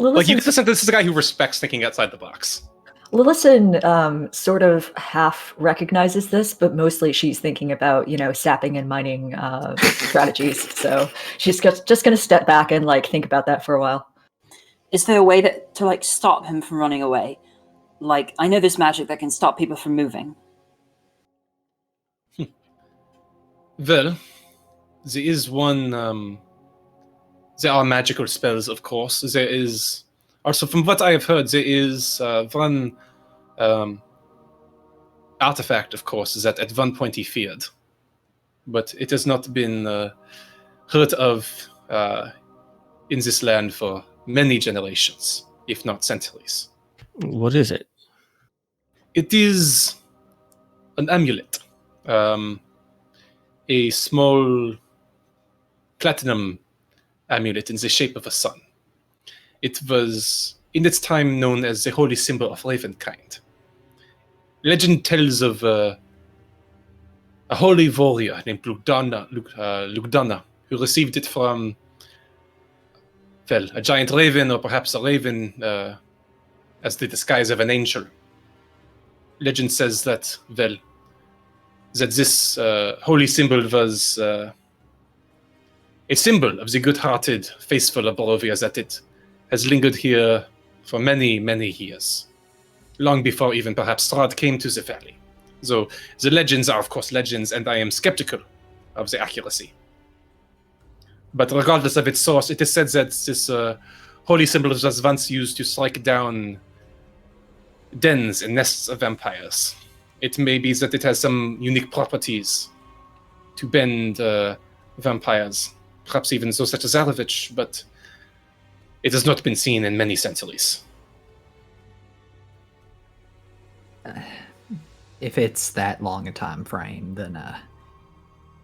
like you get the sense that this is a guy who respects thinking outside the box. Lillison sort of half recognizes this, but mostly she's thinking about, sapping and mining strategies. So she's just going to step back and think about that for a while. Is there a way to stop him from running away? I know there's magic that can stop people from moving. Well, there is one. There are magical spells, of course. There is also, from what I have heard, there is one artifact, of course, that at one point he feared, but it has not been heard of in this land for many generations, if not centuries. What is it? It is an amulet. A small platinum amulet in the shape of a sun. It was, in its time, known as the holy symbol of Ravenkind. Legend tells of a holy warrior named Lugdana, who received it from, a giant raven, or perhaps a raven as the disguise of an angel. Legend says that, that this holy symbol was a symbol of the good-hearted, faithful of Barovia, that it has lingered here for many, many years, long before even perhaps Strahd came to the valley. So the legends are, of course, legends, and I am skeptical of the accuracy. But regardless of its source, it is said that this holy symbol was once used to strike down dens and nests of vampires. It may be that it has some unique properties to bend vampires, perhaps even so such as Zarovich, but it has not been seen in many centuries. If it's that long a time frame, then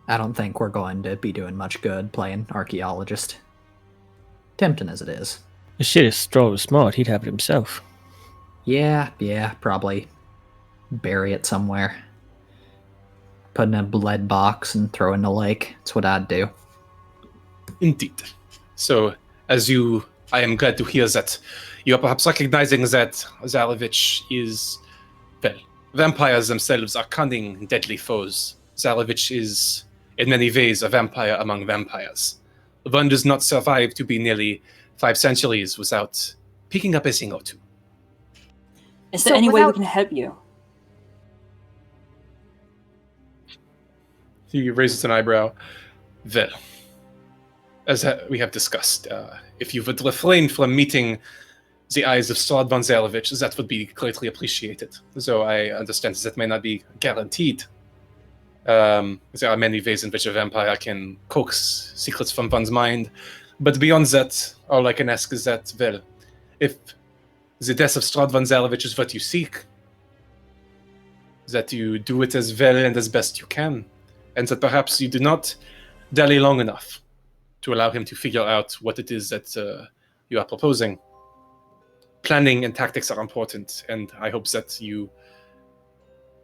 I don't think we're going to be doing much good playing archaeologist. Tempting as it is. The shit, if Strahd was smart, he'd have it himself. Yeah, probably bury it somewhere. Put in a lead box and throw in the lake. That's what I'd do. Indeed. So, I am glad to hear that you are perhaps recognizing that Zarovich is, well, vampires themselves are cunning, deadly foes. Zarovich is, in many ways, a vampire among vampires. One does not survive to be nearly 5 centuries without picking up a thing or two. Is there So any way we without- can help you? He raises an eyebrow. Well, as we have discussed, if you would refrain from meeting the eyes of Strahd von Zarovich, that would be greatly appreciated. Though I understand that may not be guaranteed. There are many ways in which a vampire can coax secrets from one's mind. But beyond that, all I can ask is that, well, if the death of Strahd von Zarovich is what you seek, that you do it as well and as best you can, and that perhaps you do not dally long enough to allow him to figure out what it is that you are proposing. Planning and tactics are important, and I hope that you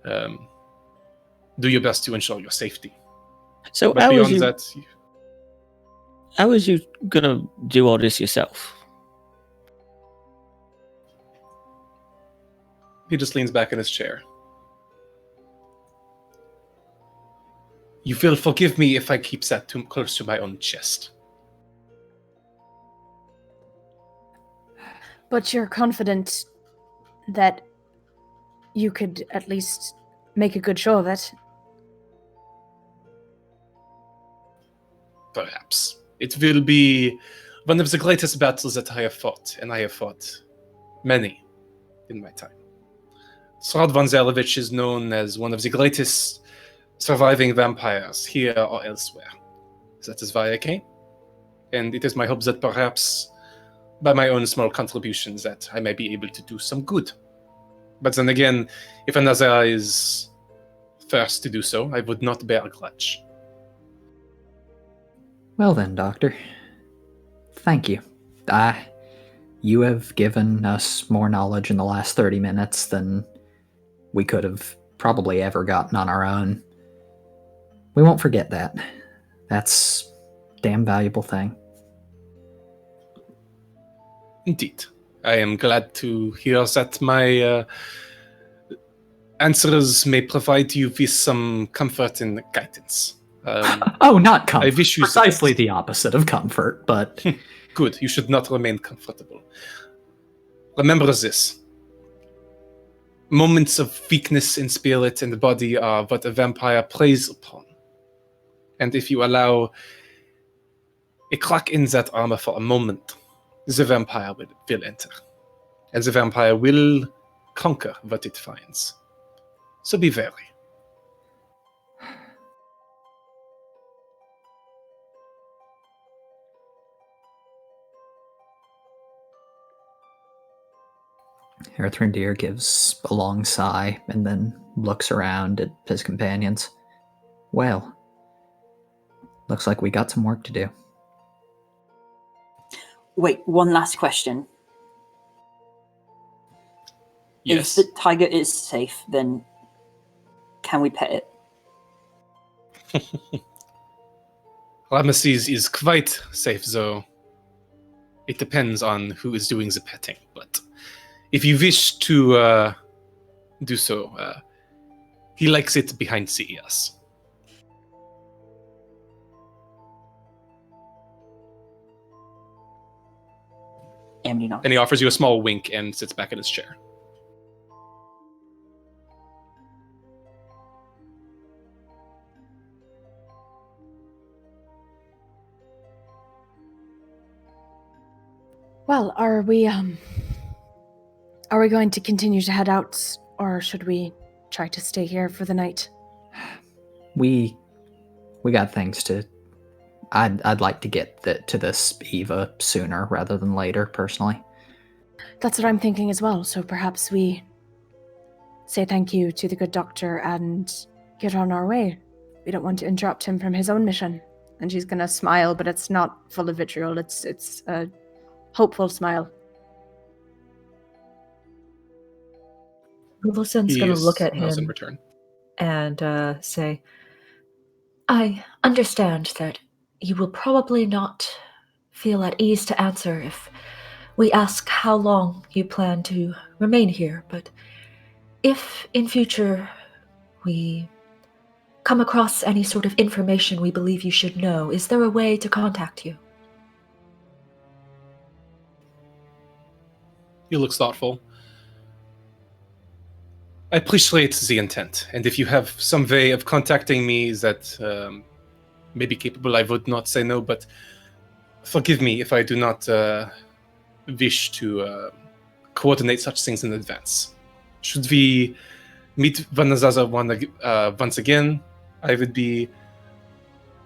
do your best to ensure your safety. So But beyond that, how was you gonna do all this yourself? he just leans back in his chair. You will forgive me if I keep that too close to my own chest. But you're confident that you could at least make a good show of it. Perhaps. It will be one of the greatest battles that I have fought, and I have fought many in my time. Strahd von Zarovich is known as one of the greatest surviving vampires here or elsewhere. That is why I came. And it is my hope that perhaps, by my own small contributions, that I may be able to do some good. But then again, if another is first to do so, I would not bear a grudge. Well then, Doctor. Thank you. You have given us more knowledge in the last 30 minutes than we could have probably ever gotten on our own. We won't forget that. That's a damn valuable thing. Indeed. I am glad to hear that my answers may provide you with some comfort and guidance. Oh, not comfort. I wish you precisely success. the opposite of comfort, but Good, you should not remain comfortable. Remember this. Moments of weakness in spirit and body are what a vampire preys upon. And if you allow a crack in that armor for a moment, the vampire will enter. And the vampire will conquer what it finds. So be wary. Earthrendir gives a long sigh and then looks around at his companions. Well, looks like we got some work to do. Wait, one last question. Yes. If the tiger is safe, then can we pet it? Ramesses is quite safe, though. It depends on who is doing the petting. But if you wish to do so, he likes it behind the ears. Amity nods. And he offers you a small wink and sits back in his chair. Well, are we going to continue to head out, or should we try to stay here for the night? We got things to. I'd like to get to this Eva sooner rather than later, personally. That's what I'm thinking as well. So perhaps we say thank you to the good doctor and get on our way. We don't want to interrupt him from his own mission. And she's gonna smile, but it's not full of vitriol. It's a hopeful smile. Lucin's going to look at smiles in him return. and say, I understand that you will probably not feel at ease to answer if we ask how long you plan to remain here, but if in future we come across any sort of information we believe you should know, is there a way to contact you? He looks thoughtful. I appreciate the intent, and if you have some way of contacting me that may be capable, I would not say no, but forgive me if I do not wish to coordinate such things in advance. Should we meet one another once again, I would be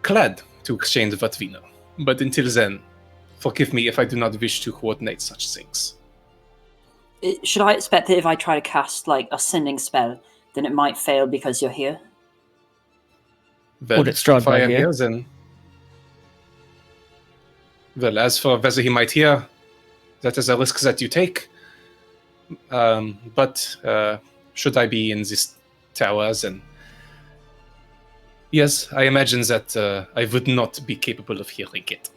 glad to exchange what we know. But until then, forgive me if I do not wish to coordinate such things. Should I expect that if I try to cast like a sending spell, then it might fail because you're here? Well, Would it Strahd if I might am hear? here, then... Well, as for whether he might hear, that is a risk that you take. But should I be in this tower, then... Yes, I imagine that I would not be capable of hearing it.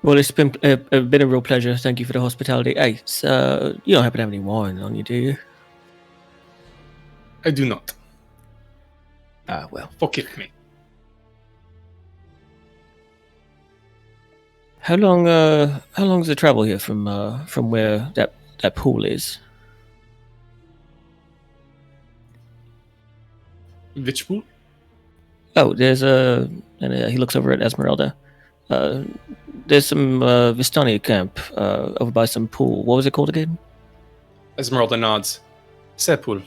Well, it's been a real pleasure. Thank you for the hospitality. Hey, so you don't happen to have any wine on you, do you? I do not. Ah, well. Forgive me. How long is the travel here from where that pool is? Which pool? Oh, there's and he looks over at Esmeralda. There's some Vistani camp over by some pool. What was it called again? Esmeralda nods. Sepul.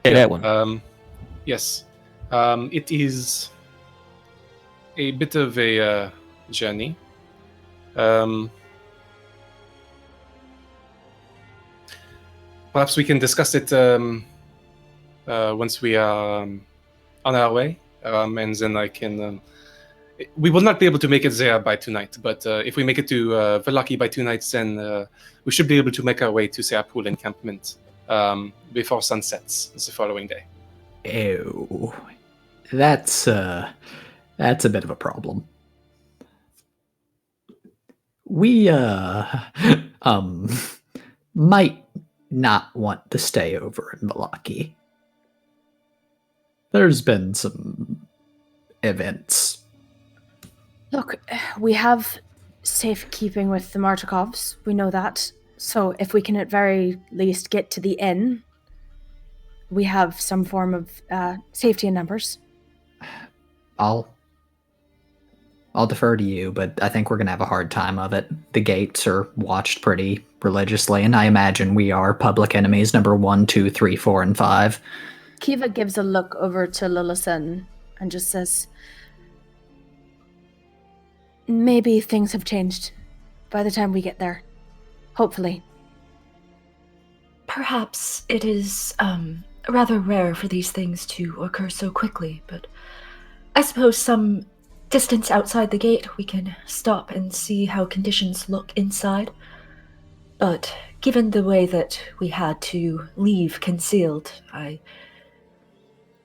Yeah, that one. Yes. It is a bit of a journey. Perhaps we can discuss it once we are on our way, and then I can... we will not be able to make it there by tonight, but if we make it to Velaki by tonight, then we should be able to make our way to Seapul encampment before sunsets the following day. Ew. That's a bit of a problem. We might not want to stay over in Velaki. There's been some events. Look, we have safekeeping with the Martikovs. We know that. So if we can at very least get to the inn, we have some form of safety in numbers. I'll defer to you, but I think we're going to have a hard time of it. The gates are watched pretty religiously, and I imagine we are public enemies number 1, 2, 3, 4, and 5. Kiva gives a look over to Lillison and just says, maybe things have changed by the time we get there. Hopefully. Perhaps it is rather rare for these things to occur so quickly, but I suppose some distance outside the gate we can stop and see how conditions look inside. But given the way that we had to leave concealed, I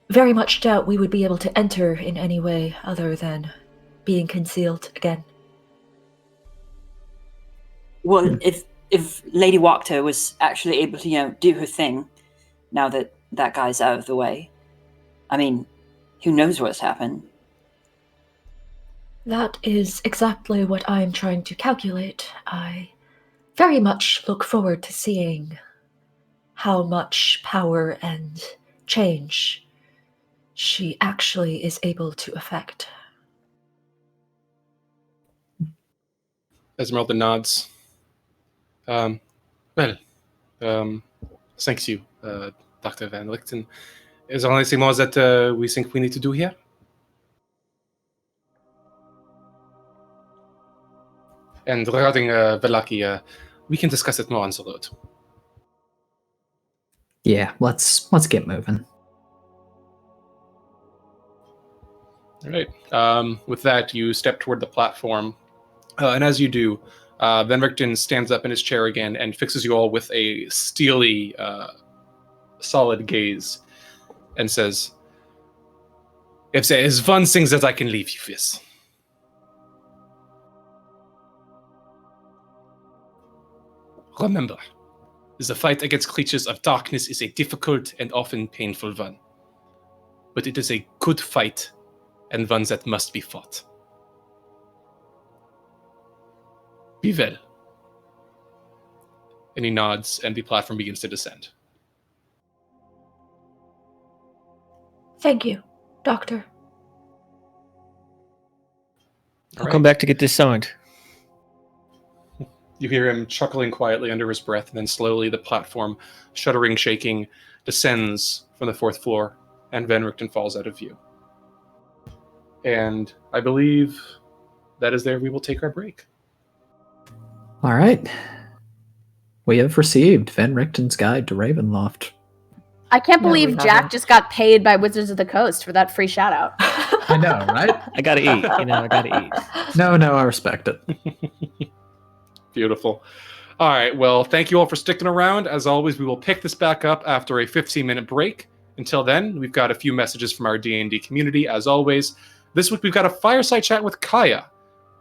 very much doubt we would be able to enter in any way other than being concealed again. Well, if Lady Wachter was actually able to, do her thing, now that that guy's out of the way, I mean, who knows what's happened? That is exactly what I am trying to calculate. I very much look forward to seeing how much power and change she actually is able to affect. Esmeralda nods. Thanks you, Dr. Van Richten. Is there anything more that we think we need to do here? And regarding Velaki, we can discuss it more on the road. Yeah, let's get moving. All right. With that, you step toward the platform, and as you do, Van Richten stands up in his chair again and fixes you all with a steely solid gaze and says, "If there is one thing that I can leave you with, remember, the fight against creatures of darkness is a difficult and often painful one. But it is a good fight and one that must be fought. Be well." And he nods, and the platform begins to descend. Thank you, Doctor. I'll come back to get this signed. You hear him chuckling quietly under his breath, and then slowly the platform, shuddering, shaking, descends from the 4th floor, and Van Richten falls out of view. And I believe that is there we will take our break. All right. We have received Van Richten's Guide to Ravenloft. I can't No, we believe Jack haven't. just got paid by Wizards of the Coast for that free shout out. I know, right? I gotta eat. I gotta eat. No, I respect it. Beautiful. All right, well, thank you all for sticking around. As always, we will pick this back up after a 15-minute break. Until then, we've got a few messages from our D&D community, as always. This week, we've got a fireside chat with Kaya,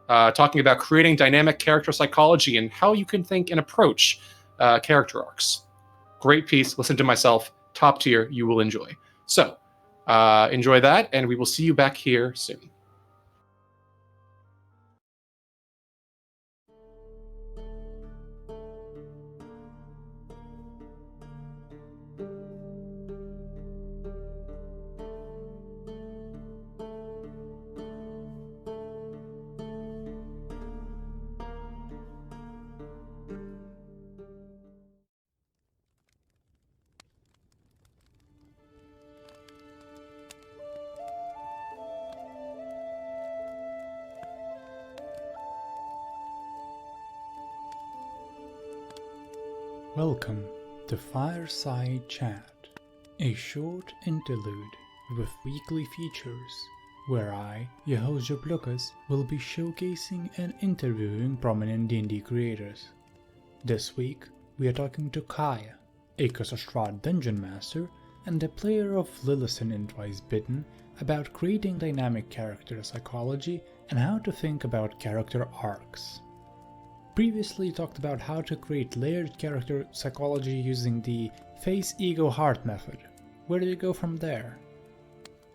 talking about creating dynamic character psychology and how you can think and approach character arcs. Great piece. Listen to myself. Top tier. You will enjoy. So, enjoy that, and we will see you back here soon. Welcome to Fireside Chat, a short interlude with weekly features, where I, your host Job Lucas, will be showcasing and interviewing prominent D&D creators. This week, we are talking to Kaya, a Strahd Dungeon Master and a player of Lillison in Twice Bitten, about creating dynamic character psychology and how to think about character arcs. Previously talked about how to create layered character psychology using the Face Ego Heart method. Where do you go from there?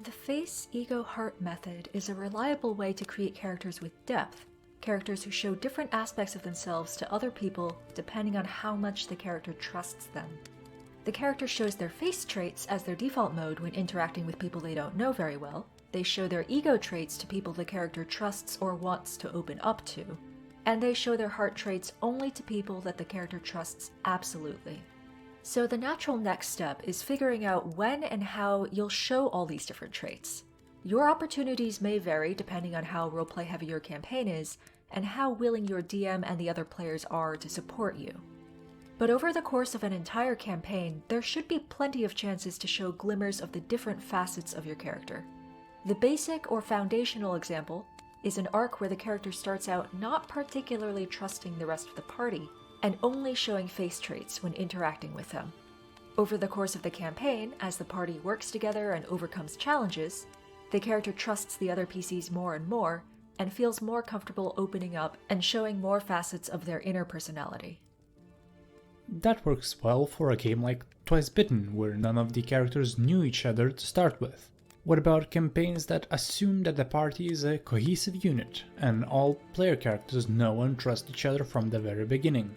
The Face Ego Heart method is a reliable way to create characters with depth, characters who show different aspects of themselves to other people depending on how much the character trusts them. The character shows their face traits as their default mode when interacting with people they don't know very well. They show their ego traits to people the character trusts or wants to open up to. And they show their heart traits only to people that the character trusts absolutely. So the natural next step is figuring out when and how you'll show all these different traits. Your opportunities may vary depending on how roleplay heavy your campaign is, and how willing your DM and the other players are to support you. But over the course of an entire campaign, there should be plenty of chances to show glimmers of the different facets of your character. The basic or foundational example is an arc where the character starts out not particularly trusting the rest of the party, and only showing face traits when interacting with them. Over the course of the campaign, as the party works together and overcomes challenges, the character trusts the other PCs more and more, and feels more comfortable opening up and showing more facets of their inner personality. That works well for a game like Twice Bitten, where none of the characters knew each other to start with. What about campaigns that assume that the party is a cohesive unit, and all player characters know and trust each other from the very beginning?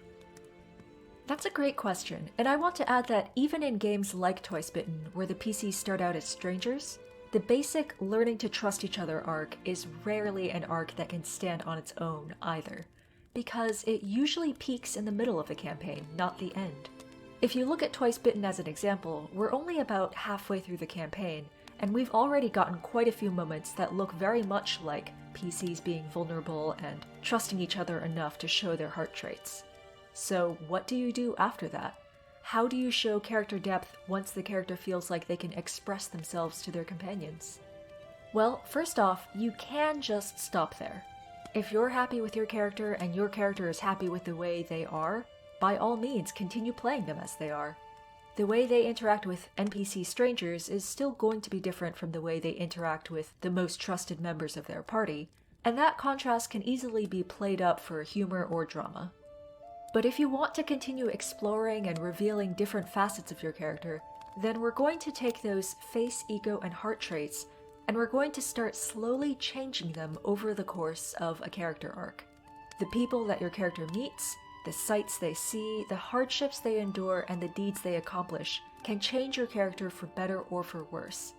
That's a great question, and I want to add that even in games like Twice Bitten, where the PCs start out as strangers, the basic learning to trust each other arc is rarely an arc that can stand on its own either, because it usually peaks in the middle of the campaign, not the end. If you look at Twice Bitten as an example, we're only about halfway through the campaign, and we've already gotten quite a few moments that look very much like PCs being vulnerable and trusting each other enough to show their heart traits. So what do you do after that? How do you show character depth once the character feels like they can express themselves to their companions? Well, first off, you can just stop there. If you're happy with your character and your character is happy with the way they are, by all means continue playing them as they are. the way they interact with NPC strangers is still going to be different from the way they interact with the most trusted members of their party, and that contrast can easily be played up for humor or drama. But if you want to continue exploring and revealing different facets of your character, then we're going to take those face, ego, and heart traits, and we're going to start slowly changing them over the course of a character arc. The people that your character meets, the sights they see, the hardships they endure, and the deeds they accomplish can change your character for better or for worse.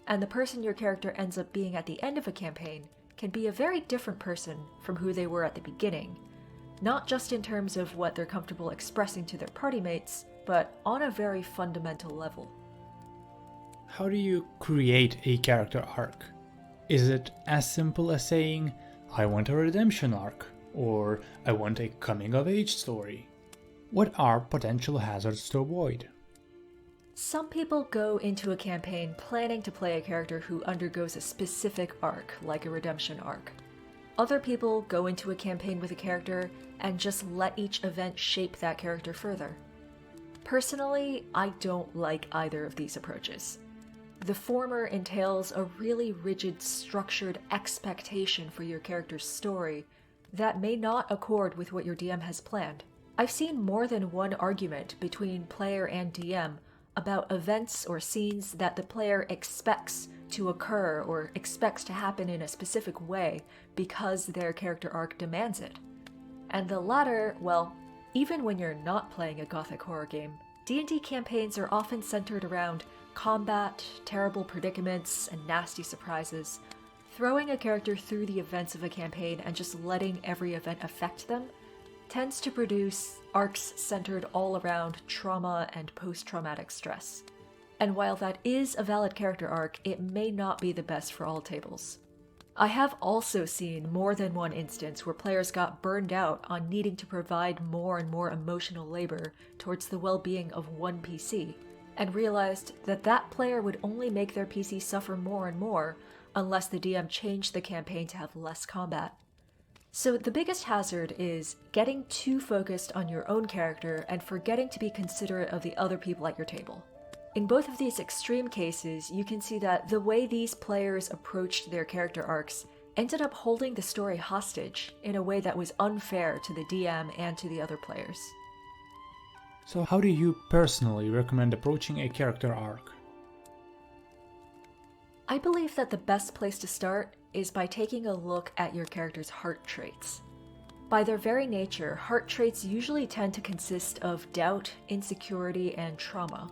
And the person your character ends up being at the end of a campaign can be a very different person from who they were at the beginning, not just in terms of what they're comfortable expressing to their party mates, but on a very fundamental level. How do you create a character arc? Is it as simple as saying, I want a redemption arc, or I want a coming-of-age story? What are potential hazards to avoid? Some people go into a campaign planning to play a character who undergoes a specific arc, like a redemption arc. Other people go into a campaign with a character and just let each event shape that character further. Personally, I don't like either of these approaches. The former entails a really rigid, structured expectation for your character's story that may not accord with what your DM has planned. I've seen more than one argument between player and DM about events or scenes that the player expects to occur or expects to happen in a specific way because their character arc demands it. And the latter, well, even when you're not playing a gothic horror game, D&D campaigns are often centered around combat, terrible predicaments, and nasty surprises. Throwing a character through the events of a campaign and just letting every event affect them tends to produce arcs centered all around trauma and post-traumatic stress. And while that is a valid character arc, it may not be the best for all tables. I have also seen more than one instance where players got burned out on needing to provide more and more emotional labor towards the well-being of one PC, and realized that that player would only make their PC suffer more and more unless the DM changed the campaign to have less combat. So the biggest hazard is getting too focused on your own character and forgetting to be considerate of the other people at your table. In both of these extreme cases, you can see that the way these players approached their character arcs ended up holding the story hostage in a way that was unfair to the DM and to the other players. So how do you personally recommend approaching a character arc? I believe that the best place to start is by taking a look at your character's heart traits. By their very nature, heart traits usually tend to consist of doubt, insecurity, and trauma.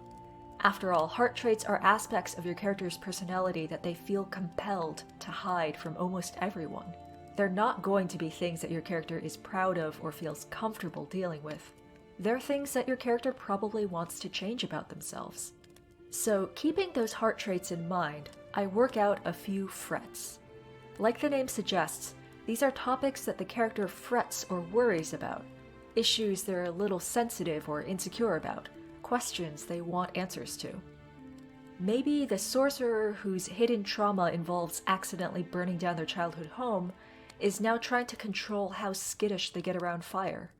After all, heart traits are aspects of your character's personality that they feel compelled to hide from almost everyone. They're not going to be things that your character is proud of or feels comfortable dealing with. They're things that your character probably wants to change about themselves. So, keeping those heart traits in mind, I work out a few frets. Like the name suggests, these are topics that the character frets or worries about, issues they're a little sensitive or insecure about, questions they want answers to. Maybe the sorcerer whose hidden trauma involves accidentally burning down their childhood home is now trying to control how skittish they get around fire.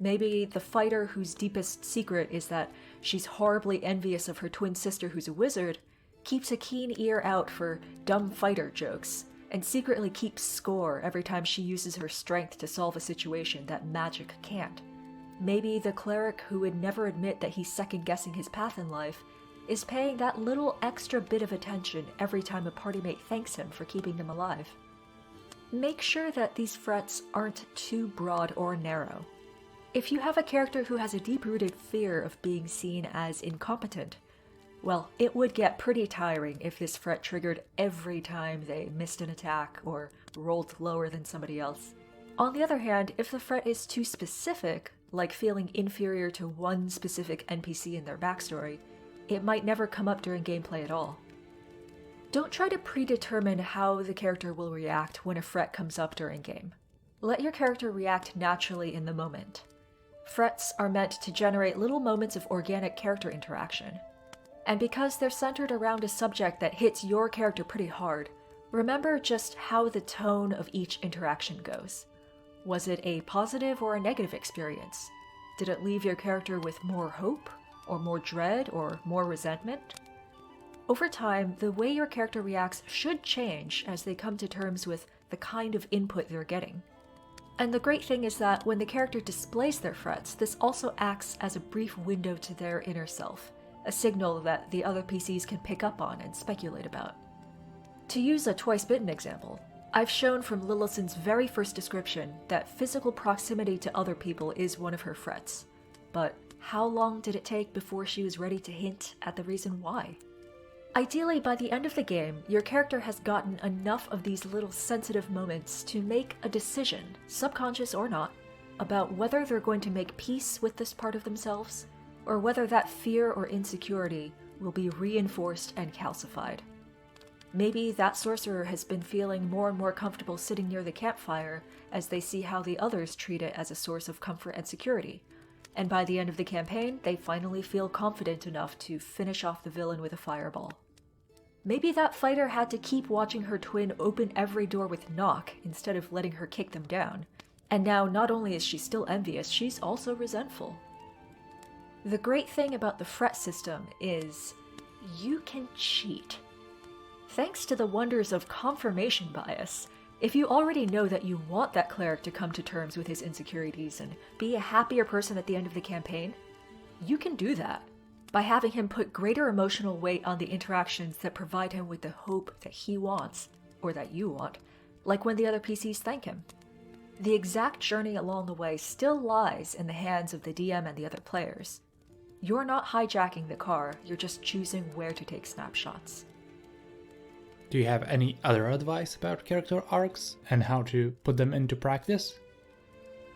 Maybe the fighter whose deepest secret is that she's horribly envious of her twin sister who's a wizard keeps a keen ear out for dumb fighter jokes and secretly keeps score every time she uses her strength to solve a situation that magic can't. Maybe the cleric who would never admit that he's second-guessing his path in life is paying that little extra bit of attention every time a party mate thanks him for keeping them alive. Make sure that these frets aren't too broad or narrow. If you have a character who has a deep-rooted fear of being seen as incompetent, well, it would get pretty tiring if this fret triggered every time they missed an attack or rolled lower than somebody else. On the other hand, if the fret is too specific, like feeling inferior to one specific NPC in their backstory, it might never come up during gameplay at all. Don't try to predetermine how the character will react when a fret comes up during game. Let your character react naturally in the moment. Frets are meant to generate little moments of organic character interaction. And because they're centered around a subject that hits your character pretty hard, remember just how the tone of each interaction goes. Was it a positive or a negative experience? Did it leave your character with more hope or more dread, or more resentment? Over time, the way your character reacts should change as they come to terms with the kind of input they're getting. And the great thing is that when the character displays their frets, this also acts as a brief window to their inner self, a signal that the other PCs can pick up on and speculate about. To use a Twice Bitten example, I've shown from Lillison's very first description that physical proximity to other people is one of her frets. But how long did it take before she was ready to hint at the reason why? Ideally, by the end of the game, your character has gotten enough of these little sensitive moments to make a decision, subconscious or not, about whether they're going to make peace with this part of themselves, or whether that fear or insecurity will be reinforced and calcified. Maybe that sorcerer has been feeling more and more comfortable sitting near the campfire as they see how the others treat it as a source of comfort and security. And by the end of the campaign, they finally feel confident enough to finish off the villain with a fireball. Maybe that fighter had to keep watching her twin open every door with knock instead of letting her kick them down. And now not only is she still envious, she's also resentful. The great thing about the fret system is you can cheat. Thanks to the wonders of confirmation bias, if you already know that you want that cleric to come to terms with his insecurities and be a happier person at the end of the campaign, you can do that by having him put greater emotional weight on the interactions that provide him with the hope that he wants, or that you want, like when the other PCs thank him. The exact journey along the way still lies in the hands of the DM and the other players. You're not hijacking the car, you're just choosing where to take snapshots. Do you have any other advice about character arcs and how to put them into practice?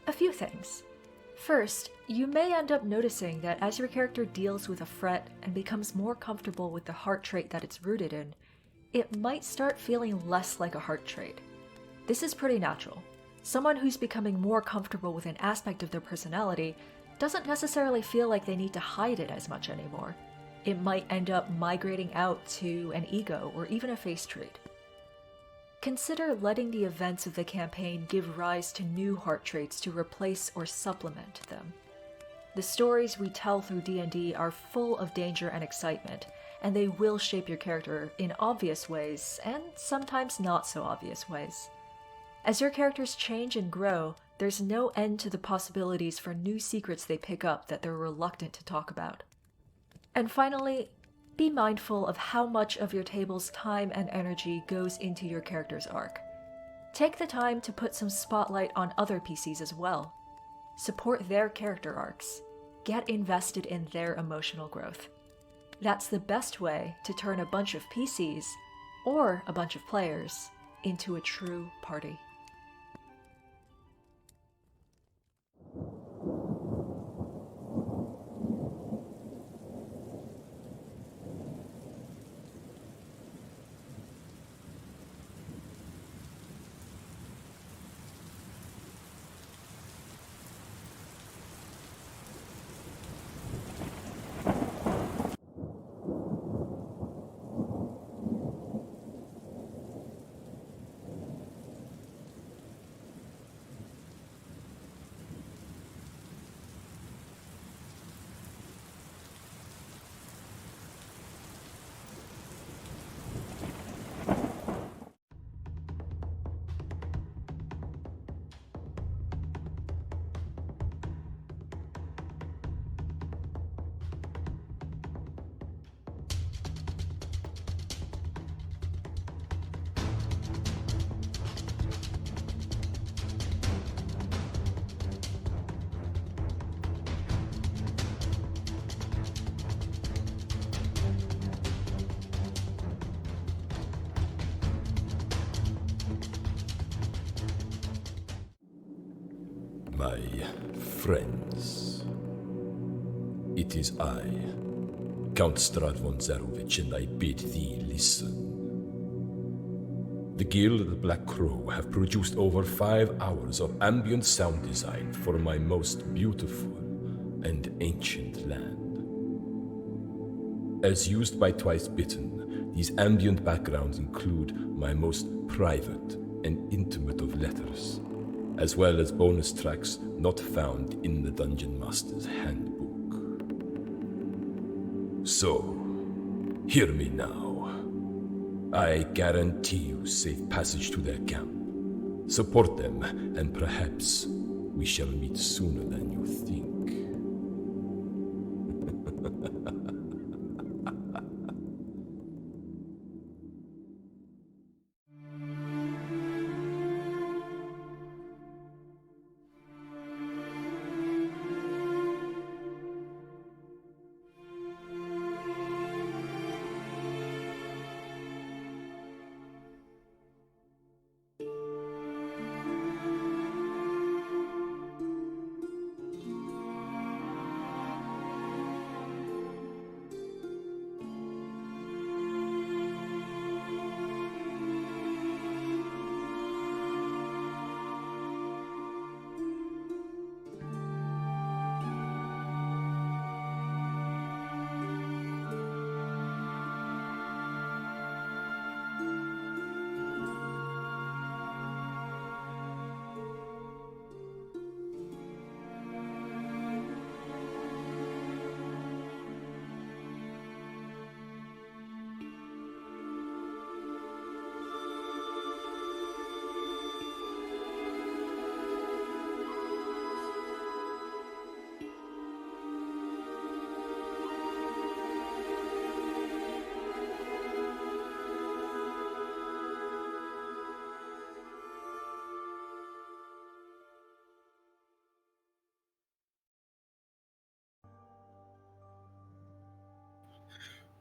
A few things. First, you may end up noticing that as your character deals with a fret and becomes more comfortable with the heart trait that it's rooted in, it might start feeling less like a heart trait. This is pretty natural. Someone who's becoming more comfortable with an aspect of their personality doesn't necessarily feel like they need to hide it as much anymore. It might end up migrating out to an ego or even a face trait. Consider letting the events of the campaign give rise to new heart traits to replace or supplement them. The stories we tell through D&D are full of danger and excitement, and they will shape your character in obvious ways and sometimes not so obvious ways. As your characters change and grow, there's no end to the possibilities for new secrets they pick up that they're reluctant to talk about. And finally, be mindful of how much of your table's time and energy goes into your character's arc. Take the time to put some spotlight on other PCs as well. Support their character arcs. Get invested in their emotional growth. That's the best way to turn a bunch of PCs, or a bunch of players, into a true party. My friends, it is I, Count Strahd von Zarovich, and I bid thee listen. The Guild of the Black Crow have produced over 5 hours of ambient sound design for my most beautiful and ancient land. As used by Twice Bitten, these ambient backgrounds include my most private and intimate of letters, as well as bonus tracks not found in the Dungeon Master's Handbook. So, hear me now. I guarantee you safe passage to their camp. Support them, and perhaps we shall meet sooner than you think.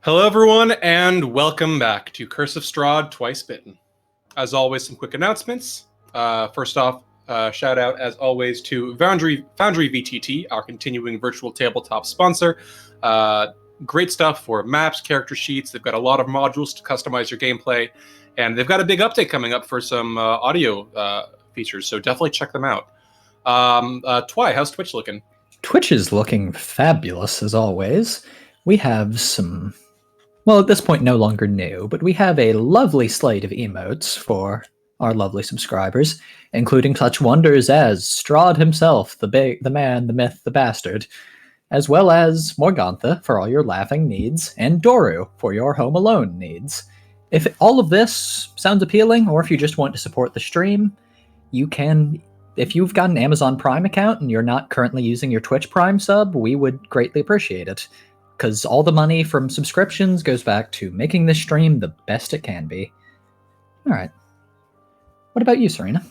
Hello, everyone, and welcome back to Curse of Strahd, Twice Bitten. As always, some quick announcements. First off, shout out, as always, to Foundry VTT, our continuing virtual tabletop sponsor. Great stuff for maps, character sheets. They've got a lot of modules to customize your gameplay, and they've got a big update coming up for some audio features, so definitely check them out. Twy, how's Twitch looking? Twitch is looking fabulous as always. We have some, well, at this point no longer new, but we have a lovely slate of emotes for our lovely subscribers, including such wonders as Strahd himself, the man, the myth, the bastard, as well as Morgantha for all your laughing needs, and Doru for your Home Alone needs. If all of this sounds appealing, or if you just want to support the stream, you can. If you've got an Amazon Prime account and you're not currently using your Twitch Prime sub, we would greatly appreciate it. Because all the money from subscriptions goes back to making this stream the best it can be. Alright. What about you, Serena?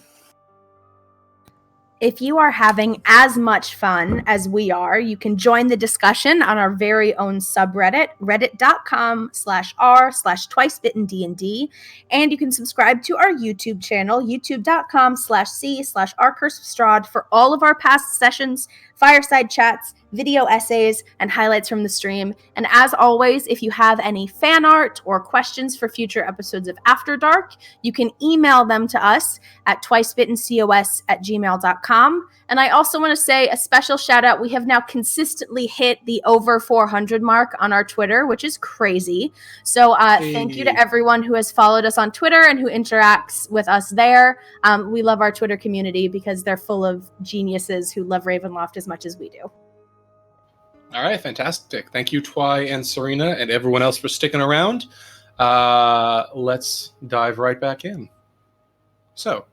If you are having as much fun as we are, you can join the discussion on our very own subreddit, reddit.com/r/twicebittendnd, and you can subscribe to our YouTube channel, youtube.com/c/rcurseofstrahd, for all of our past sessions, fireside chats, video essays, and highlights from the stream. And as always, if you have any fan art or questions for future episodes of After Dark, you can email them to us at twicebittencos@gmail.com. And I also want to say a special shout out. We have now consistently hit the over 400 mark on our Twitter, which is crazy. So thank you to everyone who has followed us on Twitter and who interacts with us there. We love our Twitter community because they're full of geniuses who love Ravenloft as much as we do. All right, fantastic. Thank you, Twy and Serena, and everyone else for sticking around. Let's dive right back in. So,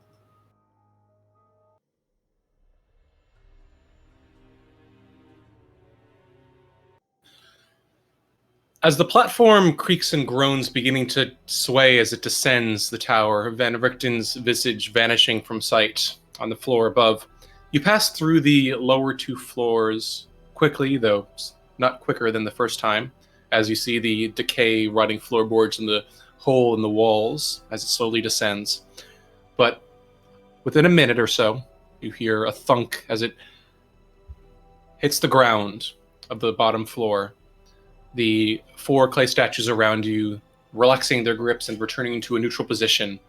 as the platform creaks and groans, beginning to sway as it descends the tower, Van Richten's visage vanishing from sight on the floor above, you pass through the lower two floors quickly, though not quicker than the first time, as you see the decay, rotting floorboards and the hole in the walls as it slowly descends. But within a minute or so, you hear a thunk as it hits the ground of the bottom floor. The four clay statues around you relaxing their grips and returning into a neutral position.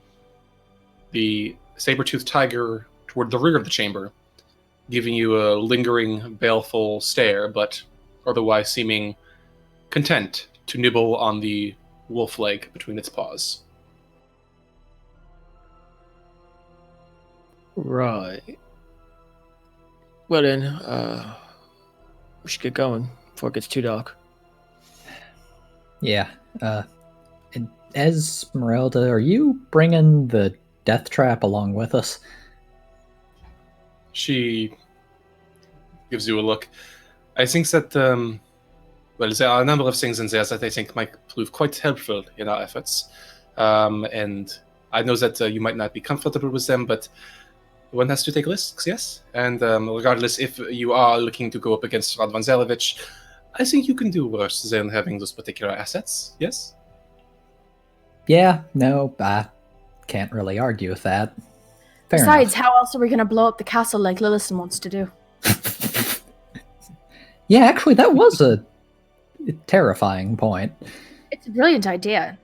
The saber-toothed tiger toward the rear of the chamber, giving you a lingering, baleful stare, but otherwise seeming content to nibble on the wolf leg between its paws. Right. Well then, we should get going before it gets too dark. Yeah. And Esmeralda, are you bringing the death trap along with us? She gives you a look. I think that, well, there are a number of things in there that I think might prove quite helpful in our efforts. And I know that you might not be comfortable with them, but one has to take risks, yes? And regardless, if you are looking to go up against Strahd von Zarevich, I think you can do worse than having those particular assets, yes? Yeah, no, I can't really argue with that. Fair Besides, enough. how else are we going to blow up the castle like Lillison wants to do? Yeah, actually, that was a terrifying point. It's a brilliant idea,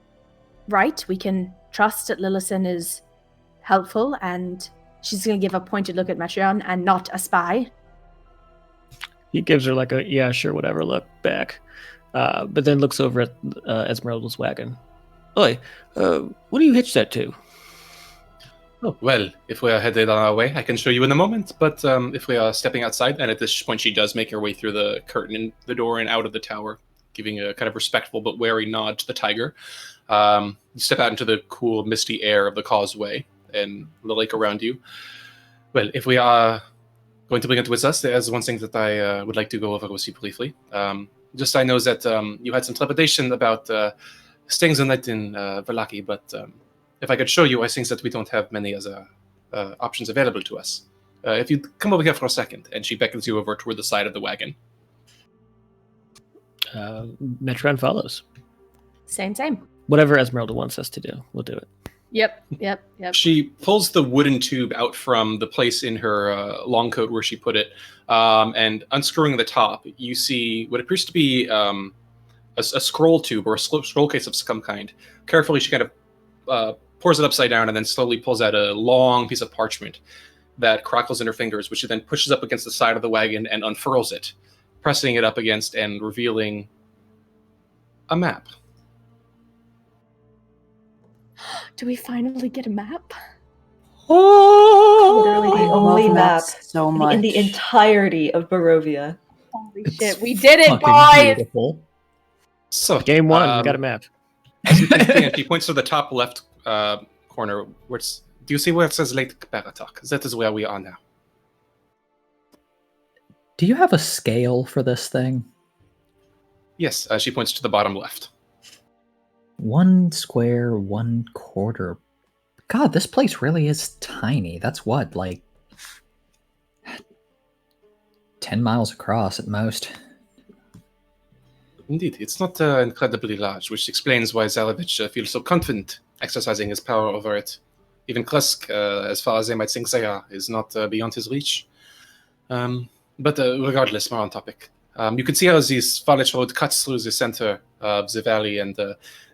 right? We can trust that Lillison is helpful and she's going to give a pointed look at Metreon and not a spy. He gives her like a yeah, sure, whatever look back, but then looks over at Esmeralda's wagon. Oi, what do you hitch that to? Oh, well, if we are headed on our way, I can show you in a moment. But if we are stepping outside, and at this point she does make her way through the curtain in the door and out of the tower, giving a kind of respectful but wary nod to the tiger. You step out into the cool, misty air of the causeway and the lake around you. Well, if we are going to bring it with us, there's one thing that I would like to go over with you briefly. Just I know that you had some trepidation about staying the night in Vallaki, but if I could show you, I think that we don't have many other options available to us. If you come over here for a second, and she beckons you over toward the side of the wagon. Metron follows. Same. Whatever Esmeralda wants us to do, we'll do it. Yep. She pulls the wooden tube out from the place in her long coat where she put it, and unscrewing the top, you see what appears to be a scroll tube or a scroll case of some kind. Carefully, she kind of pours it upside down and then slowly pulls out a long piece of parchment that crackles in her fingers, which she then pushes up against the side of the wagon and unfurls it, pressing it up against and revealing a map. Do we finally get a map? Literally the I only love map that so much. in the entirety of Barovia. Holy It's shit, we did it, fucking boys! beautiful. So, Game one, we got a map. as you can see, and she points to the top left corner. Do you see where it says Lake Baratok? That is where we are now. Do you have a scale for this thing? Yes, she points to the bottom left. 1 square, 1 quarter. God, this place really is tiny. That's what, like 10 miles across at most. Indeed, it's not incredibly large, which explains why Zarevich feels so confident exercising his power over it. Even Kresk, as far as they might think they are, is not beyond his reach. But regardless, more on topic. You can see how this Farlech Road cuts through the center of the valley and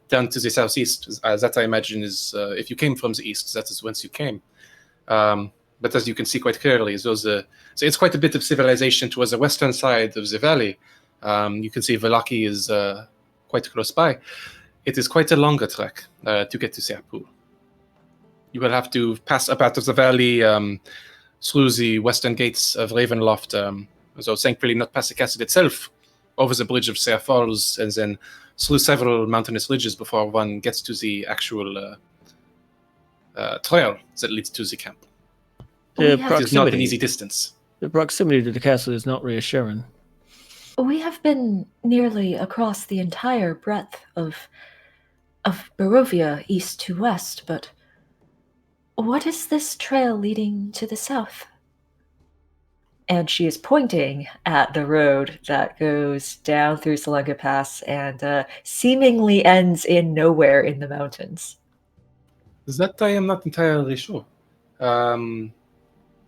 down to the southeast. That I imagine is, if you came from the east, that is whence you came. But as you can see quite clearly, so it's quite a bit of civilization towards the western side of the valley. You can see Vallaki is quite close by. It is quite a longer trek to get to Serpool. You will have to pass up out of the valley through the western gates of Ravenloft, so thankfully not past the castle itself, over the bridge of Ser Falls, and then through several mountainous ridges before one gets to the actual trail that leads to the camp. The It is not an proximity, easy distance. the proximity to the castle is not reassuring. We have been nearly across the entire breadth of Barovia, east to west, but what is this trail leading to the south? And she is pointing at the road that goes down through Salunga Pass and seemingly ends in nowhere in the mountains. That I am not entirely sure.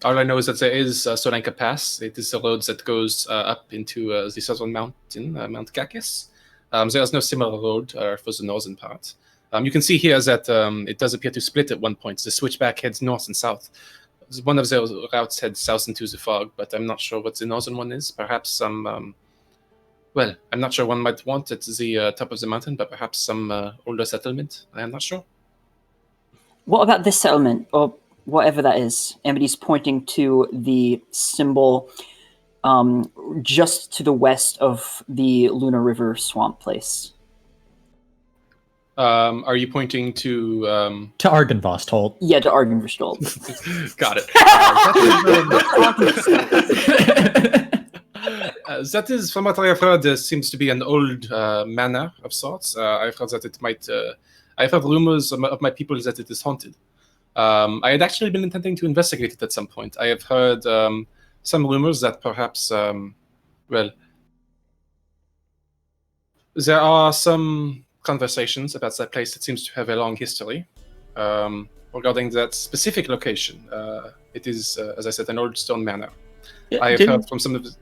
All I know is that there is Solanka Pass. It is a road that goes up into the southern mountain, Mount Kakis. There is no similar road for the northern part. You can see here that it does appear to split at one point. The switchback heads north and south. One of those routes heads south into the fog, but I'm not sure what the northern one is. Perhaps some... well, I'm not sure one might want at the top of the mountain, but perhaps some older settlement. I am not sure. What about this settlement, or whatever that is? Amity's pointing to the symbol just to the west of the Luna River swamp place. Are you pointing to? To Argenvost. Yeah, to Argenverstold. Got it. That is, from what I have heard, seems to be an old manor of sorts. I've heard that it might. I've heard rumors of my people that it is haunted. I had actually been intending to investigate it at some point. I have heard some rumors that perhaps, well, there are some conversations about that place that seems to have a long history regarding that specific location. It is, as I said, an old stone manor. Yeah, I have heard from some of the...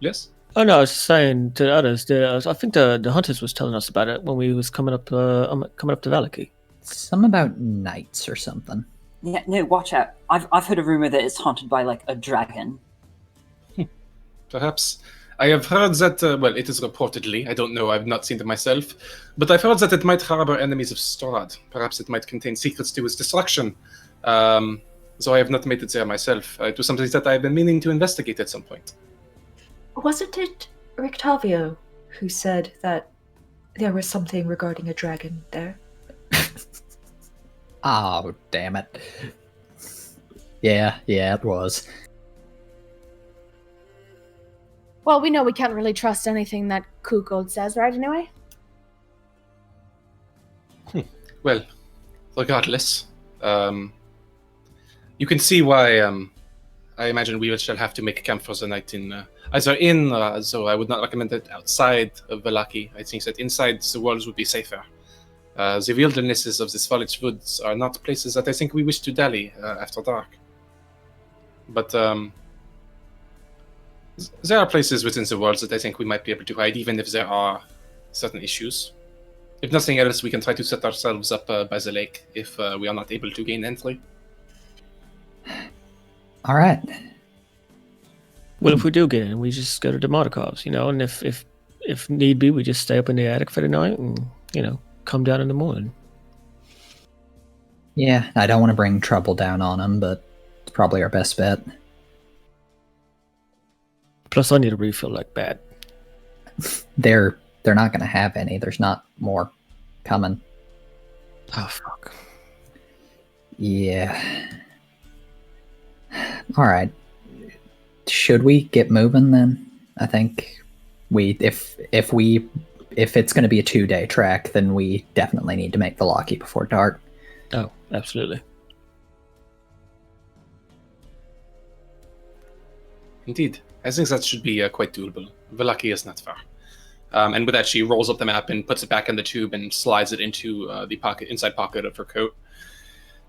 Yes? Oh no, I was just saying to others. I think the hunters was telling us about it when we was coming up to Valaki. Some about knights or something. Yeah, no, watch out. I've heard a rumor that it's haunted by like a dragon. Perhaps. I have heard that, well, it is reportedly, I don't know, I've not seen it myself, but I've heard that it might harbor enemies of Strahd. Perhaps it might contain secrets to its destruction. So I have not made it there myself. It was something that I've been meaning to investigate at some point. Wasn't it Rictavio who said that there was something regarding a dragon there? Oh, damn it. Yeah, it was. Well, we know we can't really trust anything that Kukold says, right, anyway? Well, regardless, you can see why I imagine we shall have to make camp for the night in either in, so I would not recommend it outside of Valaki. I think that inside the walls would be safer. The wildernesses of these forest woods are not places that I think we wish to dally after dark. But there are places within the walls that I think we might be able to hide, even if there are certain issues. If nothing else, we can try to set ourselves up by the lake if we are not able to gain entry. All right. Well, if we do get in, we just go to the Markovs, and if need be, we just stay up in the attic for the night and, come down in the morning. Yeah, I don't want to bring trouble down on them, but it's probably our best bet. Plus, I need a refill like bad. They're not going to have any. There's not more coming. Oh, fuck. Yeah. All right. Should we get moving then? I think if it's going to be a 2-day trek, then we definitely need to make Valaki before dark. Oh, absolutely. Indeed. I think that should be quite doable. Valaki is not far. And with that, she rolls up the map and puts it back in the tube and slides it into the inside pocket of her coat.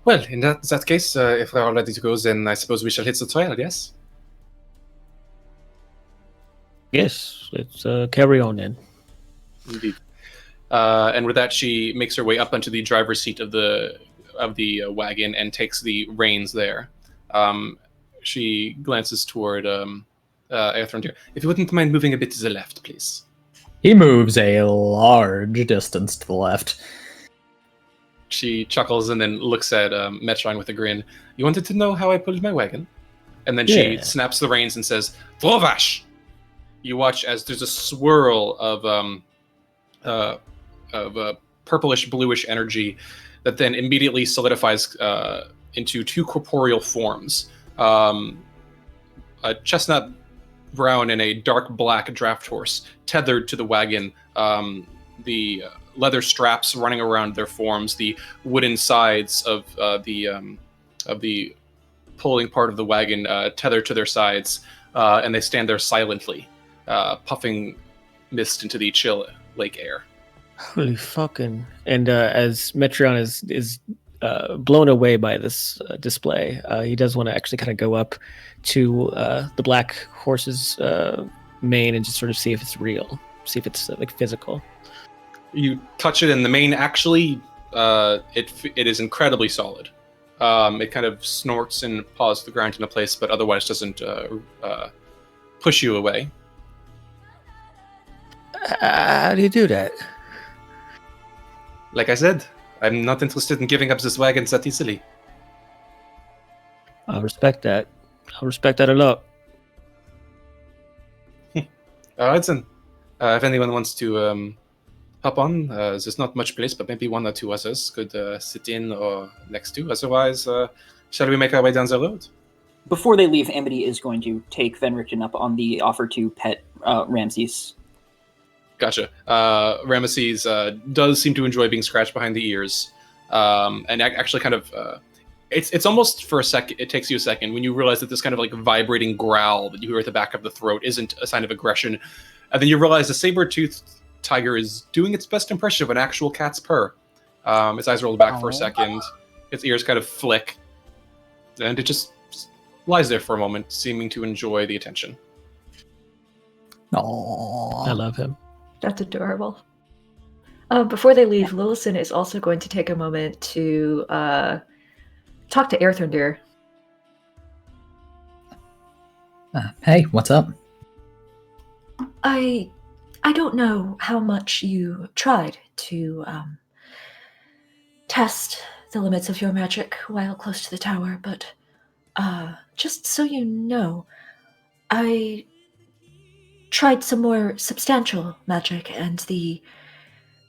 Well, in that case, if we're all ready to go, then I suppose we shall hit the trail, yes? Yes, let's carry on then. Indeed. And with that, she makes her way up onto the driver's seat of the wagon and takes the reins there. She glances toward Aethrondir. If you wouldn't mind moving a bit to the left, please. He moves a large distance to the left. She chuckles and then looks at Metron with a grin. You wanted to know how I pulled my wagon? And then she snaps the reins and says, Vovash! You watch as there's a swirl of purplish bluish energy that then immediately solidifies into two corporeal forms. A chestnut brown and a dark black draft horse tethered to the wagon. The leather straps running around their forms, the wooden sides of the pulling part of the wagon tethered to their sides, and they stand there silently, puffing mist into the chill lake air. Holy fucking! And as Metron is blown away by this display, he does want to actually kind of go up to the black horse's mane and just sort of see if it's real, see if it's like physical. You touch it, and the mane actually, it is incredibly solid. It kind of snorts and paws the ground in a place, but otherwise doesn't push you away. How do you do that? Like I said, I'm not interested in giving up this wagon that easily. I respect that. I respect that a lot. All right, then. If anyone wants to hop on. There's not much place, but maybe one or two others could sit in or next to. Otherwise, shall we make our way down the road? Before they leave, Amity is going to take Van Richten up on the offer to pet Ramses. Gotcha. Ramesses does seem to enjoy being scratched behind the ears, and actually kind of. It's almost for a second. It takes you a second when you realize that this kind of like vibrating growl that you hear at the back of the throat isn't a sign of aggression, and then you realize the saber-toothed tiger is doing its best impression of an actual cat's purr. Its eyes roll back for a second, its ears kind of flick, and it just lies there for a moment, seeming to enjoy the attention. Aww. I love him. That's adorable. Before they leave, Lillison is also going to take a moment to talk to Airthunder. Hey, what's up? I don't know how much you tried to test the limits of your magic while close to the tower, but just so you know, I tried some more substantial magic, and the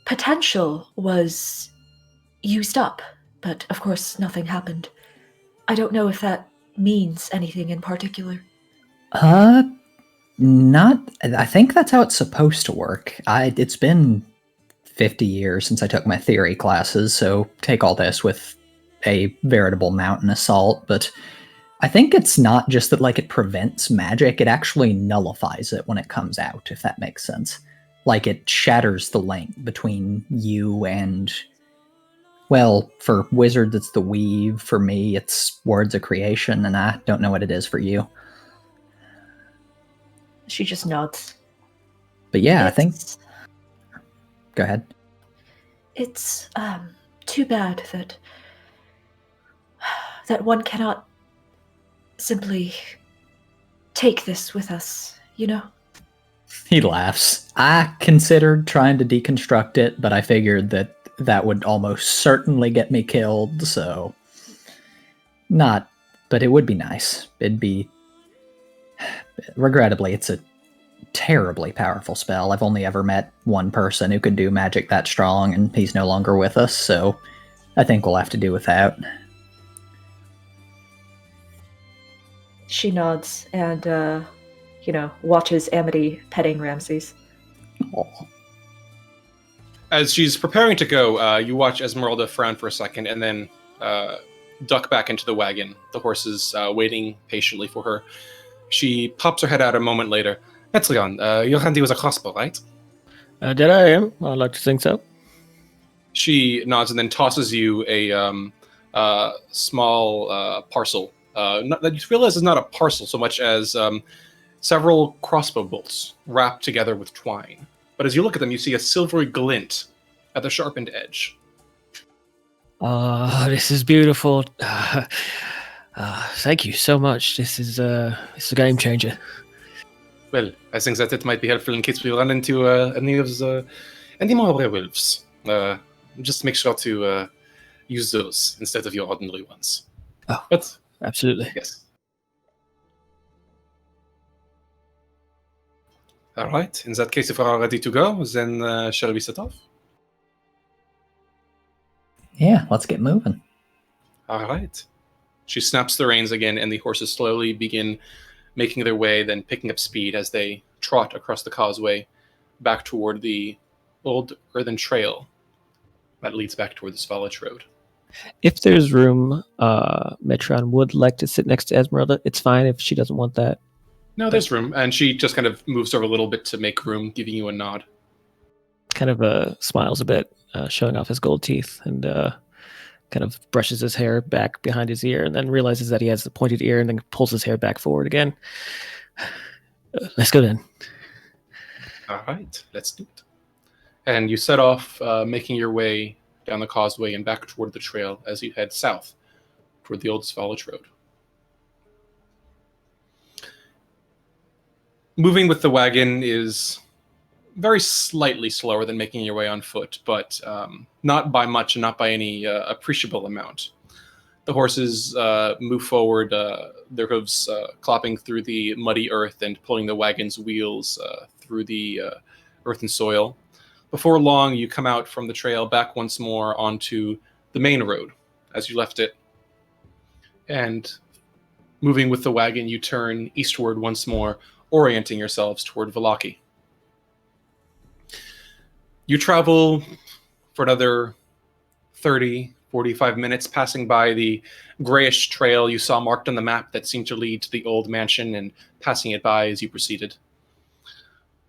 potential was used up, but of course nothing happened. I don't know if that means anything in particular. Not. I think that's how it's supposed to work. It's been 50 years since I took my theory classes, so take all this with a veritable mountain of salt, but I think it's not just that like it prevents magic, it actually nullifies it when it comes out, if that makes sense. Like it shatters the link between you and, well, for wizards it's the weave, for me it's words of creation, and I don't know what it is for you. She just nods. But yeah, I think... Go ahead. It's too bad that one cannot simply take this with us, you know? He laughs. I considered trying to deconstruct it, but I figured that would almost certainly get me killed, so... Not... But it would be nice. It'd be... Regrettably, it's a terribly powerful spell. I've only ever met one person who could do magic that strong, and he's no longer with us, so I think we'll have to do without. She nods and, watches Amity petting Ramses. Oh. As she's preparing to go, you watch Esmeralda frown for a second and then duck back into the wagon, the horses waiting patiently for her. She pops her head out a moment later. Etzleon, your handy was a crossbow, right? That I am. I'd like to think so. She nods and then tosses you a small parcel. That you realize is not a parcel so much as several crossbow bolts wrapped together with twine. But as you look at them, you see a silvery glint at the sharpened edge. This is beautiful. Thank you so much. This is a game changer. Well, I think that it might be helpful in case we run into any more werewolves. Just make sure to use those instead of your ordinary ones. Oh, but absolutely. Yes. All right. In that case, if we're ready to go, then shall we set off? Yeah, let's get moving. All right. She snaps the reins again, and the horses slowly begin making their way, then picking up speed as they trot across the causeway back toward the old earthen trail that leads back toward the Svalich Road. If there's room, Metron would like to sit next to Esmeralda. It's fine if she doesn't want that. No, there's room. And she just kind of moves over a little bit to make room, giving you a nod. Kind of smiles a bit, showing off his gold teeth, and kind of brushes his hair back behind his ear, and then realizes that he has a pointed ear, and then pulls his hair back forward again. Let's go then. All right, let's do it. And you set off, making your way down the causeway and back toward the trail as you head south toward the old Svalich Road. Moving with the wagon is very slightly slower than making your way on foot, but not by much and not by any appreciable amount. The horses move forward, their hooves clopping through the muddy earth and pulling the wagon's wheels through the earth and soil, before long, you come out from the trail back once more onto the main road as you left it. And moving with the wagon, you turn eastward once more, orienting yourselves toward Vallaki. You travel for another 30, 45 minutes, passing by the grayish trail you saw marked on the map that seemed to lead to the old mansion, and passing it by as you proceeded.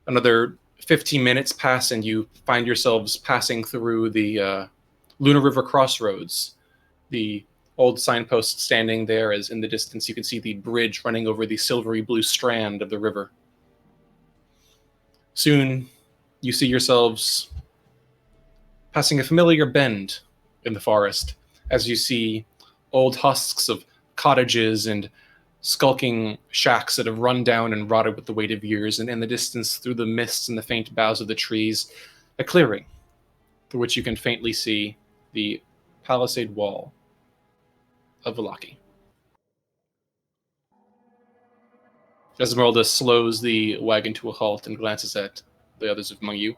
Another 15 minutes pass, and you find yourselves passing through the Luna River Crossroads. The old signpost standing there, as in the distance you can see the bridge running over the silvery blue strand of the river. Soon, you see yourselves passing a familiar bend in the forest, as you see old husks of cottages and skulking shacks that have run down and rotted with the weight of years, and in the distance, through the mists and the faint boughs of the trees, a clearing through which you can faintly see the palisade wall of Vallaki. Esmeralda slows the wagon to a halt and glances at the others among you.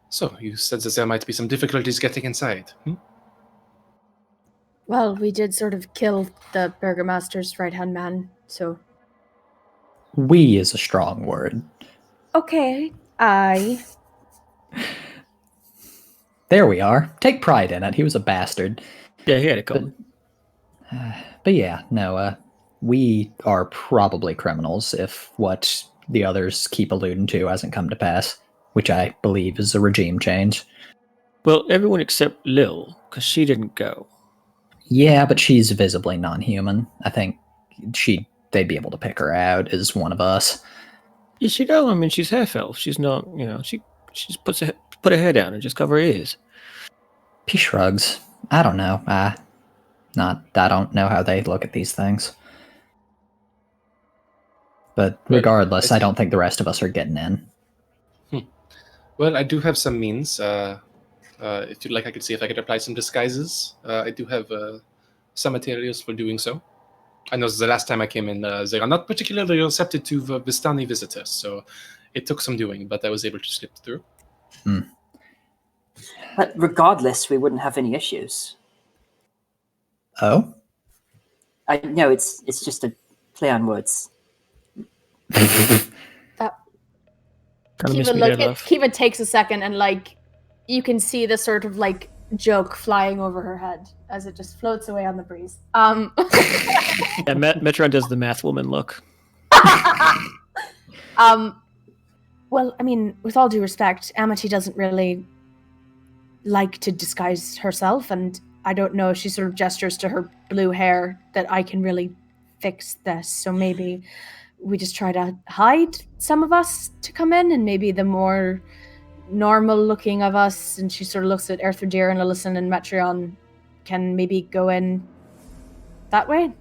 So, you said that there might be some difficulties getting inside. Well, we did sort of kill the Burgomaster's right-hand man, so... We is a strong word. Okay, There we are. Take pride in it. He was a bastard. Yeah, he had it coming. But yeah, no, we are probably criminals if what the others keep alluding to hasn't come to pass, which I believe is a regime change. Well, everyone except Lil, because she didn't go. Yeah, but she's visibly non-human. I think they'd be able to pick her out as one of us. You should go. I mean, she's half elf. She's not, she just put her hair down and just cover her ears. He shrugs. I don't know. I don't know how they look at these things. But regardless, I don't think the rest of us are getting in. Well, I do have some means. If you'd like, I could see if I could apply some disguises. I do have some materials for doing so. I know the last time I came in, they are not particularly receptive to Vistani visitors, so it took some doing, but I was able to slip through. But regardless, we wouldn't have any issues. Oh? I know it's just a play on words. Kiva takes a second, and you can see the sort of joke flying over her head as it just floats away on the breeze. Yeah, Metron does the math woman look. Well, I mean, with all due respect, Amity doesn't really like to disguise herself, and I don't know if she sort of gestures to her blue hair that I can really fix this. So maybe we just try to hide some of us to come in, and maybe the more normal looking of us, and she sort of looks at Erthradir and Lillison and Metreon, can maybe go in that way.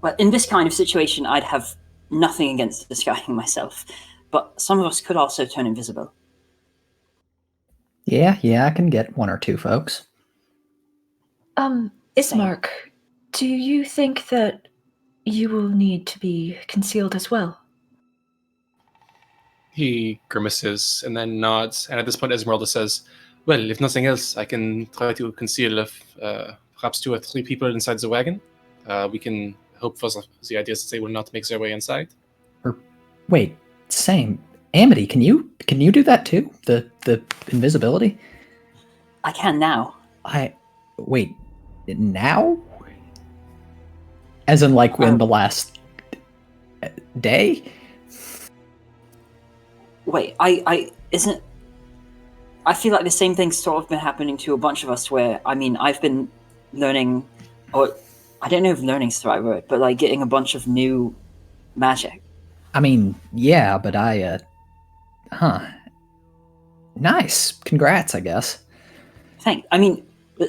Well, in this kind of situation, I'd have nothing against disguising myself, but some of us could also turn invisible. Yeah, I can get one or two folks. Ismark, do you think that you will need to be concealed as well? He grimaces and then nods, and at this point Esmeralda says, well, if nothing else, I can try to conceal perhaps 2 or 3 people inside the wagon. We can hope for the idea that they will not make their way inside. Wait, same. Amity, can you do that too? The invisibility? I can now. Wait, now? As in in the last day? Wait, I feel like the same thing's sort of been happening to a bunch of us where, I mean, I've been learning, or I don't know if learning's the right word, but getting a bunch of new magic. I mean, yeah, but nice. Congrats, I guess. I mean,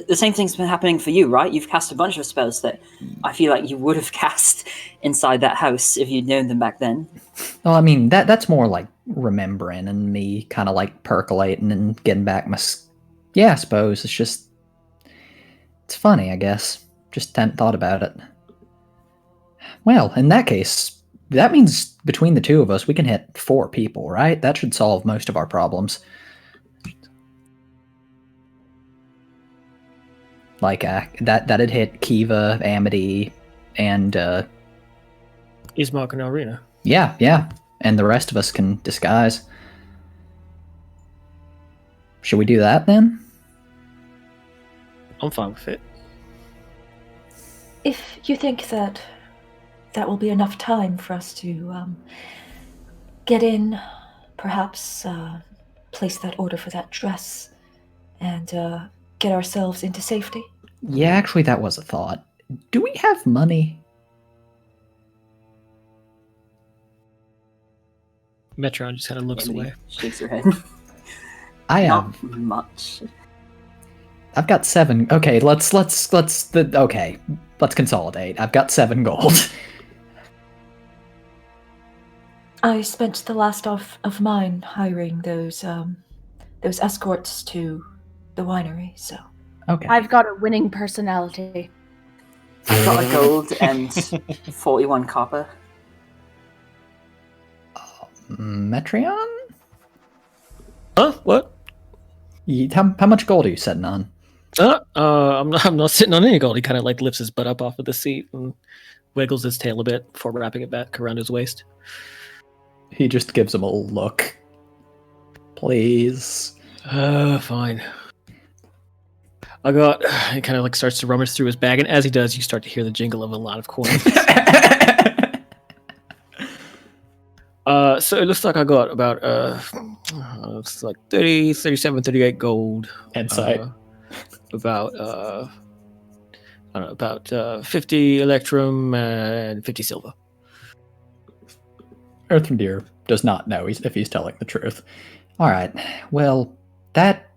the same thing's been happening for you, right? You've cast a bunch of spells that I feel like you would have cast inside that house if you'd known them back then. Well, I mean, that's more like remembering and me kind of percolating and getting back my... Yeah, I suppose. It's funny, I guess. Just hadn't thought about it. Well, in that case, that means between the 2 of us, we can hit 4 people, right? That should solve most of our problems. Like that'd hit Kiva, Amity, and Ismark and Arena. yeah, and the rest of us can disguise. Should we do that then? I'm fine with it. If you think that will be enough time for us to get in, perhaps place that order for that dress, and get ourselves into safety. Yeah, actually, that was a thought. Do we have money? Metron just kind of looks away. Shakes her head. I have. Not much. I've got 7. Okay, let's consolidate. I've got 7 gold. I spent the last of mine hiring those escorts to the winery, so. Okay. I've got a winning personality. I've got a gold and 41 copper. Metreon? Huh? What? How much gold are you sitting on? I'm not sitting on any gold. He kind of like lifts his butt up off of the seat and wiggles his tail a bit before wrapping it back around his waist. He just gives him a look. Please. Fine. He kind of like starts to rummage through his bag, and as he does, you start to hear the jingle of a lot of coins. So it looks like I got about it's like 30, 37, 38 gold. Insight. About I don't know, about 50 electrum and 50 silver. Earthrendeer does not know if he's telling the truth. All right. Well, that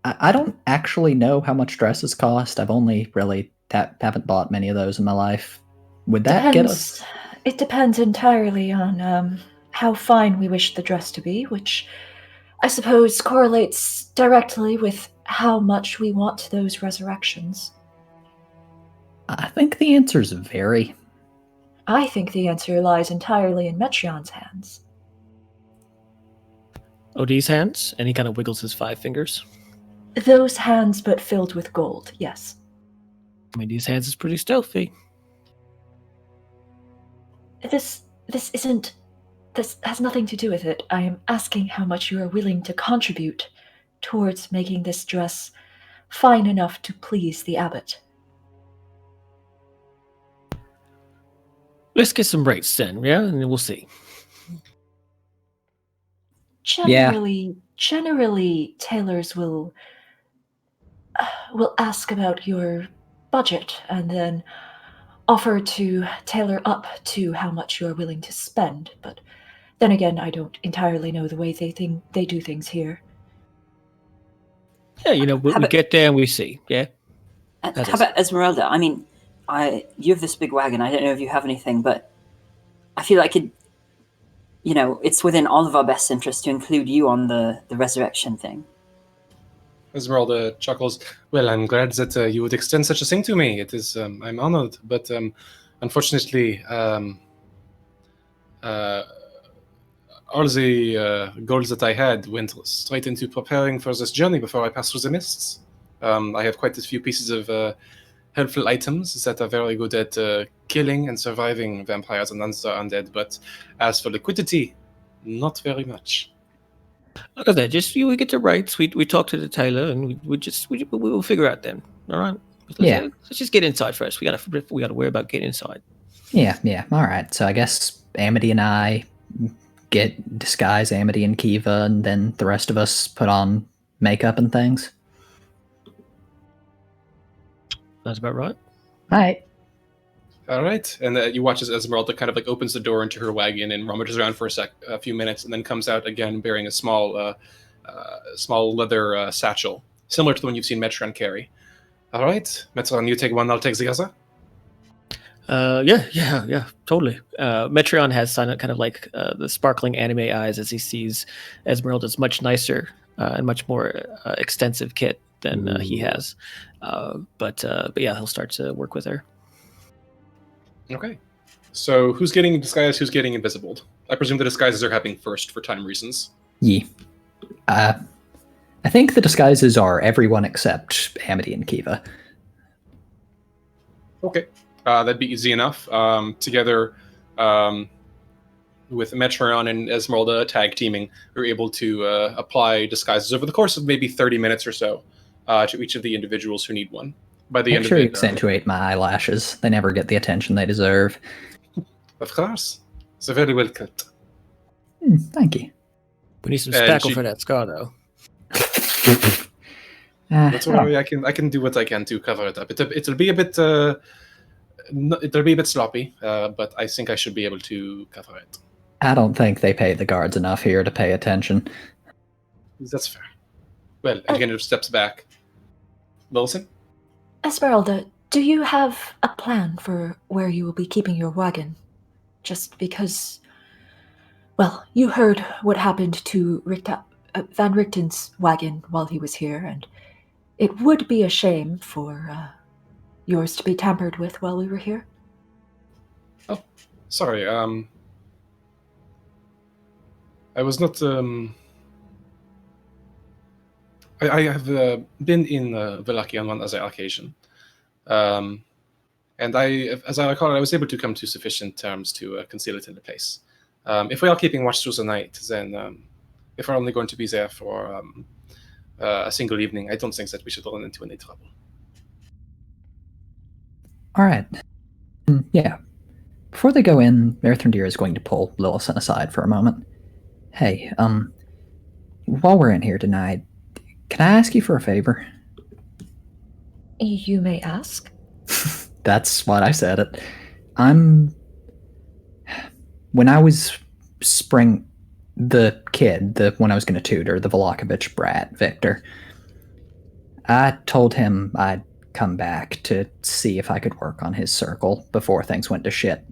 I don't actually know how much dresses cost. I've only really haven't bought many of those in my life. Would that get us? It depends entirely on how fine we wish the dress to be, which I suppose correlates directly with how much we want those resurrections. I think the answers vary. I think the answer lies entirely in Metreon's hands. OD's hands, and he kind of wiggles his 5 fingers. Those hands, but filled with gold, yes. I mean, these hands is pretty stealthy. This has nothing to do with it. I am asking how much you are willing to contribute towards making this dress fine enough to please the abbot. Let's get some rates then, yeah, and then we'll see. Generally, tailors will ask about your budget and then offer to tailor up to how much you are willing to spend. But then again, I don't entirely know the way they do things here. Yeah, we get there and we see. Yeah. How about Esmeralda? I mean, you have this big wagon. I don't know if you have anything, but I feel like it's within all of our best interests to include you on the resurrection thing. Esmeralda chuckles. Well, I'm glad that you would extend such a thing to me. It is, I'm honored, but unfortunately, all the goals that I had went straight into preparing for this journey before I passed through the mists. I have quite a few pieces of helpful items that are very good at killing and surviving vampires and undead, but as for liquidity, not very much. Look at that. Just we get to rights. We talk to the tailor, and we will figure out then. All right. Let's just get inside first. We gotta worry about getting inside. Yeah. All right. So I guess Amity and I disguise Amity and Kiva, and then the rest of us put on makeup and things. That's about right. All right. And you watch as Esmeralda kind of like opens the door into her wagon and rummages around for a few minutes, and then comes out again bearing a small leather satchel, similar to the one you've seen Metron carry. All right, Metron, you take one, I'll take the other. Yeah, totally. Metron has kind of like the sparkling anime eyes as he sees Esmeralda's much nicer and much more extensive kit than he has. But yeah, he'll start to work with her. Okay. So who's getting disguised, who's getting invisibled? I presume the disguises are happening first for time reasons. Yeah. I think the disguises are everyone except Amity and Kiva. Okay, that'd be easy enough. Together with Metron and Esmeralda tag teaming, we were able to apply disguises over the course of maybe 30 minutes or so to eeach of the individuals who need one. By the Make end sure of you it, accentuate my eyelashes. They never get the attention they deserve. of course, it's very well cut. Thank you. We need some And spackle she- for that scar, though. Don't worry, I can do what I can to cover it up. It'll be a bit it'll be a bit sloppy, but I think I should be able to cover it. I don't think they pay the guards enough here to pay attention. That's fair. Well, and Kendra steps back. Wilson? Esmeralda, do you have a plan for where you will be keeping your wagon? Just because, well, you heard what happened to Van Richten's wagon while he was here, and it would be a shame for yours to be tampered with while we were here. Oh, sorry. I was not. I have been in Vallaki on one other occasion, and as I recall, I was able to come to sufficient terms to conceal it in the place. If we are keeping watch through the night, then if we're only going to be there for a single evening, I don't think that we should run into any trouble. All right. Yeah. Before they go in, Earthrendeer is going to pull Lillison aside for a moment. Hey, while we're in here tonight, can I ask you for a favor? You may ask. That's what I said it. When I was the kid, when I was going to tutor, the Volokovich brat, Victor, I told him I'd come back to see if I could work on his circle before things went to shit.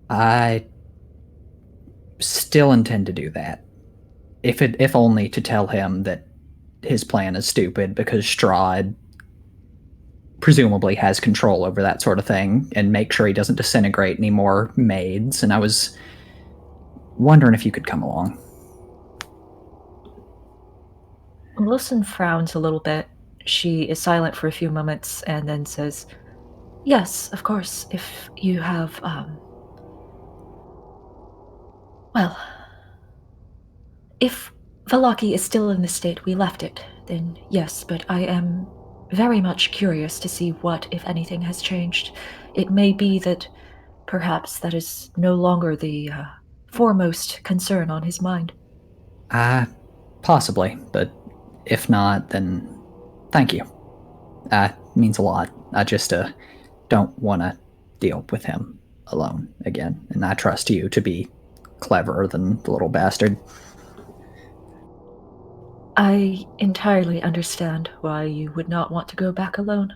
I still intend to do that. If only to tell him that his plan is stupid because Strahd presumably has control over that sort of thing and make sure he doesn't disintegrate any more maids. And I was wondering if you could come along. Wilson frowns a little bit. She is silent for a few moments and then says, Yes, of course, if you have, well, if Vallaki is still in the state we left it, then yes, but I am very much curious to see what, if anything, has changed. It may be that perhaps that is no longer the foremost concern on his mind. Possibly, but if not, then thank you. Means a lot. I just don't want to deal with him alone again, and I trust you to be cleverer than the little bastard. I entirely understand why you would not want to go back alone.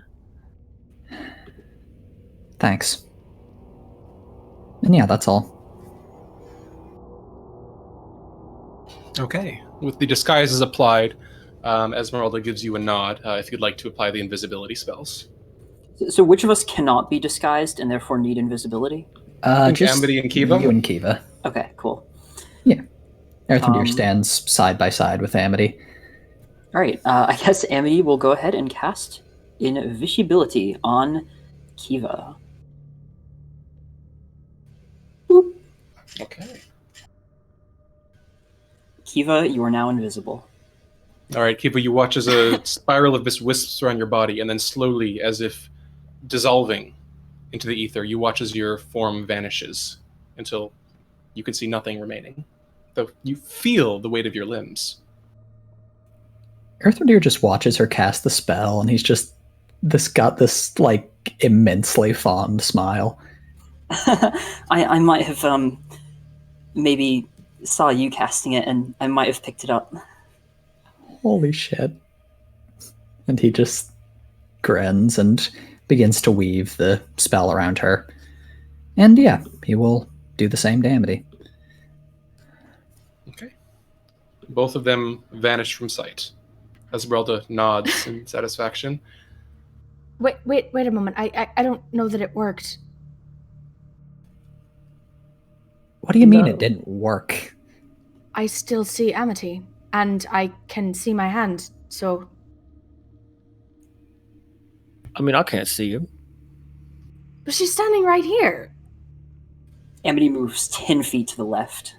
Thanks. And yeah, that's all. Okay. With the disguises applied, Esmeralda gives you a nod if you'd like to apply the invisibility spells. So which of us cannot be disguised and therefore need invisibility? Just Amity and Kiva? You and Kiva. Okay, cool. Yeah. Earthendeer stands side by side with Amity. All right, I guess Amity will go ahead and cast Invisibility on Kiva. Boop. Okay. Kiva, you are now invisible. All right, Kiva, you watch as a spiral of mist wisps around your body, and then slowly, as if dissolving into the ether, you watch as your form vanishes until you can see nothing remaining. Though you feel the weight of your limbs. Earthrendeer just watches her cast the spell, and he's just got this like immensely fond smile. I might have maybe saw you casting it, and I might have picked it up. Holy shit. And he just grins and begins to weave the spell around her. And yeah, he will do the same to Amity. Okay. Both of them vanish from sight. Esmeralda nods in satisfaction. Wait a moment. I don't know that it worked. What do you mean No. it didn't work? I still see Amity, and I can see my hand, so... I mean, I can't see him. But she's standing right here. Amity moves 10 feet to the left.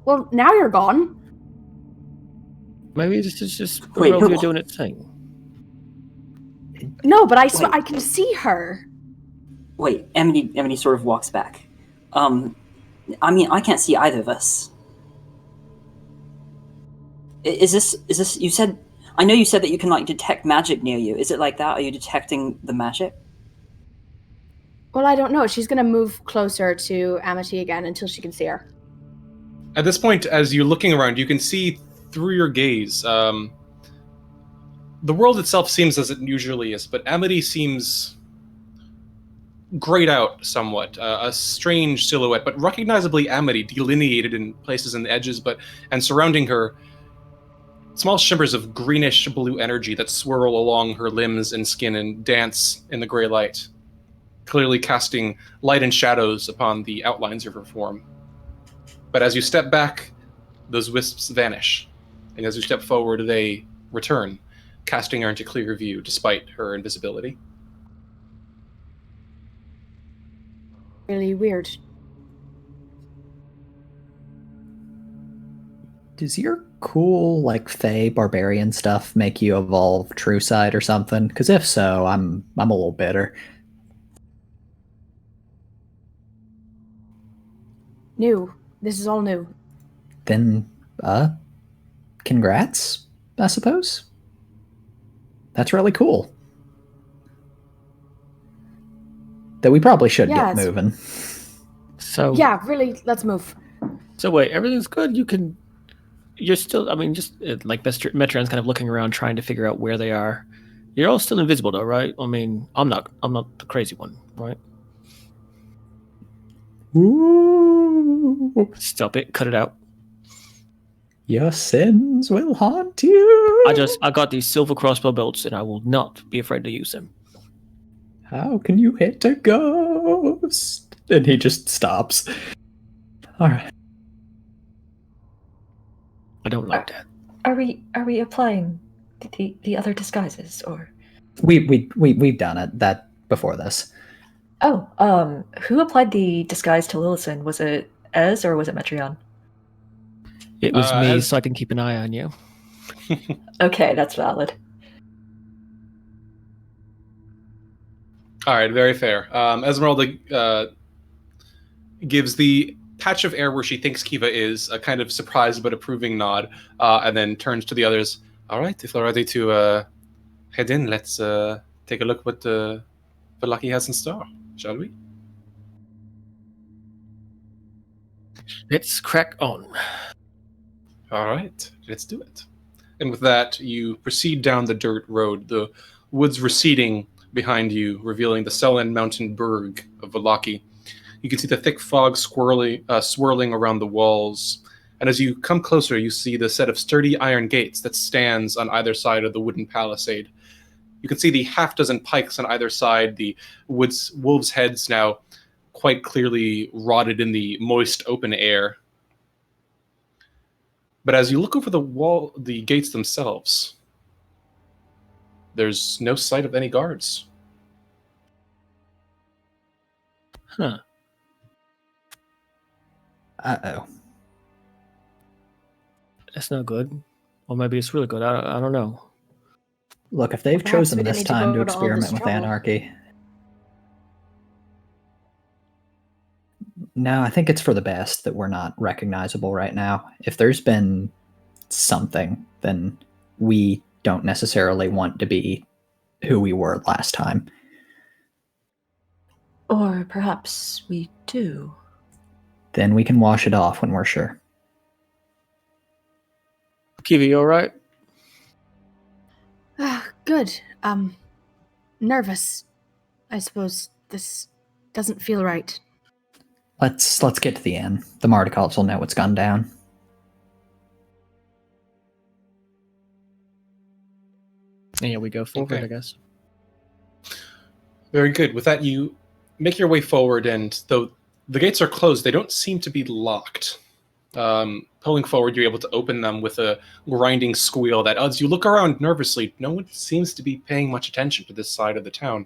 Well, now you're gone. Maybe this is just Wait, Barovia who- doing its thing. No, but I Wait. I can see her. Wait, Amity sort of walks back. I mean, I can't see either of us. Is this, you said, I know you said that you can, like, detect magic near you. Is it like that? Are you detecting the magic? Well, I don't know. She's gonna move closer to Amity again until she can see her. At this point, as you're looking around, you can see through your gaze. The world itself seems as it usually is, but Amity seems grayed out somewhat, a strange silhouette, but recognizably Amity, delineated in places in the edges, and surrounding her, small shimmers of greenish blue energy that swirl along her limbs and skin and dance in the gray light, clearly casting light and shadows upon the outlines of her form. But as you step back, those wisps vanish, and as you step forward, they return, casting her into clear view despite her invisibility. Really weird. Does your cool, like, Fey barbarian stuff make you evolve True Sight or something? Because if so, I'm a little bitter. New. This is all new. Then, congrats, I suppose. That's really cool. Though we probably should Yeah, get moving. So Yeah, really, let's move. So wait, everything's good. You're still. I mean, just like Metron's kind of looking around, trying to figure out where they are. You're all still invisible, though, right? I mean, I'm not the crazy one, right? Ooh, Stop it. Cut it out. your sins will haunt you. I got these silver crossbow bolts, and I will not be afraid to use them. How can you hit a ghost? And he just stops. All right. I don't like that. Are we applying the other disguises or? We've done it that before this. Oh, who applied the disguise to Lillison? Was it Ez or was it Metreon? It was me, as- so I can keep an eye on you. Okay, that's valid. All right, very fair. Esmeralda gives the patch of air where she thinks Kiva is a kind of surprised but approving nod, and then turns to the others. All right, if they're ready to head in, let's take a look what Lucky has in store, shall we? Let's crack on. All right, let's do it. And with that, you proceed down the dirt road, the woods receding behind you, revealing the Selen mountain berg of Valaki. You can see the thick fog swirling around the walls. And as you come closer, you see the set of sturdy iron gates that stands on either side of the wooden palisade. You can see the half-dozen pikes on either side, the wolves' heads now quite clearly rotted in the moist open air. But as you look over the gates themselves, there's no sight of any guards. Huh. Uh-oh. That's not good. Or maybe it's really good. I don't know. Look, if they've Perhaps chosen we didn't this need to time go to to all this experiment with trouble. anarchy. No, I think it's for the best that we're not recognizable right now. If there's been something, then we don't necessarily want to be who we were last time. Or perhaps we do. Then we can wash it off when we're sure. Kiva, you alright? Good. Nervous. I suppose this doesn't feel right. Let's get to the end. The Mardikovs will know what's gone down. And yeah, we go forward, Okay. I guess. Very good. With that, you make your way forward, and though the gates are closed, they don't seem to be locked. Pulling forward, you're able to open them with a grinding squeal that, as you look around nervously, no one seems to be paying much attention to this side of the town.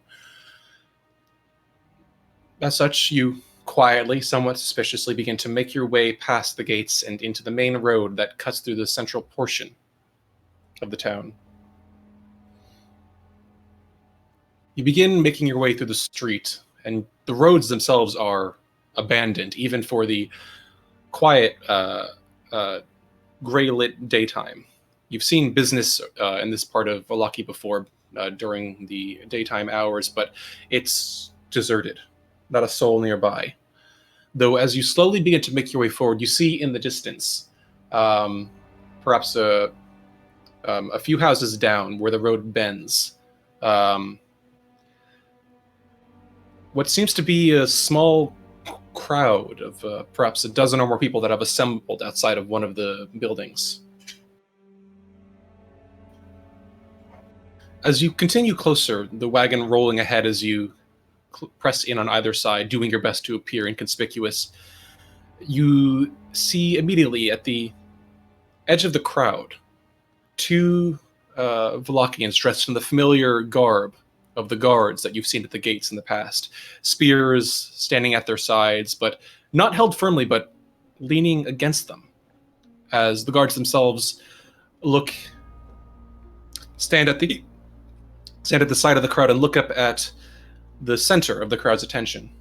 As such, you quietly, somewhat suspiciously, begin to make your way past the gates and into the main road that cuts through the central portion of the town. You begin making your way through the street, and the roads themselves are abandoned, even for the quiet, gray-lit daytime. You've seen business in this part of Valaki before during the daytime hours, but it's deserted. Not a soul nearby. Though as you slowly begin to make your way forward, you see in the distance, perhaps a few houses down where the road bends, what seems to be a small crowd of perhaps a dozen or more people that have assembled outside of one of the buildings. As you continue closer, the wagon rolling ahead as you press in on either side, doing your best to appear inconspicuous, you see immediately at the edge of the crowd two Valakians dressed in the familiar garb of the guards that you've seen at the gates in the past. Spears standing at their sides, but not held firmly, but leaning against them, as the guards themselves stand at the side of the crowd and look up at the center of the crowd's attention.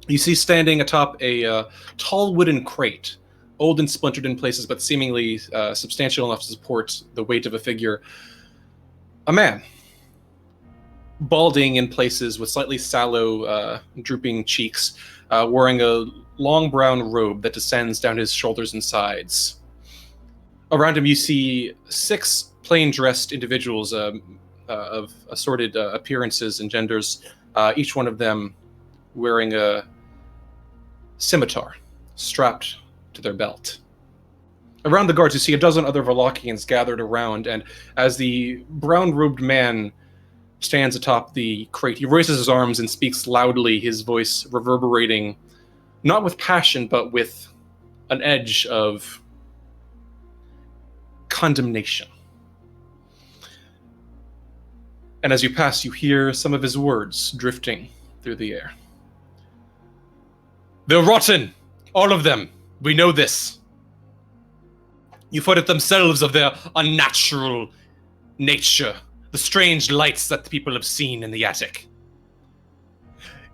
You see standing atop a tall wooden crate, old and splintered in places, but seemingly substantial enough to support the weight of a figure, a man, balding in places with slightly sallow, drooping cheeks, wearing a long brown robe that descends down his shoulders and sides. Around him you see 6 plain-dressed individuals of assorted appearances and genders, each one of them wearing a scimitar strapped to their belt. Around the guards, you see a dozen other Valakians gathered around, and as the brown-robed man stands atop the crate, he raises his arms and speaks loudly, his voice reverberating, not with passion, but with an edge of condemnation. And as you pass, you hear some of his words drifting through the air. They're rotten! All of them! We know this! You've heard it themselves of their unnatural nature, the strange lights that the people have seen in the attic.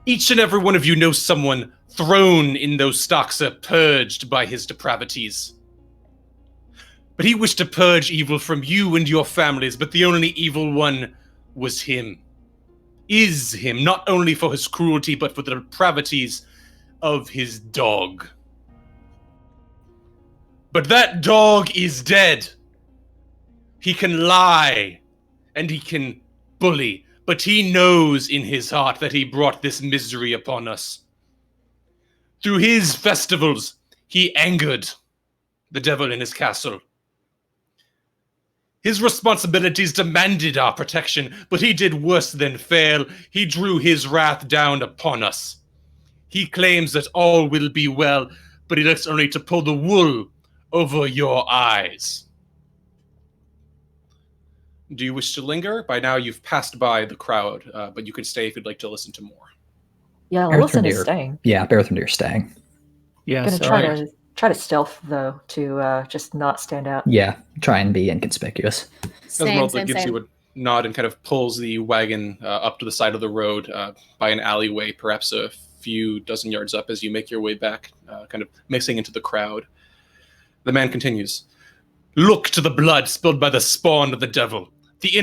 Each and every one of you knows someone thrown in those stocks are purged by his depravities. But he wished to purge evil from you and your families, but the only evil one was him. Is him, not only for his cruelty, but for the depravities of his dog. But that dog is dead. He can lie, and he can bully, but he knows in his heart that he brought this misery upon us. Through his festivals, he angered the devil in his castle. His responsibilities demanded our protection, but he did worse than fail. He drew his wrath down upon us. He claims that all will be well, but he looks only to pull the wool over your eyes. Do you wish to linger? By now you've passed by the crowd, but you can stay if you'd like to listen to more. Yeah, Wilson is staying. Yeah, Berthamdir staying. Yeah, Gonna try to stealth though to just not stand out. Yeah, try and be inconspicuous. Esmeralda gives you a nod and kind of pulls the wagon up to the side of the road by an alleyway, perhaps a few dozen yards up as you make your way back, kind of mixing into the crowd. The man continues. Look to the blood spilled by the spawn of the devil, the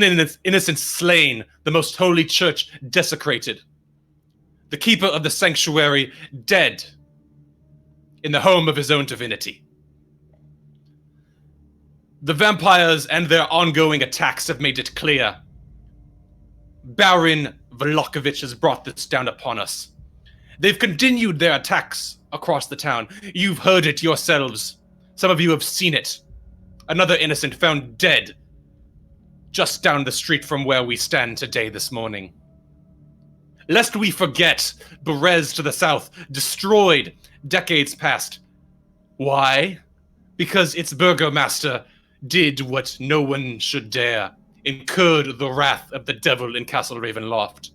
innocent slain, the most holy church desecrated, the keeper of the sanctuary dead in the home of his own divinity. The vampires and their ongoing attacks have made it clear. Baron Volokovich has brought this down upon us. They've continued their attacks across the town. You've heard it yourselves. Some of you have seen it. Another innocent found dead just down the street from where we stand today this morning. Lest we forget, Berez to the south, destroyed decades past. Why? Because its burgomaster did what no one should dare, incurred the wrath of the devil in Castle Ravenloft.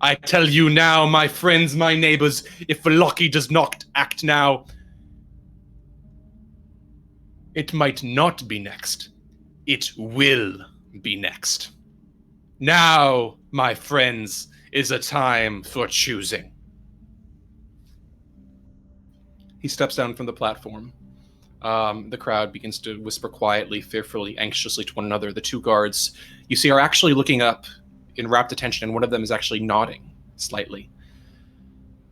I tell you now, my friends, my neighbors, if Valoki does not act now, it might not be next. It will be next. Now, my friends, is a time for choosing. He steps down from the platform. The crowd begins to whisper quietly, fearfully, anxiously to one another. The two guards you see are actually looking up in rapt attention, and one of them is actually nodding slightly.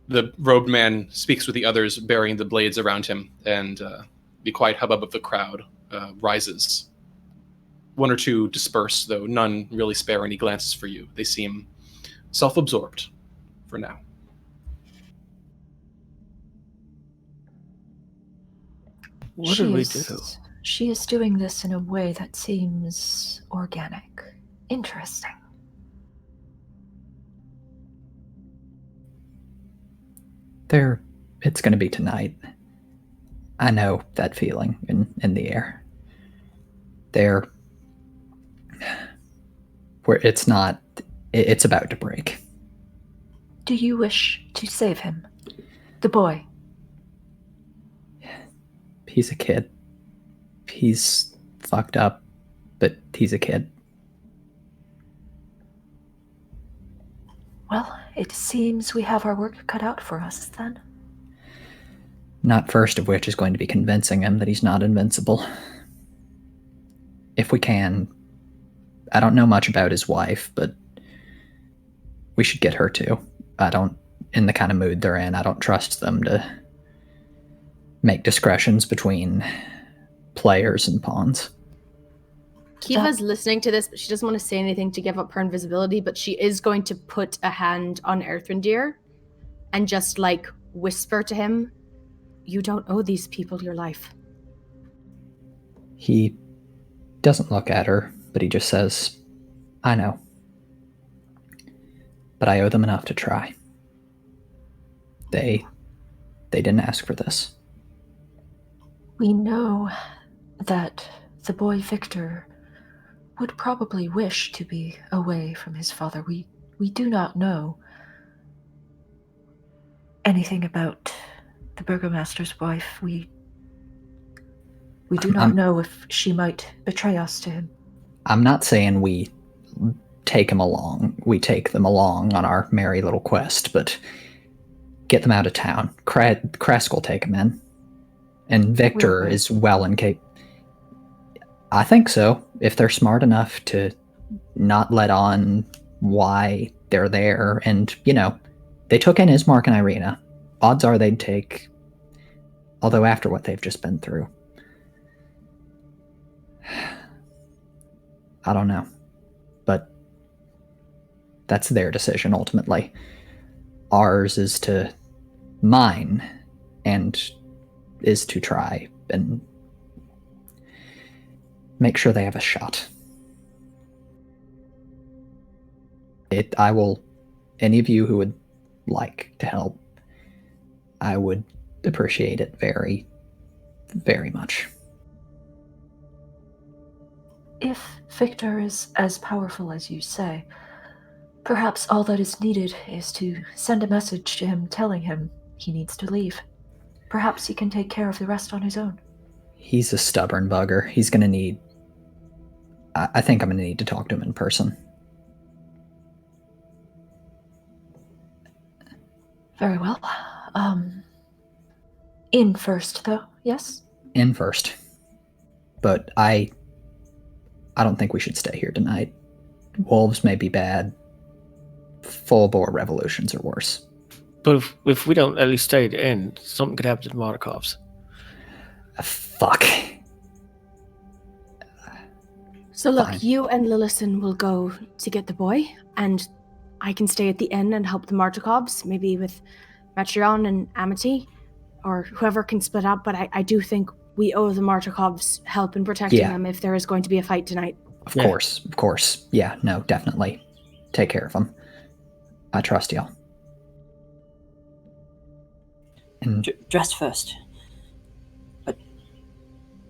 The robed man speaks with the others, burying the blades around him, and the quiet hubbub of the crowd rises. One or two disperse, though none really spare any glances for you. They seem self-absorbed for now. What did we do? She is doing this in a way that seems organic. Interesting. It's going to be tonight. I know that feeling in the air. Where it's not, it's about to break. Do you wish to save him? The boy? He's a kid. He's fucked up, but he's a kid. Well, it seems we have our work cut out for us, then. Not first of which is going to be convincing him that he's not invincible. If we can, I don't know much about his wife, but we should get her too. In the kind of mood they're in, I don't trust them to make discretions between players and pawns. Kiva's listening to this, but she doesn't want to say anything to give up her invisibility, but she is going to put a hand on Earthrendir and just whisper to him, "You don't owe these people your life." He doesn't look at her, but he just says, "I know. But I owe them enough to try. They didn't ask for this." We know that the boy Victor would probably wish to be away from his father. We do not know anything about the burgomaster's wife. We do not know if she might betray us to him. I'm not saying we take them along on our merry little quest, but get them out of town. Kresk will take them in. And Victor is well in capable. I think so. If they're smart enough to not let on why they're there, and, they took in Ismark and Irina. Odds are they'd take, although after what they've just been through. I don't know. But that's their decision ultimately. Ours is to mine and is to try and make sure they have a shot. Any of you who would like to help, I would appreciate it very, very much. If Victor is as powerful as you say, perhaps all that is needed is to send a message to him telling him he needs to leave. Perhaps he can take care of the rest on his own. He's a stubborn bugger. He's going to need... I think I'm going to need to talk to him in person. Very well. In first, though, yes? In first. But I don't think we should stay here tonight. Wolves may be bad. Full-bore revolutions are worse. But if we don't at least stay at the end, something could happen to the Markovs. Fuck. So look, Fine. you and Lillison will go to get the boy, and I can stay at the inn and help the Markovs, maybe with Metreon and Amity, or whoever can split up, but I do think we owe the Markovs help in protecting them if there is going to be a fight tonight. Of course. Yeah, no, definitely. Take care of them. I trust y'all. And Dress first.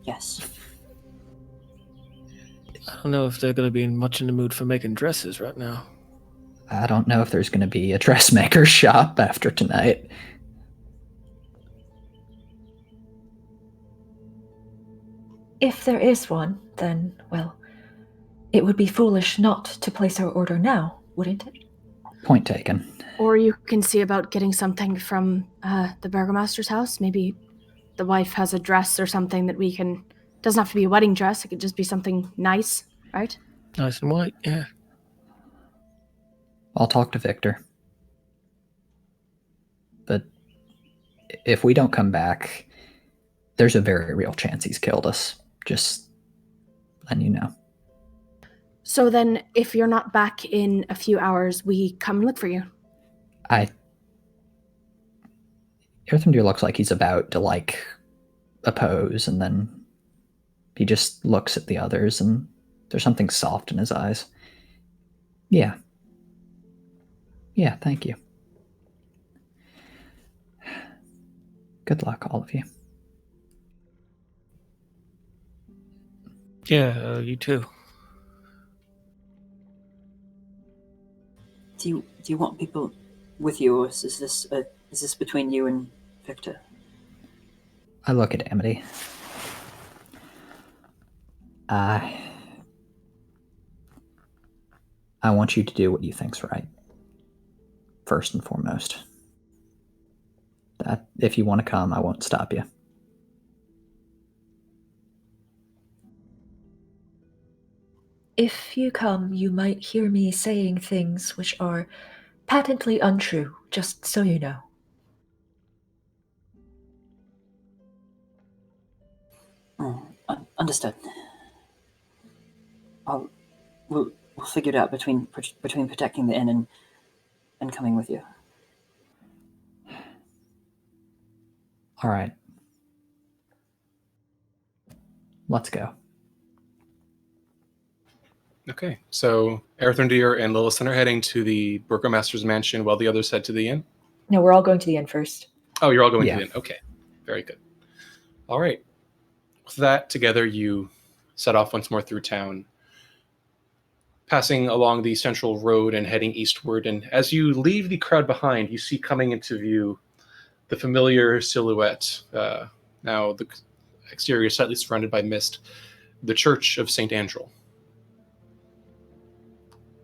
Yes. I don't know if they're going to be much in the mood for making dresses right now. I don't know if there's going to be a dressmaker shop after tonight. If there is one, then, well, it would be foolish not to place our order now, wouldn't it? Point taken. Or you can see about getting something from the burgomaster's house. Maybe the wife has a dress or something that we can... Doesn't have to be a wedding dress. It could just be something nice, right? Nice and white, yeah. I'll talk to Victor. But if we don't come back, there's a very real chance he's killed us. Just letting you know. So then, if you're not back in a few hours, we come and look for you. Earthendeer looks like he's about to, oppose, and then he just looks at the others, and there's something soft in his eyes. Yeah. Yeah, thank you. Good luck, all of you. Yeah, you too. Do you want people with you, or is this between you and Victor? I look at Amity. I want you to do what you think's right. First and foremost. That if you want to come, I won't stop you. If you come, you might hear me saying things which are patently untrue, just so you know. Understood. We'll figure it out between protecting the inn and coming with you. All right. Let's go. Okay, so Earthendeer and Lillison are heading to the burgomaster's mansion while the others head to the inn. No, we're all going to the inn first. Oh, you're all going Yeah. to the inn. Okay, very good. All right. With that, together you set off once more through town, passing along the central road and heading eastward. And as you leave the crowd behind, you see coming into view the familiar silhouette. Now the exterior is slightly surrounded by mist. The Church of St. Andrew.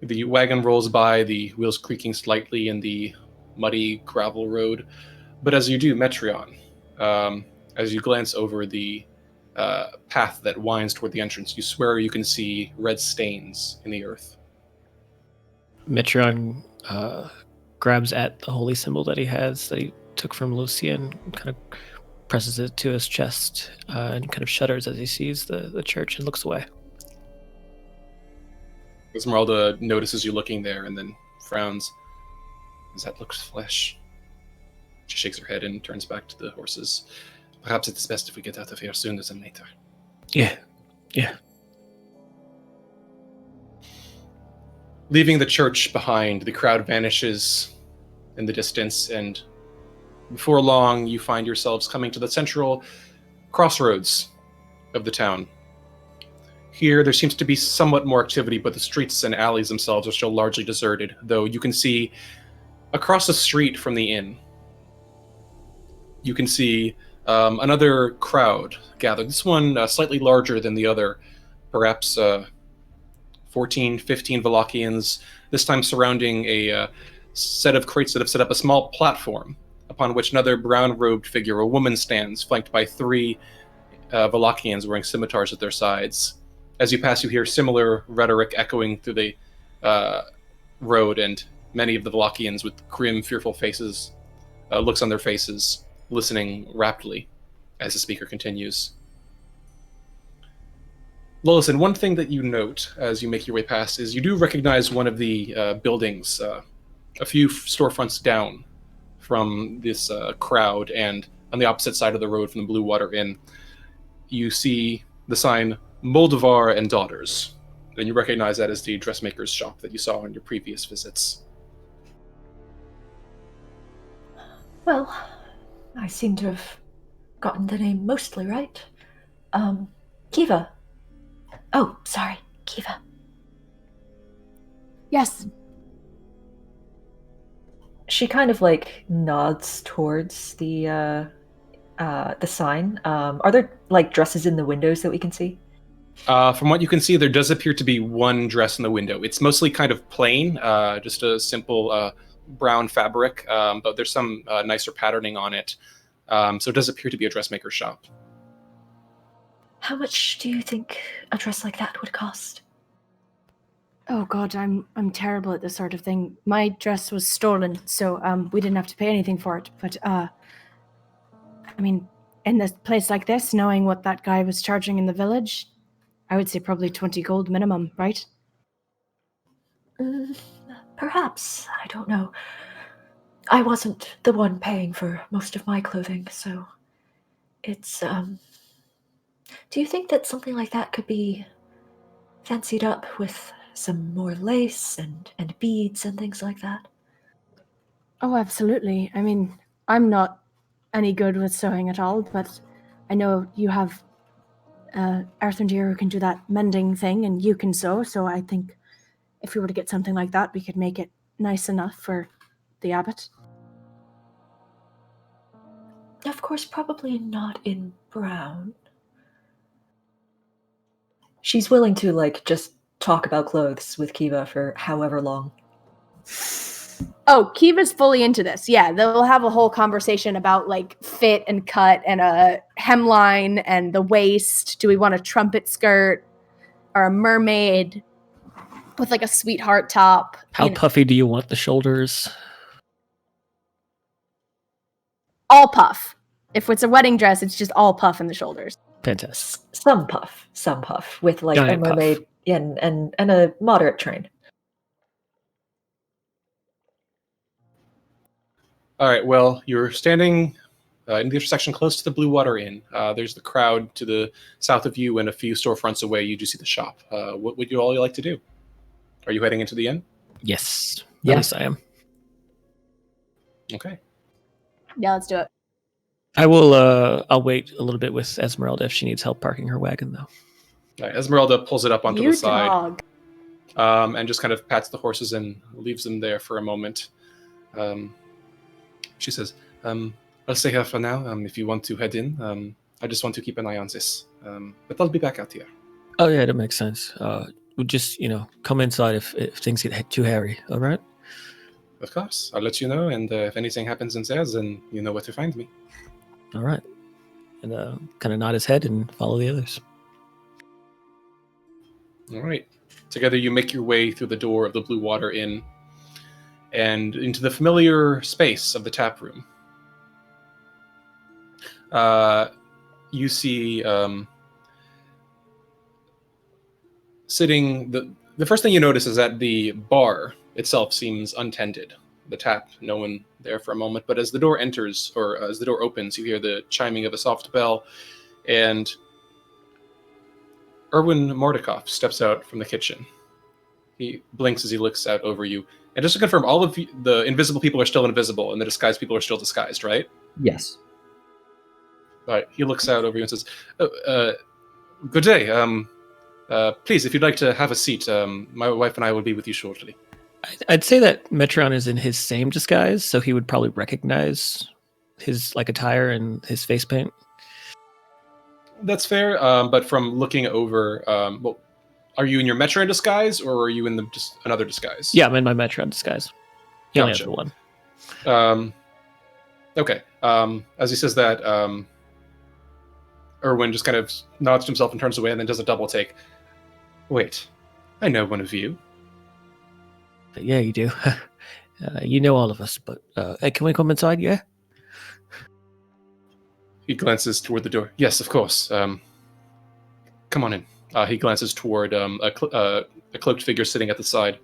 The wagon rolls by, the wheels creaking slightly in the muddy gravel road. But as you do, Metreon, as you glance over the path that winds toward the entrance, you swear you can see red stains in the earth. Metreon grabs at the holy symbol that he has, that he took from Lucian, and kind of presses it to his chest, and kind of shudders as he sees the church and looks away. Esmeralda notices you looking there and then frowns. That looks flesh. She shakes her head and turns back to the horses. Perhaps it is best if we get out of here sooner than later. Yeah. Leaving the church behind, the crowd vanishes in the distance, and before long, you find yourselves coming to the central crossroads of the town. Here, there seems to be somewhat more activity, but the streets and alleys themselves are still largely deserted, though you can see across the street from the inn, you can see another crowd gathered. This one slightly larger than the other, perhaps 14, 15 Valachians, this time surrounding a set of crates that have set up a small platform upon which another brown-robed figure, a woman, stands, flanked by 3 Valachians wearing scimitars at their sides. As you pass, you hear similar rhetoric echoing through the road, and many of the Valachians with grim, fearful faces, looks on their faces, listening raptly as the speaker continues. Lillison, one thing that you note as you make your way past is you do recognize one of the buildings a few storefronts down from this crowd, and on the opposite side of the road from the Blue Water Inn, you see the sign Moldovar and Daughters. And you recognize that as the dressmaker's shop that you saw on your previous visits. Well, I seem to have gotten the name mostly right. Kiva. Oh, sorry, Kiva. Yes. She kind of like nods towards the sign. Are there like dresses in the windows that we can see? From what you can see, there does appear to be one dress in the window. It's mostly kind of plain, just a simple brown fabric, but there's some nicer patterning on it. So it does appear to be a dressmaker's shop. How much do you think a dress like that would cost? Oh God, I'm terrible at this sort of thing. My dress was stolen, so we didn't have to pay anything for it. But I mean, in a place like this, knowing what that guy was charging in the village, I would say probably 20 gold minimum, right? Perhaps. I don't know. I wasn't the one paying for most of my clothing, so it's do you think that something like that could be fancied up with some more lace and beads and things like that? Oh, absolutely. I mean, I'm not any good with sewing at all, but I know you have Arthur who can do that mending thing, and you can sew, so I think if we were to get something like that, we could make it nice enough for the abbot. Of course, probably not in brown. She's willing to like just talk about clothes with Kiva for however long. Oh, Kiva's fully into this. Yeah, they'll have a whole conversation about like fit and cut and a hemline and the waist. Do we want a trumpet skirt or a mermaid with like a sweetheart top? How puffy do you want the shoulders? All puff. If it's a wedding dress, it's just all puff in the shoulders. Fantastic. Some puff with like Giant a mermaid puff. and a moderate train. All right, well, you're standing in the intersection close to the Blue Water Inn. There's the crowd to the south of you, and a few storefronts away, you do see the shop. What would you all like to do? Are you heading into the inn? Yes. Yeah. At least I am. Okay. Yeah, let's do it. I will. I'll wait a little bit with Esmeralda if she needs help parking her wagon, though. All right, Esmeralda pulls it up onto You the side dog. and just kind of pats the horses and leaves them there for a moment. She says, I'll stay here for now. If you want to head in, I just want to keep an eye on this. But I'll be back out here. Oh yeah, that makes sense. We'll just come inside if things get too hairy. All right. Of course, I'll let you know, and if anything happens in there, then you know where to find me. All right. And kind of nod his head and follow the others. All right. Together, you make your way through the door of the Blue Water Inn and into the familiar space of the tap room. You see sitting... The first thing you notice is that the bar itself seems untended. The tap, no one there for a moment. But as the door enters, or as the door opens, you hear the chiming of a soft bell, and Erwin Mordikoff steps out from the kitchen. He blinks as he looks out over you. And just to confirm, all of the invisible people are still invisible, and the disguised people are still disguised, right? Yes. All right. He looks out over you and says, good day. Please, if you'd like to have a seat, my wife and I will be with you shortly. I'd say that Metron is in his same disguise, so he would probably recognize his attire and his face paint. That's fair, but from looking over, are you in your Metron disguise, or are you in just another disguise? Yeah, I'm in my Metron disguise. He only has Gotcha. the one. Okay. As he says that, Erwin just kind of nods to himself and turns away, and then does a double take. Wait, I know one of you. Yeah, you do. You know all of us, but hey, can we come inside? Yeah. He glances toward the door. Yes, of course. Come on in. He glances toward a cloaked figure sitting at the side.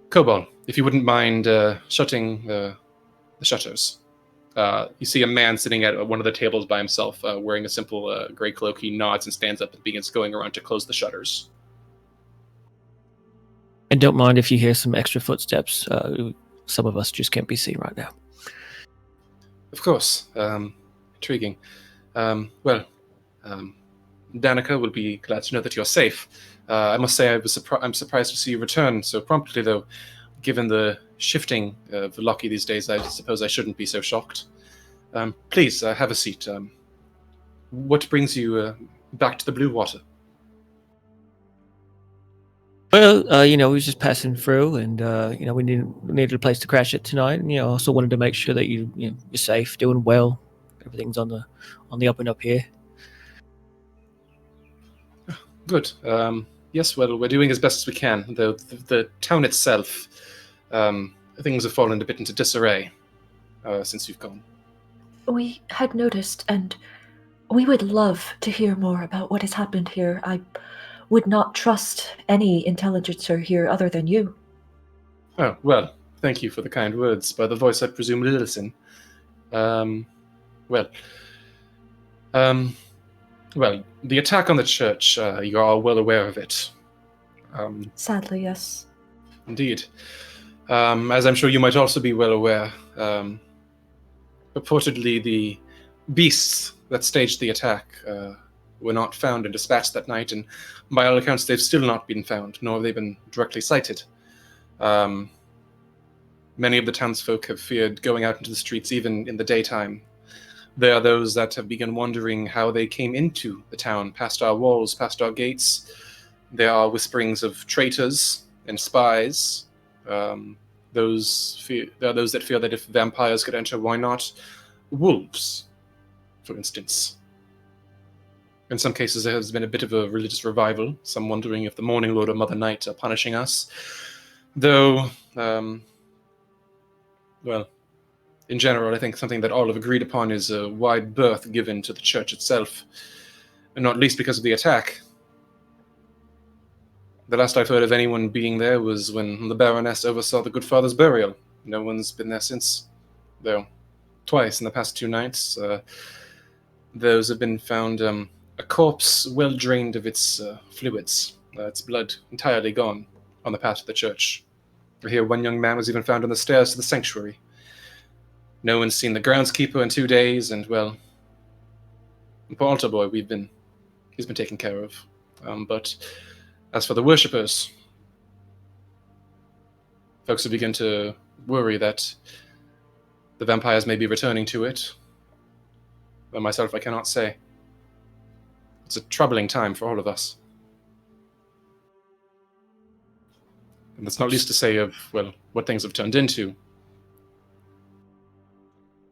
Kobold, if you wouldn't mind shutting the shutters. You see a man sitting at one of the tables by himself, wearing a simple gray cloak. He nods and stands up and begins going around to close the shutters. And don't mind if you hear some extra footsteps. Some of us just can't be seen right now. Of course. Intriguing. Well, Danica will be glad to know that you're safe. I must say I'm surprised to see you return so promptly, though. Given the shifting of Lucky these days, I suppose I shouldn't be so shocked. Please, have a seat. What brings you back to the Blue Water? Well, we was just passing through, and we needed a place to crash it tonight. And also wanted to make sure that you're safe, doing well. Everything's on the up and up here. Good. Yes, well, we're doing as best as we can. Though the town itself, things have fallen a bit into disarray since you've gone. We had noticed, and we would love to hear more about what has happened here. I would not trust any intelligencer here other than you. Oh, well, thank you for the kind words. By the voice, I presume Lillison. Well, the attack on the church, you are all well aware of it. Sadly, yes. Indeed. As I'm sure you might also be well aware, purportedly the beasts that staged the attack were not found and dispatched that night, and by all accounts they've still not been found, nor have they been directly sighted. Many of the townsfolk have feared going out into the streets even in the daytime. There are those that have begun wondering how they came into the town, past our walls, past our gates. There are whisperings of traitors and spies. There are those that fear that if vampires could enter, why not wolves, for instance? In some cases, there has been a bit of a religious revival, some wondering if the Morning Lord or Mother Night are punishing us. Though, in general, I think something that all have agreed upon is a wide berth given to the church itself, and not least because of the attack. The last I've heard of anyone being there was when the Baroness oversaw the good father's burial. No one's been there since, though twice in the past 2 nights. Those have been found a corpse well drained of its fluids, its blood entirely gone on the path to the church. I hear one young man was even found on the stairs to the sanctuary. No one's seen the groundskeeper in 2 days, and, well, poor altar boy, he's been taken care of. But as for the worshippers, folks have begun to worry that the vampires may be returning to it. But myself, I cannot say. It's a troubling time for all of us. And that's not least to say of, well, what things have turned into.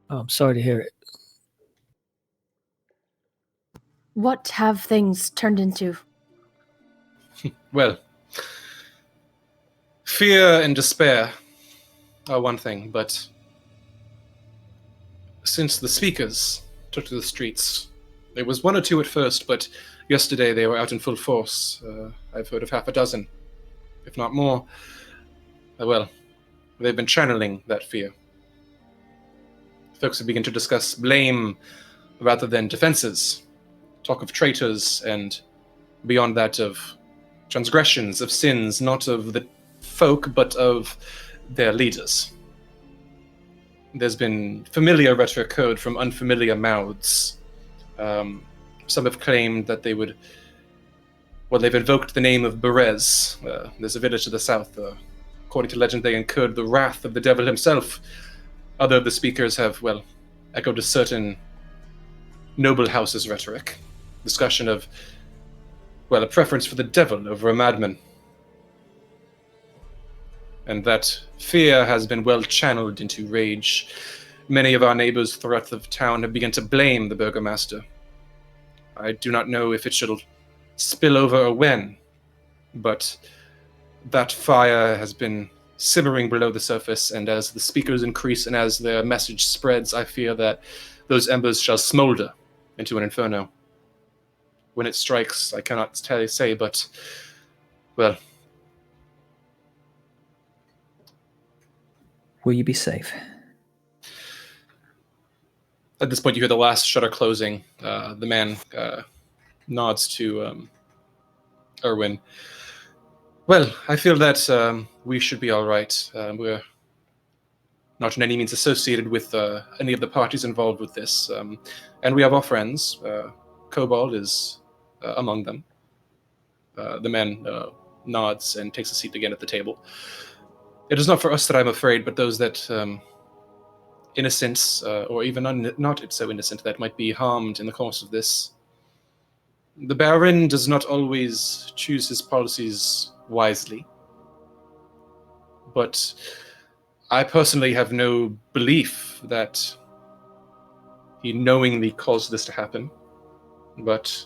Oh, I'm sorry to hear it. What have things turned into? Well, fear and despair are one thing, but since the speakers took to the streets, there was 1 or 2 at first, but yesterday they were out in full force. I've heard of half a dozen, if not more. They've been channeling that fear. Folks have begun to discuss blame rather than defenses, talk of traitors, and beyond that of transgressions, of sins, not of the folk, but of their leaders. There's been familiar rhetoric heard from unfamiliar mouths. Some have claimed that they would... Well, they've invoked the name of Berez. There's a village to the south. According to legend, they incurred the wrath of the devil himself. Other of the speakers have, echoed a certain noble house's rhetoric. Discussion of, a preference for the devil over a madman. And that fear has been well channeled into rage. Many of our neighbors throughout the town have begun to blame the burgomaster. I do not know if it shall spill over or when, but that fire has been simmering below the surface, and as the speakers increase and as their message spreads, I fear that those embers shall smolder into an inferno. When it strikes, I cannot say, but, will you be safe? At this point, you hear the last shutter closing. The man nods to Erwin. Well, I feel that we should be all right. We're not in any means associated with any of the parties involved with this. And we have our friends, Kobold is among them. The man nods and takes a seat again at the table. It is not for us that I'm afraid, but those that innocents, or even not so innocent, that might be harmed in the course of this. The Baron does not always choose his policies wisely, but I personally have no belief that he knowingly caused this to happen. But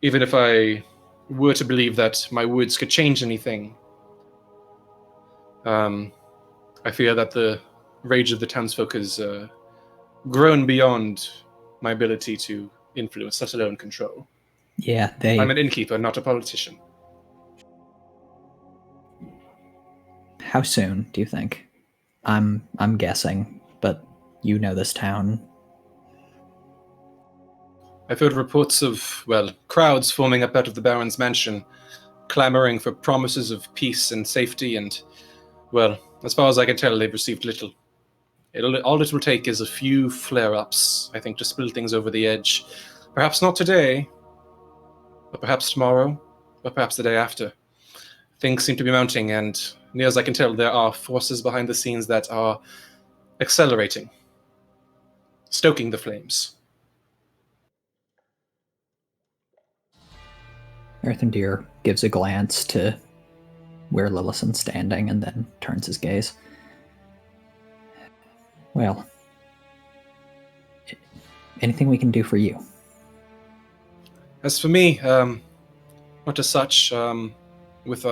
even if I were to believe that my words could change anything, I fear that the rage of the townsfolk has grown beyond my ability to influence, let alone control. Yeah, I'm an innkeeper, not a politician. How soon do you think? I'm guessing, but you know this town. I've heard reports of, well, crowds forming up out of the Baron's mansion, clamoring for promises of peace and safety, and, well, as far as I can tell, they've received little. All it will take is a few flare-ups, I think, to spill things over the edge. Perhaps not today, but perhaps tomorrow, or perhaps the day after. Things seem to be mounting, and near as I can tell, there are forces behind the scenes that are accelerating, stoking the flames. Earthendeer gives a glance to where Lillison's standing and then turns his gaze. Well, anything we can do for you? As for me, not as such. We've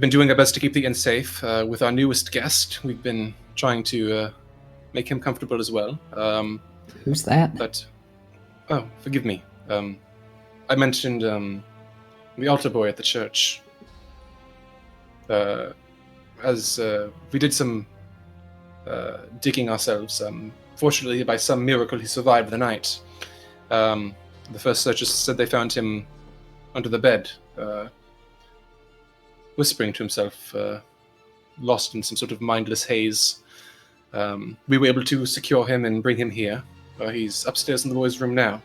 been doing our best to keep the inn safe. With our newest guest, we've been trying to make him comfortable as well. Who's that? But, oh, forgive me. I mentioned the altar boy at the church. As we did some digging ourselves, fortunately, by some miracle, he survived the night. The first searchers said they found him under the bed, whispering to himself, lost in some sort of mindless haze. We were able to secure him and bring him here. He's upstairs in the boys' room now.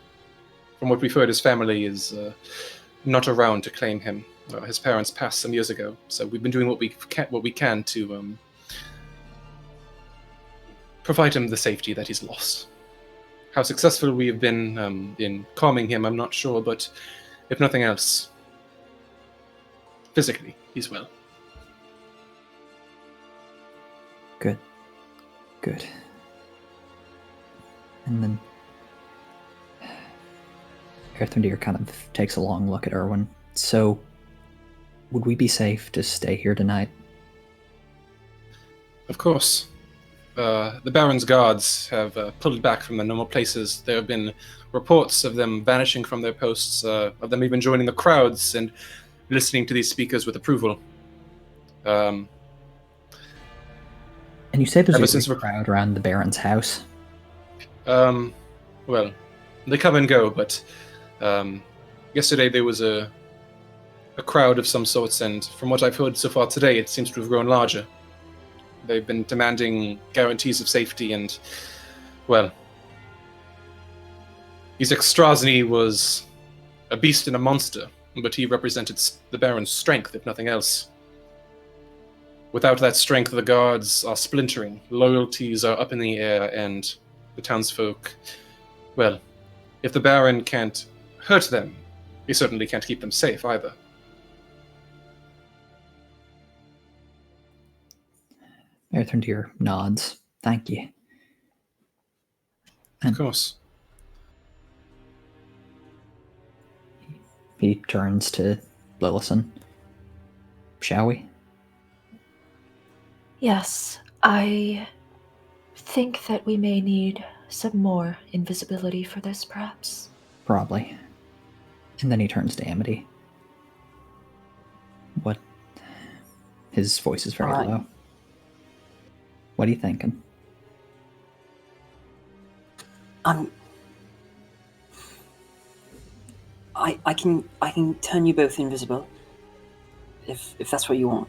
From what we've heard, his family is not around to claim him. His parents passed some years ago, so we've been doing what we can to provide him the safety that he's lost. How successful we have been in calming him, I'm not sure, but if nothing else, physically, he's well. Good. And then Earthendeer kind of takes a long look at Erwin. So, would we be safe to stay here tonight? Of course. The Baron's guards have pulled back from their normal places. There have been reports of them vanishing from their posts, of them even joining the crowds and listening to these speakers with approval. And you say there's a crowd around the Baron's house? Well, they come and go, but yesterday there was a crowd of some sorts, and from what I've heard so far today, it seems to have grown larger. They've been demanding guarantees of safety, and, well, Isaac Strahd was a beast and a monster, but he represented the Baron's strength, if nothing else. Without that strength, the guards are splintering, loyalties are up in the air, and the townsfolk, well, if the Baron can't hurt them, he certainly can't keep them safe either. Earthendeer nods. Thank you. Of course. He turns to Lillison. Shall we? Yes, I think that we may need some more invisibility for this, perhaps. Probably. And then he turns to Amity. What? His voice is very low. What are you thinking? I can turn you both invisible. If that's what you want.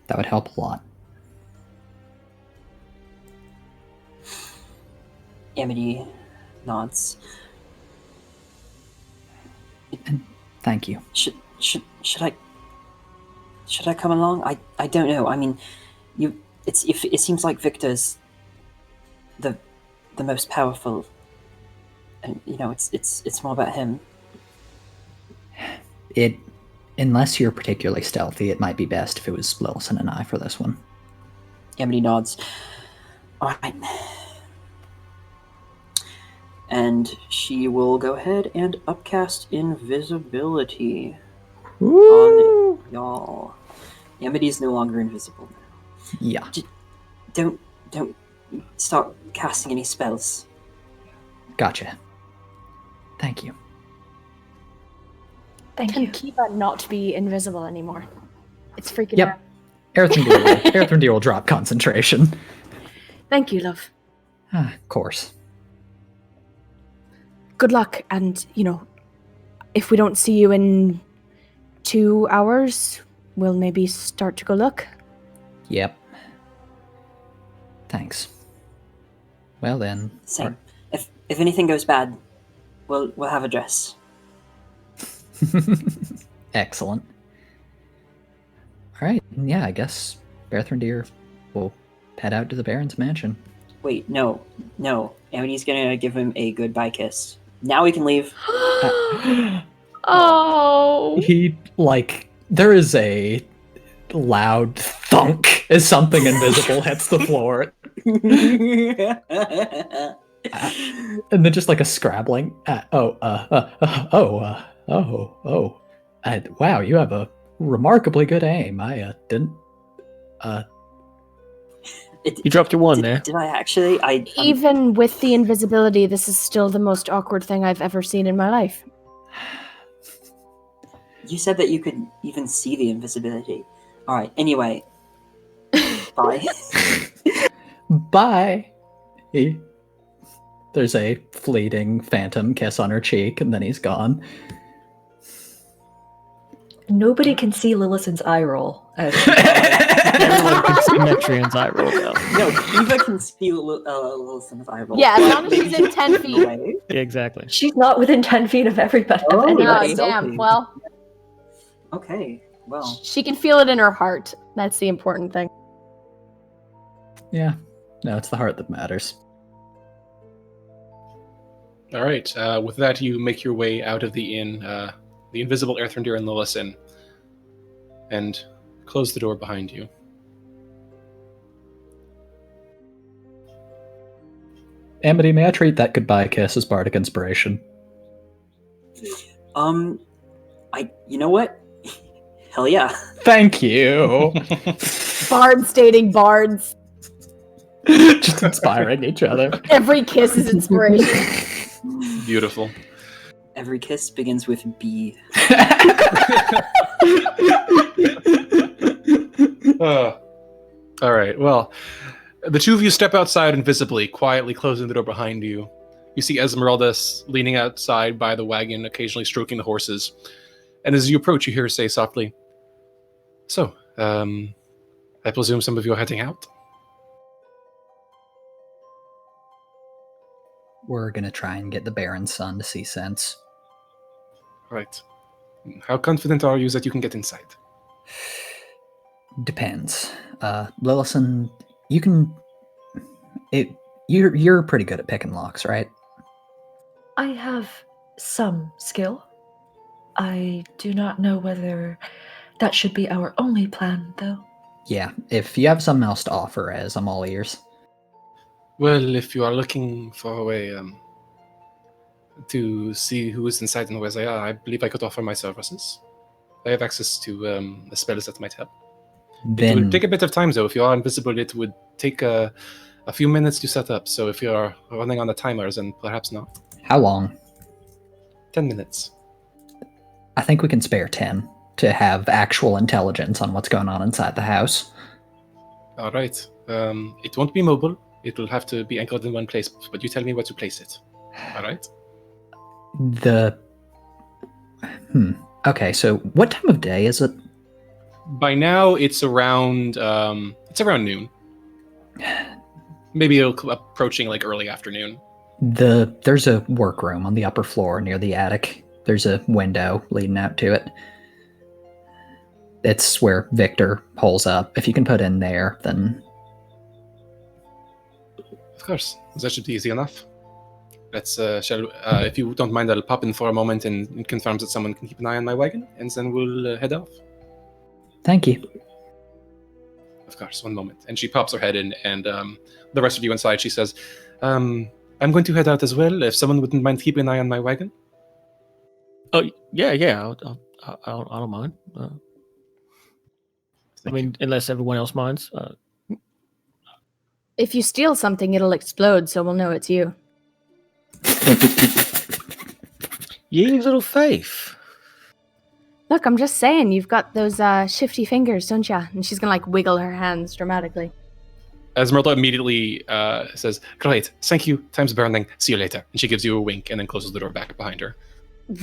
That would help a lot. Amity nods. Thank you. Should I come along? I don't know. I mean, it seems like Victor's the most powerful, and it's more about him. Unless you're particularly stealthy, it might be best if it was Lilson and I for this one. Amity nods. All right. And she will go ahead and upcast invisibility on y'all. Amity's no longer invisible now. Yeah. Don't start casting any spells. Gotcha. Thank you. Thank you. Can Kiva not be invisible anymore? It's freaking Yep. out. Earthrendir will drop concentration. Thank you, love. Of course. Good luck, and, if we don't see you in 2 hours, we'll maybe start to go look. Yep. Thanks. Well then. Same. If anything goes bad, we'll have a dress. Excellent. All right. Yeah, I guess Earthrendir will head out to the Baron's mansion. Wait, no. Amity's gonna give him a goodbye kiss. Now we can leave. Oh. There is a loud thunk as something invisible hits the floor. And then just like a scrabbling. Wow, you have a remarkably good aim. I didn't. You dropped your one there. Did I actually? Even with the invisibility, this is still the most awkward thing I've ever seen in my life. You said that you could even see the invisibility. All right. Anyway, bye. Bye. There's a fleeting phantom kiss on her cheek, and then he's gone. Nobody can see Lillison's eye roll. Everyone can see Metrion's eye roll now. No, Eva can see Lilson's eye roll. Yeah, as long as she's in 10 feet. Away. Yeah, exactly. She's not within 10 feet of everybody. Oh, anybody. nice. Damn. Okay. Well, Okay. Well. she can feel it in her heart. That's the important thing. Yeah. No, it's the heart that matters. All right. With that, you make your way out of the inn, the invisible Earthrendir and Lillison, and close the door behind you. Amity, may I treat that goodbye kiss as bardic inspiration? You know what? Hell yeah. Thank you. Bards dating bards. Just inspiring each other. Every kiss is inspiration. Beautiful. Every kiss begins with B. All right. Well, the two of you step outside invisibly, quietly closing the door behind you. You see Esmeralda leaning outside by the wagon, occasionally stroking the horses. And as you approach, you hear her say softly, "So, I presume some of you are heading out?" We're gonna try and get the Baron's son to see sense. Right. How confident are you that you can get inside? Depends. Lillison, you can... You're pretty good at picking locks, right? I have some skill. I do not know whether that should be our only plan, though. Yeah, if you have something else to offer, Ez, I'm all ears. Well, if you are looking for a way to see who is inside and where they are, I believe I could offer my services. I have access to the spells that might help. It Then would take a bit of time, though. If you are invisible, it would take a few minutes to set up. So if you are running on the timers, then perhaps not. how long? 10 minutes. I think we can spare 10 to have actual intelligence on what's going on inside the house. All right. It won't be mobile. It will have to be anchored in one place, but you tell me where to place it. All right? Okay, so what time of day is it? By now, it's around noon. Maybe approaching like early afternoon. There's a workroom on the upper floor near the attic. There's a window leading out to it. It's where Victor holes up. If you can put in there, then... Of course. That should be easy enough. Let's, if you don't mind, I'll pop in for a moment and it confirms that someone can keep an eye on my wagon, and then we'll head off. Thank you. Of course, one moment. And she pops her head in, and the rest of you inside, she says, I'm going to head out as well, if someone wouldn't mind keeping an eye on my wagon. Oh, yeah, I don't mind. I mean, unless everyone else minds. If you steal something, it'll explode, so we'll know it's you. Use little faith. Look, I'm just saying, you've got those shifty fingers, don't ya? And she's gonna like wiggle her hands dramatically. Esmeralda immediately says, "Great, thank you. Time's burning. See you later." And she gives you a wink and then closes the door back behind her.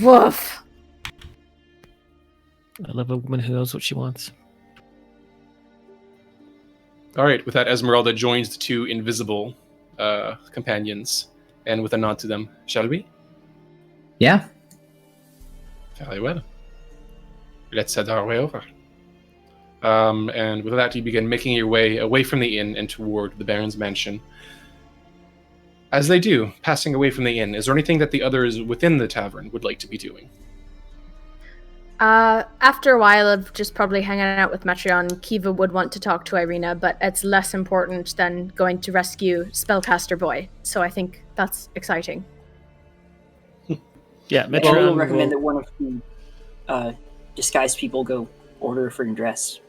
Woof. I love a woman who knows what she wants. All right, with that, Esmeralda joins the two invisible companions, and with a nod to them, shall we? Yeah. Very well. Let's head our way over. And with that, you begin making your way away from the inn and toward the Baron's mansion. As they do, passing away from the inn, is there anything that the others within the tavern would like to be doing? After a while of just probably hanging out with Metreon, Kiva would want to talk to Irina, but it's less important than going to rescue Spellcaster Boy. So I think that's exciting. Yeah, Metreon Metreon will recommend that one of the disguised people go order a friggin' dress.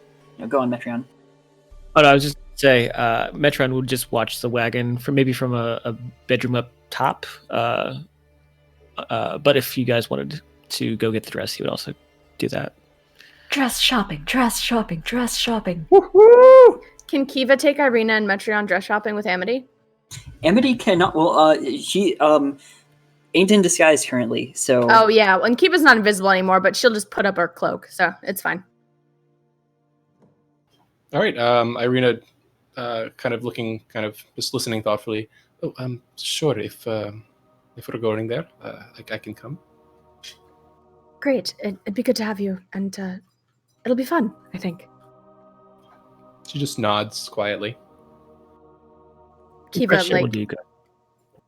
Go on, Metreon. Oh, no, I was just say Metreon would just watch the wagon from a bedroom up top. But if you guys wanted to go get the dress, he would also do that. Dress shopping, dress shopping, dress shopping. Woohoo! Can Kiva take Irina and Metreon dress shopping with Amity? Amity cannot. Well, she ain't in disguise currently, so. Oh yeah, and Kiva's not invisible anymore, but she'll just put up her cloak, so it's fine. All right, Irina, kind of just listening thoughtfully. Oh, sure. If we're going there, I can come. Great, it'd be good to have you, and it'll be fun, I think. She just nods quietly. Kiva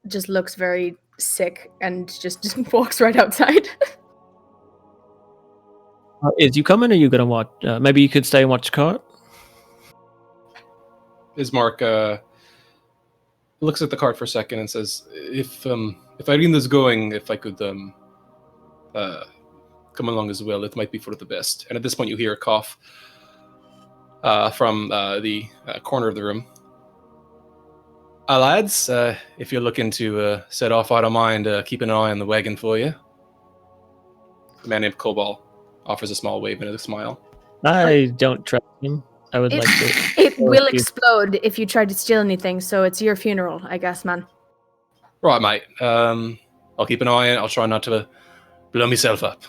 just looks very sick and just walks right outside. Is you coming, or are you gonna watch? Maybe you could stay and watch the cart. Ismark looks at the cart for a second and says, "If Irina's going, if I could come along as well, it might be for the best." And at this point, you hear a cough from the corner of the room. Lads, if you're looking to set off, I don't mind keeping an eye on the wagon for you. A man named Cobalt offers a small wave and a smile. I don't trust him. I would like to. It will explode if you try to steal anything, so it's your funeral, I guess, man. Right, mate. I'll keep an eye on it. I'll try not to blow myself up.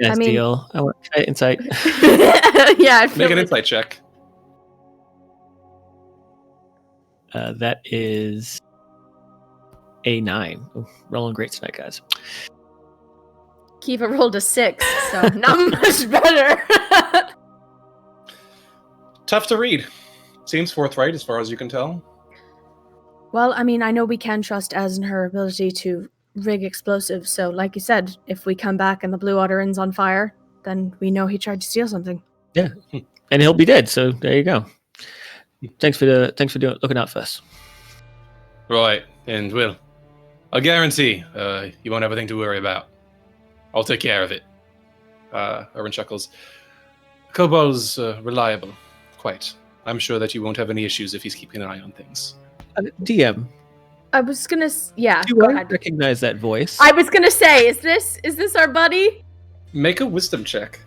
I mean, deal. I want to try insight. Yeah, Make an insight check. That is a 9. Ooh, rolling great tonight, guys. Kiva rolled a 6, so not much better. Tough to read. Seems forthright as far as you can tell. Well, I mean, I know we can trust Az and her ability to rig explosives, so like you said, if we come back and the Blue Water Inn's on fire, then we know he tried to steal something. Yeah, and he'll be dead, so there you go. Thanks for looking out for us. Right, and Will, I guarantee you won't have anything to worry about. I'll take care of it. Erwin chuckles. Kobol's reliable, quite. I'm sure that you won't have any issues if he's keeping an eye on things. DM. I was gonna, yeah. Do I recognize that voice? I was gonna say, is this our buddy? Make a wisdom check.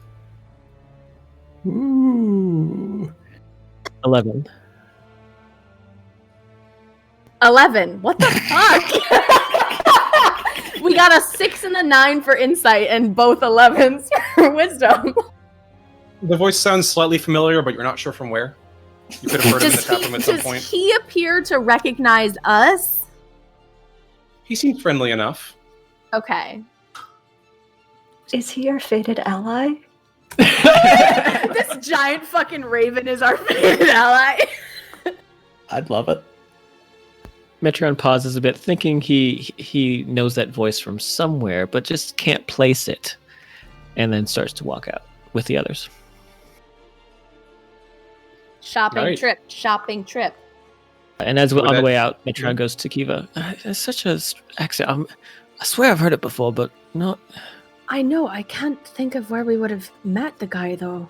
Ooh. 11. 11. What the fuck? We got a 6 and a 9 for insight and both 11s for wisdom. The voice sounds slightly familiar, but you're not sure from where. You could have heard him in the Does tap room at some point. he appear to recognize us? He seemed friendly enough. Okay. Is he our fated ally? This giant fucking raven is our favorite ally. I'd love it. Metron pauses a bit, thinking he knows that voice from somewhere, but just can't place it, and then starts to walk out with the others. Shopping trip. And as Would on the that- way out, Metron goes to Kiva. It's such a accent. I swear I've heard it before, but not. I know, I can't think of where we would have met the guy, though.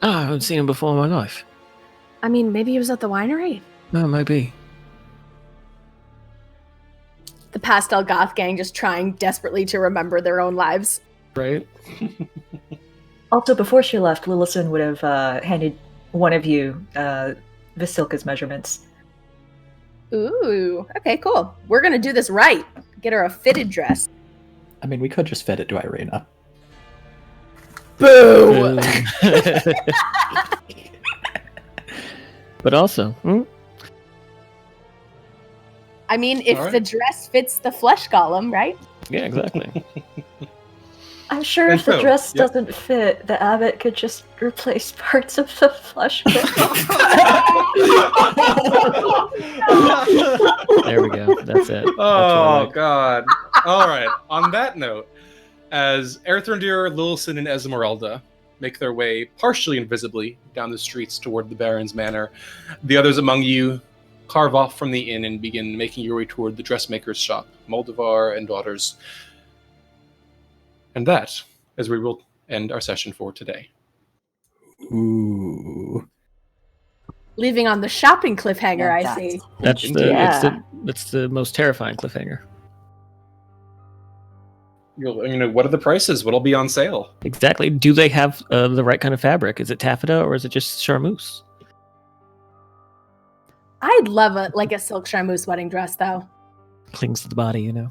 Oh, I haven't seen him before in my life. I mean, maybe he was at the winery? No, maybe. The pastel goth gang just trying desperately to remember their own lives. Right? Also, before she left, Lillison would have handed one of you Vasilka's measurements. Ooh, okay, cool. We're gonna do this right. Get her a fitted dress. I mean, we could just fit it to Irina. Boo! But also, I mean, if All right. the dress fits the flesh golem, right? yeah, exactly. I'm sure And if the so, dress yep. doesn't fit, the abbot could just replace parts of the flesh. There we go. That's it. That's what I Oh, like. God. All right. On that note, as Erthrendir, Lilison, and Esmeralda make their way partially invisibly down the streets toward the Baron's manor, the others among you carve off from the inn and begin making your way toward the dressmaker's shop, Moldavar and Daughters. And that is where we will end our session for today. Ooh. Leaving on the shopping cliffhanger, Yeah, I that's- see. That's Yeah. that's the most terrifying cliffhanger. What are the prices? What'll be on sale? Exactly. Do they have the right kind of fabric? Is it taffeta or is it just charmeuse? I'd love a silk charmeuse wedding dress, though. Clings to the body, you know.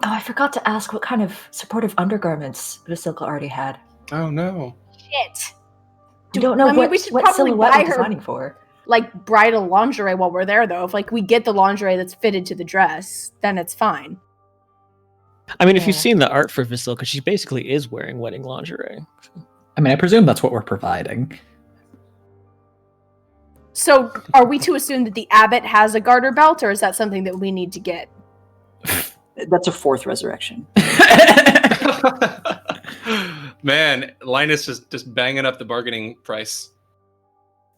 Oh, I forgot to ask what kind of supportive undergarments Vasilka already had. Oh, no. Shit. We don't know I mean, what, we should what probably silhouette buy we're her designing for. like bridal lingerie while we're there, though. If we get the lingerie that's fitted to the dress, then it's fine. I mean, if you've Yeah. seen the art for Vasilka, she basically is wearing wedding lingerie. I mean, I presume that's what we're providing. So, are we to assume that the abbot has a garter belt, or is that something that we need to get? That's a fourth resurrection. Man, Linus is just banging up the bargaining price.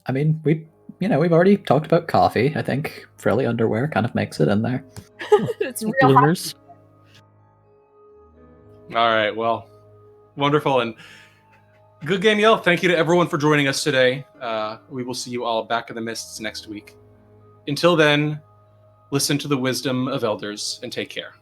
I mean, we've already talked about coffee. I think frilly underwear kind of makes it in there. It's real hot. Bloomers. All right, well, wonderful. And good game, Yell. Thank you to everyone for joining us today. We will see you all back in the mists next week. Until then, listen to the wisdom of elders and take care.